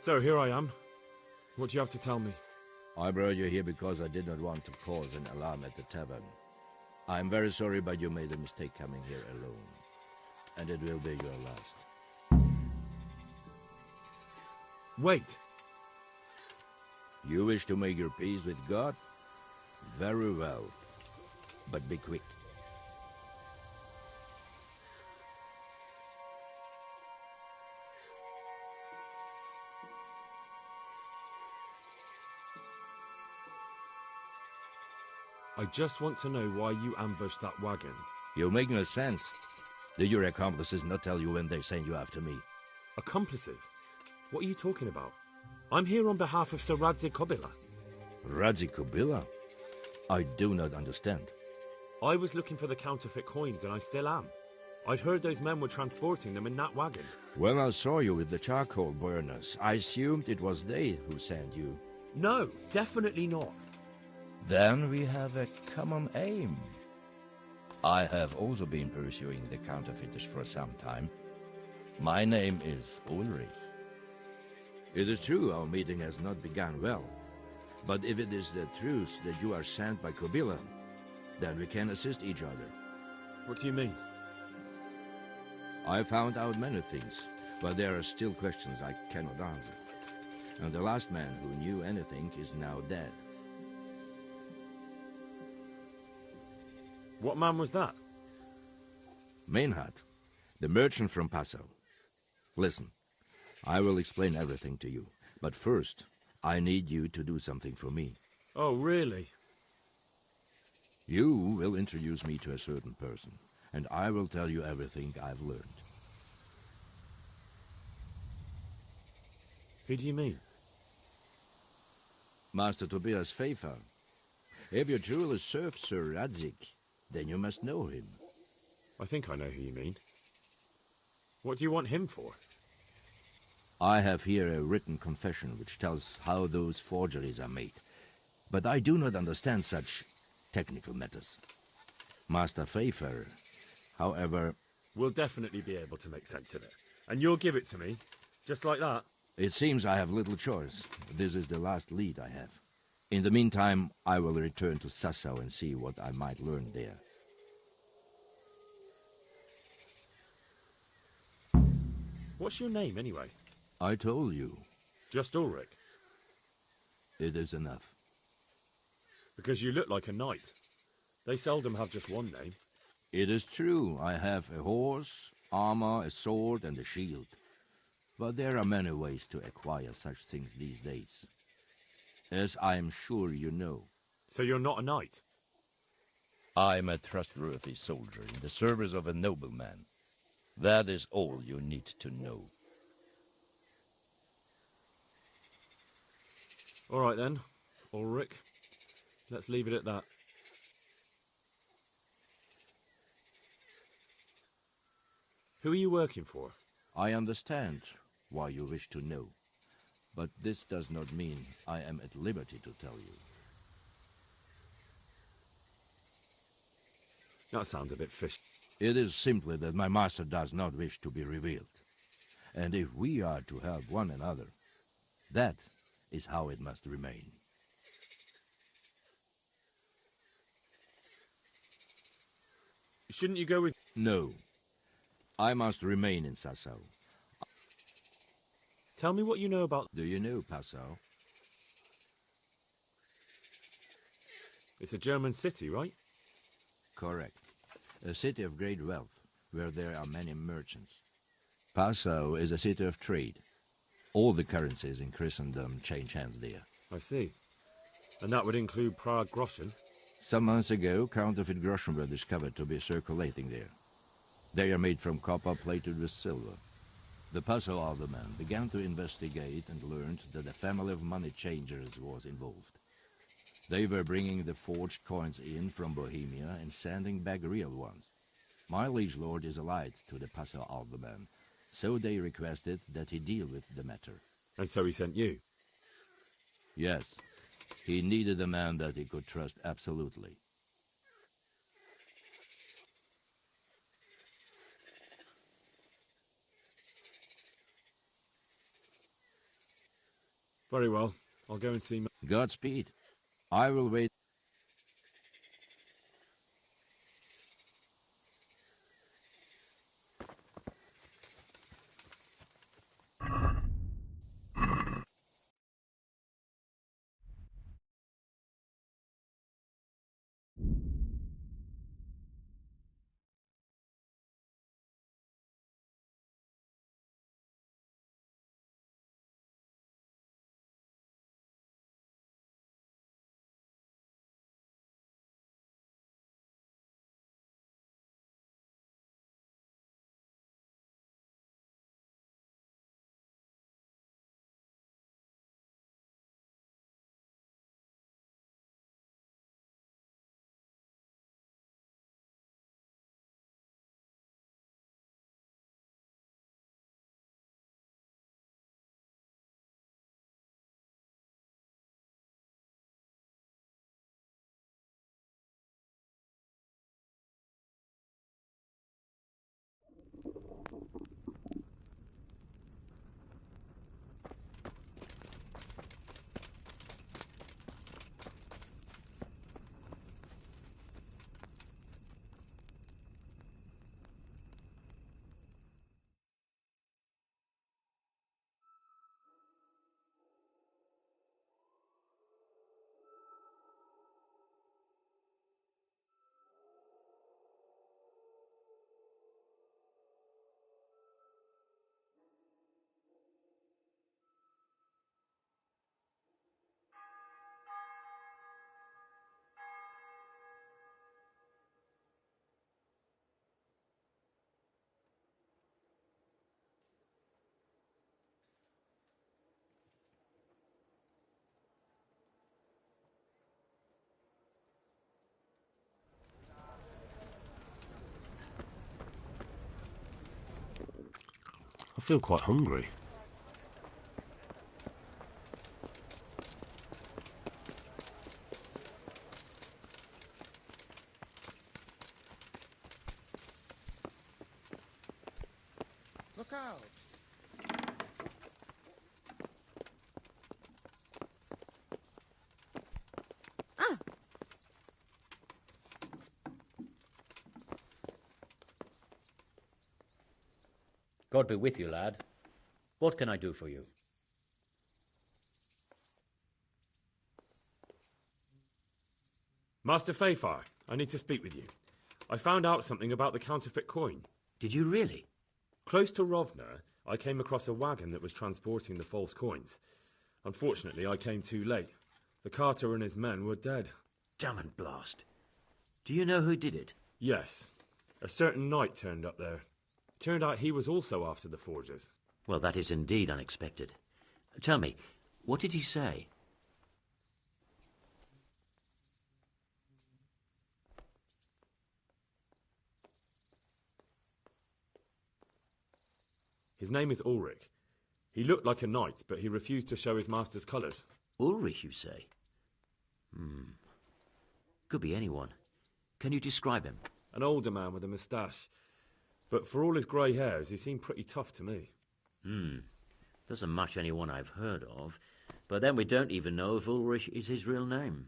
So here I am. What do you have to tell me? I brought you here because I did not want to cause an alarm at the tavern. I'm very sorry, but you made a mistake coming here alone. And it will be your last. Wait! You wish to make your peace with God? Very well. But be quick. I just want to know why you ambushed that wagon. You make no sense. Did your accomplices not tell you when they sent you after me? Accomplices? What are you talking about? I'm here on behalf of Sir Radzig Kobyla. Radzig Kobyla? I do not understand. I was looking for the counterfeit coins, and I still am. I'd heard those men were transporting them in that wagon. When I saw you with the charcoal burners, I assumed it was they who sent you. No, definitely not. Then we have a common aim. I have also been pursuing the counterfeiters for some time. My name is Ulrich. It is true our meeting has not begun well, but if it is the truth that you are sent by Kobyla, then we can assist each other. What do you mean? I found out many things, but there are still questions I cannot answer. And the last man who knew anything is now dead. What man was that? Meinhard, the merchant from Passau. Listen, I will explain everything to you, but first, I need you to do something for me. Oh, really? You will introduce me to a certain person, and I will tell you everything I've learned. Who do you mean? Master Tobias Pfeiffer. If you truly serve Sir Radzig, then you must know him. I think I know who you mean. What do you want him for? I have here a written confession which tells how those forgeries are made, but I do not understand such technical matters. Master Pfeiffer, however... We'll definitely be able to make sense of it. And you'll give it to me, just like that? It seems I have little choice. This is the last lead I have. In the meantime, I will return to Sassau and see what I might learn there. What's your name, anyway? I told you. Just Ulrich? It is enough. Because you look like a knight. They seldom have just one name. It is true. I have a horse, armor, a sword, and a shield. But there are many ways to acquire such things these days. As I am sure you know. So you're not a knight? I am a trustworthy soldier in the service of a nobleman. That is all you need to know. All right then, Ulrich. Let's leave it at that. Who are you working for? I understand why you wish to know, but this does not mean I am at liberty to tell you. That sounds a bit fishy. It is simply that my master does not wish to be revealed. And if we are to help one another, that is how it must remain. Shouldn't you go with... No. I must remain in Sassau. Tell me what you know about... Do you know Passau? It's a German city, right? Correct. A city of great wealth, where there are many merchants. Passau is a city of trade. All the currencies in Christendom change hands there. I see. And that would include Prague groschen? Some months ago, counterfeit groschen were discovered to be circulating there. They are made from copper plated with silver. The Passau alderman began to investigate and learned that a family of money changers was involved. They were bringing the forged coins in from Bohemia and sending back real ones. My liege lord is allied to the Passau alderman, so they requested that he deal with the matter. And so he sent you? Yes. He needed a man that he could trust absolutely. Very well. I'll go and see... Godspeed. I will wait. I feel quite hungry. Look out! God be with you, lad. What can I do for you? Master Fayfire, I need to speak with you. I found out something about the counterfeit coin. Did you really? Close to Rovna, I came across a wagon that was transporting the false coins. Unfortunately, I came too late. The carter and his men were dead. Damn and blast. Do you know who did it? Yes. A certain knight turned up there. Turned out he was also after the forgers. Well, that is indeed unexpected. Tell me, what did he say? His name is Ulrich. He looked like a knight, but he refused to show his master's colours. Ulrich, you say? Could be anyone. Can you describe him? An older man with a moustache. But for all his grey hairs, he seemed pretty tough to me. Doesn't match anyone I've heard of. But then we don't even know if Ulrich is his real name.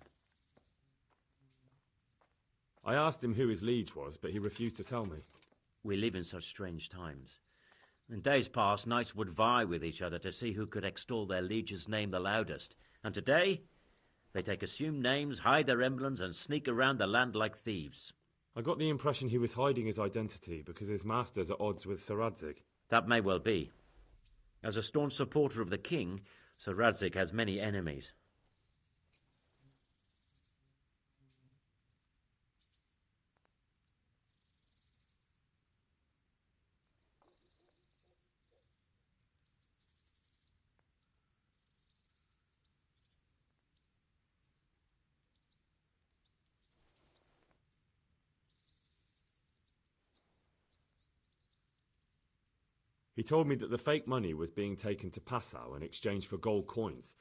I asked him who his liege was, but he refused to tell me. We live in such strange times. In days past, knights would vie with each other to see who could extol their liege's name the loudest. And today, they take assumed names, hide their emblems, and sneak around the land like thieves. I got the impression he was hiding his identity because his master's at odds with Sir Radzig. That may well be. As a staunch supporter of the king, Sir Radzig has many enemies. He told me that the fake money was being taken to Passau in exchange for gold coins,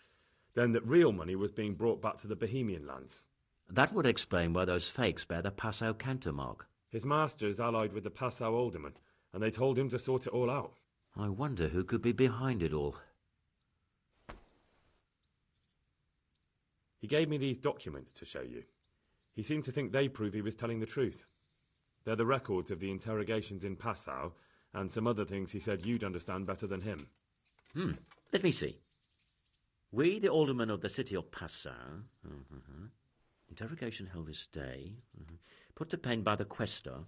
then that real money was being brought back to the Bohemian lands. That would explain why those fakes bear the Passau countermark. His master's allied with the Passau alderman, and they told him to sort it all out. I wonder who could be behind it all. He gave me these documents to show you. He seemed to think they prove he was telling the truth. They're the records of the interrogations in Passau, and some other things he said you'd understand better than him. Let me see. We, the aldermen of the city of Passau, interrogation held this day, put to pen by the quaestor.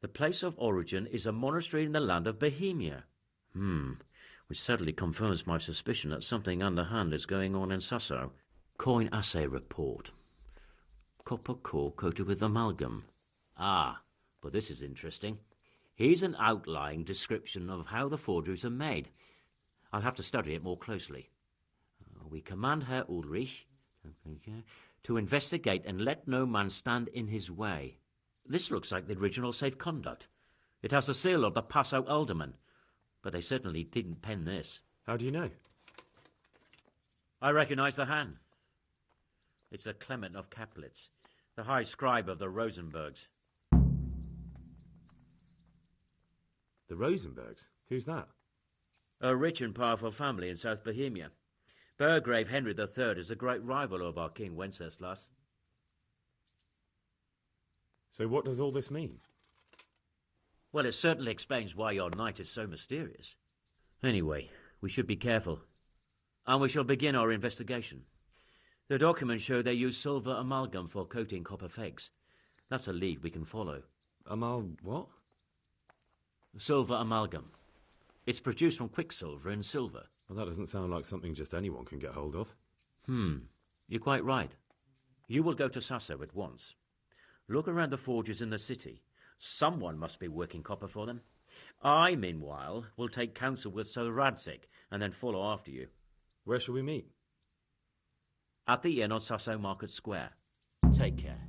The place of origin is a monastery in the land of Bohemia. Which certainly confirms my suspicion that something underhand is going on in Sasso. Coin assay report. Copper core coated with amalgam. But this is interesting. Here's an outlying description of how the forgeries are made. I'll have to study it more closely. We command Herr Ulrich to investigate and let no man stand in his way. This looks like the original safe conduct. It has the seal of the Passau alderman, but they certainly didn't pen this. How do you know? I recognise the hand. It's a Clement of Caplitz, the high scribe of the Rosenbergs. The Rosenbergs? Who's that? A rich and powerful family in South Bohemia. Burgrave Henry III is a great rival of our King Wenceslaus. So what does all this mean? Well, it certainly explains why your knight is so mysterious. Anyway, we should be careful. And we shall begin our investigation. The documents show they use silver amalgam for coating copper fakes. That's a lead we can follow. What? Silver amalgam. It's produced from quicksilver and silver. Well, that doesn't sound like something just anyone can get hold of. You're quite right. You will go to Sasso at once. Look around the forges in the city. Someone must be working copper for them. I, meanwhile, will take counsel with Sir Radzig and then follow after you. Where shall we meet? At the inn on Sasso Market Square. Take care.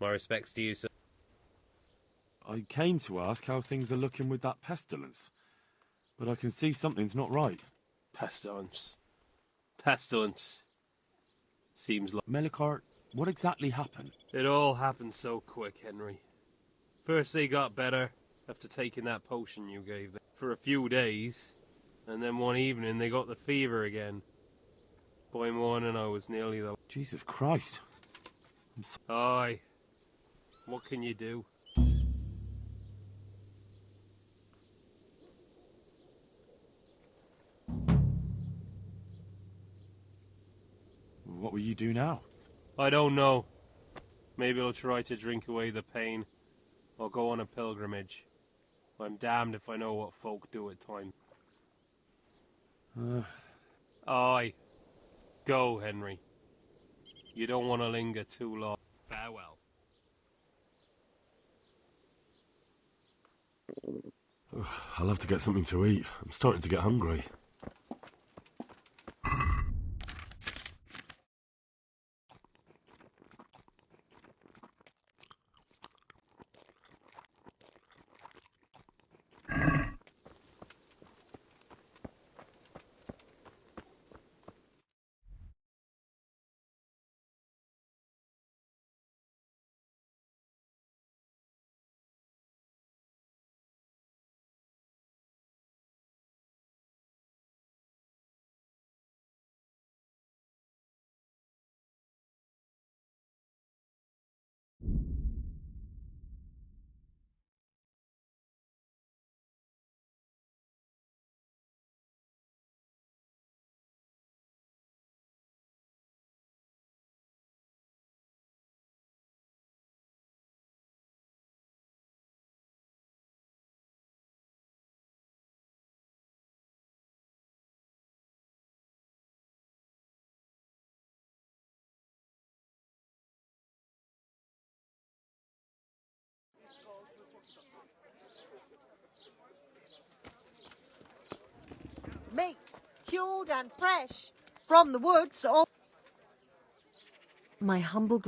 My respects to you, sir. I came to ask how things are looking with that pestilence, but I can see something's not right. Pestilence. Pestilence. Seems like... Melikar, what exactly happened? It all happened so quick, Henry. First they got better after taking that potion you gave them for a few days, and then one evening they got the fever again. By morning I was nearly the... Jesus Christ. Aye. What can you do? What will you do now? I don't know. Maybe I'll try to drink away the pain, or go on a pilgrimage. I'm damned if I know what folk do at times. Aye. Go, Henry. You don't want to linger too long. Farewell. I'll have to get something to eat. I'm starting to get hungry. Meat, cured and fresh, from the woods or... My humble...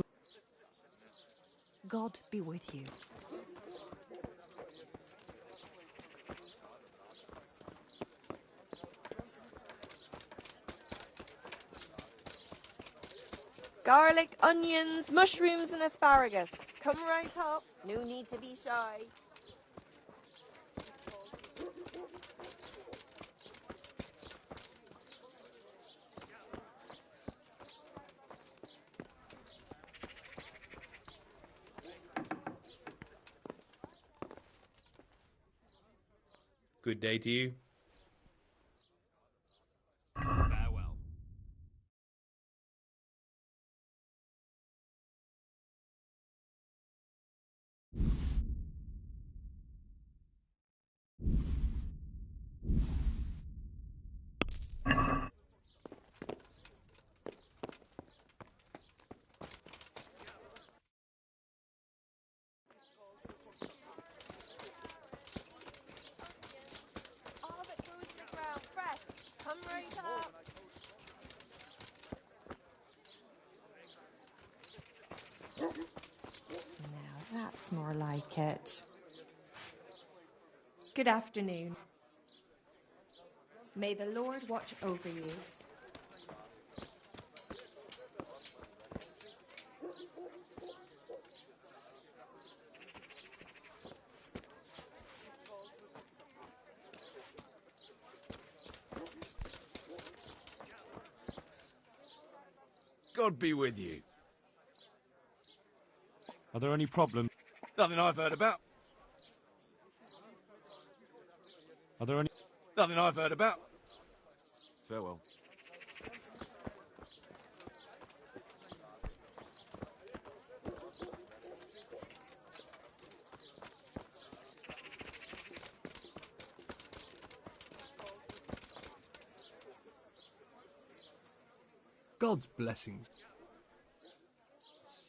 God be with you. Garlic, onions, mushrooms and asparagus. Come right up. No need to be shy. Good day to you. Farewell. All that goes to the ground fresh. Come right up. Now that's more like it. Good afternoon. May the Lord watch over you. God be with you. Are there any problems? Nothing I've heard about. Are there any... Nothing I've heard about. Farewell. God's blessings.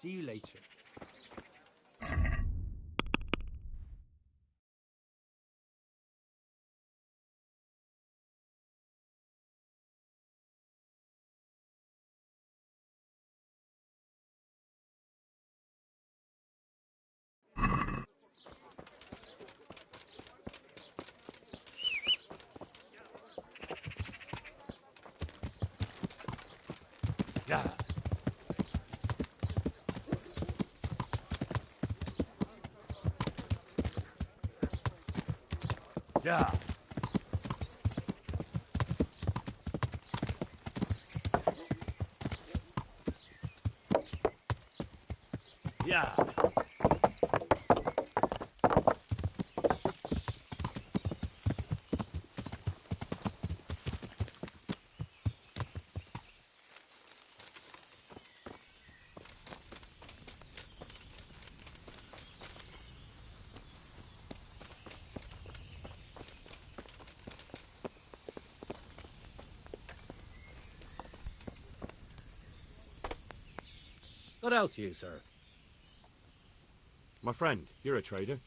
See you later. Yeah. Yeah. Yeah. What else you, sir? My friend, you're a trader.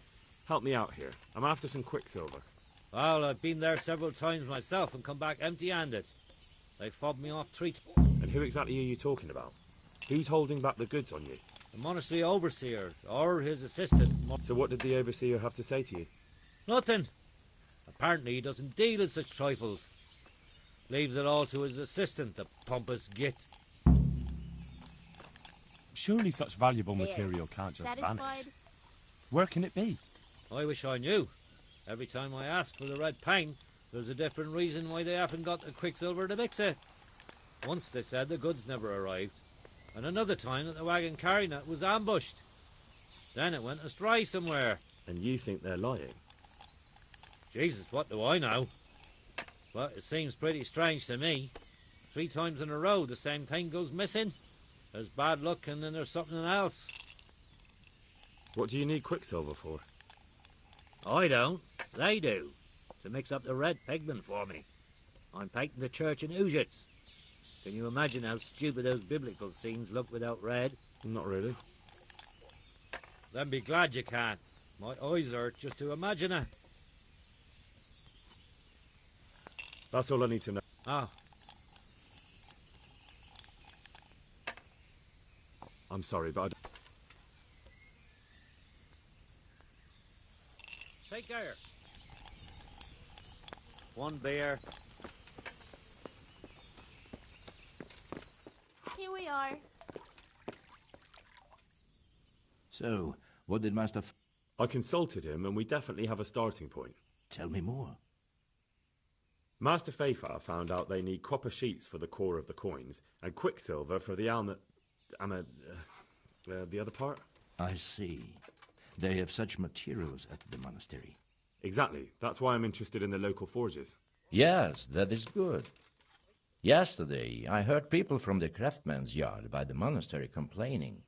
Help me out here. I'm after some quicksilver. Well, I've been there several times myself and come back empty-handed. They fobbed me off 3 times. And who exactly are you talking about? Who's holding back the goods on you? The monastery overseer, or his assistant. So what did the overseer have to say to you? Nothing. Apparently he doesn't deal in such trifles. Leaves it all to his assistant, the pompous git. Surely such valuable material can't just vanish. Where can it be? I wish I knew. Every time I ask for the red paint, there's a different reason why they haven't got the quicksilver to mix it. Once they said the goods never arrived, and another time that the wagon carrying it was ambushed. Then it went astray somewhere. And you think they're lying? Jesus, what do I know? But it seems pretty strange to me. 3 times in a row the same thing goes missing. There's bad luck and then there's something else. What do you need quicksilver for? I don't. They do. To mix up the red pigment for me. I'm painting the church in Ujits. Can you imagine how stupid those biblical scenes look without red? Not really. Then be glad you can. My eyes hurt just to imagine it. That's all I need to know. Ah. I'm sorry, but Take care. 1 beer. Here we are. So, what did Master I consulted him, and we definitely have a starting point. Tell me more. Master Fafar found out they need copper sheets for the core of the coins, and quicksilver for the the other part? I see. They have such materials at the monastery. Exactly. That's why I'm interested in the local forges. Yes, that is good. Yesterday, I heard people from the craftsman's yard by the monastery complaining.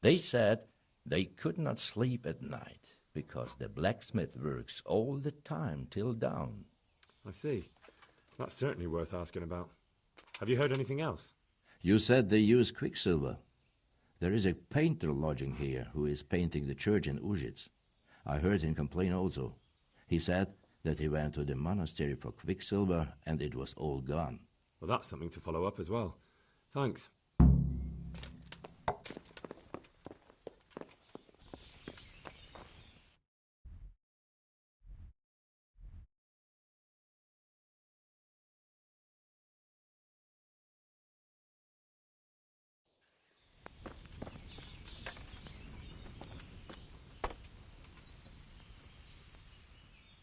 They said they could not sleep at night because the blacksmith works all the time till dawn. I see. That's certainly worth asking about. Have you heard anything else? You said they use quicksilver. There is a painter lodging here who is painting the church in Ujits. I heard him complain also. He said that he went to the monastery for quicksilver and it was all gone. Well, that's something to follow up as well. Thanks.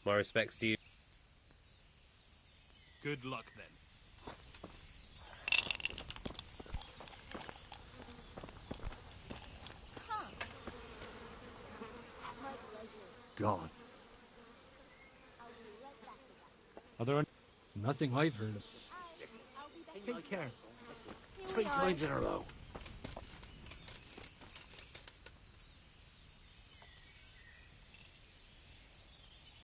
My respects to you. Good luck, then. God. Are there any... Nothing I've heard of. Take care. 3 times in a row.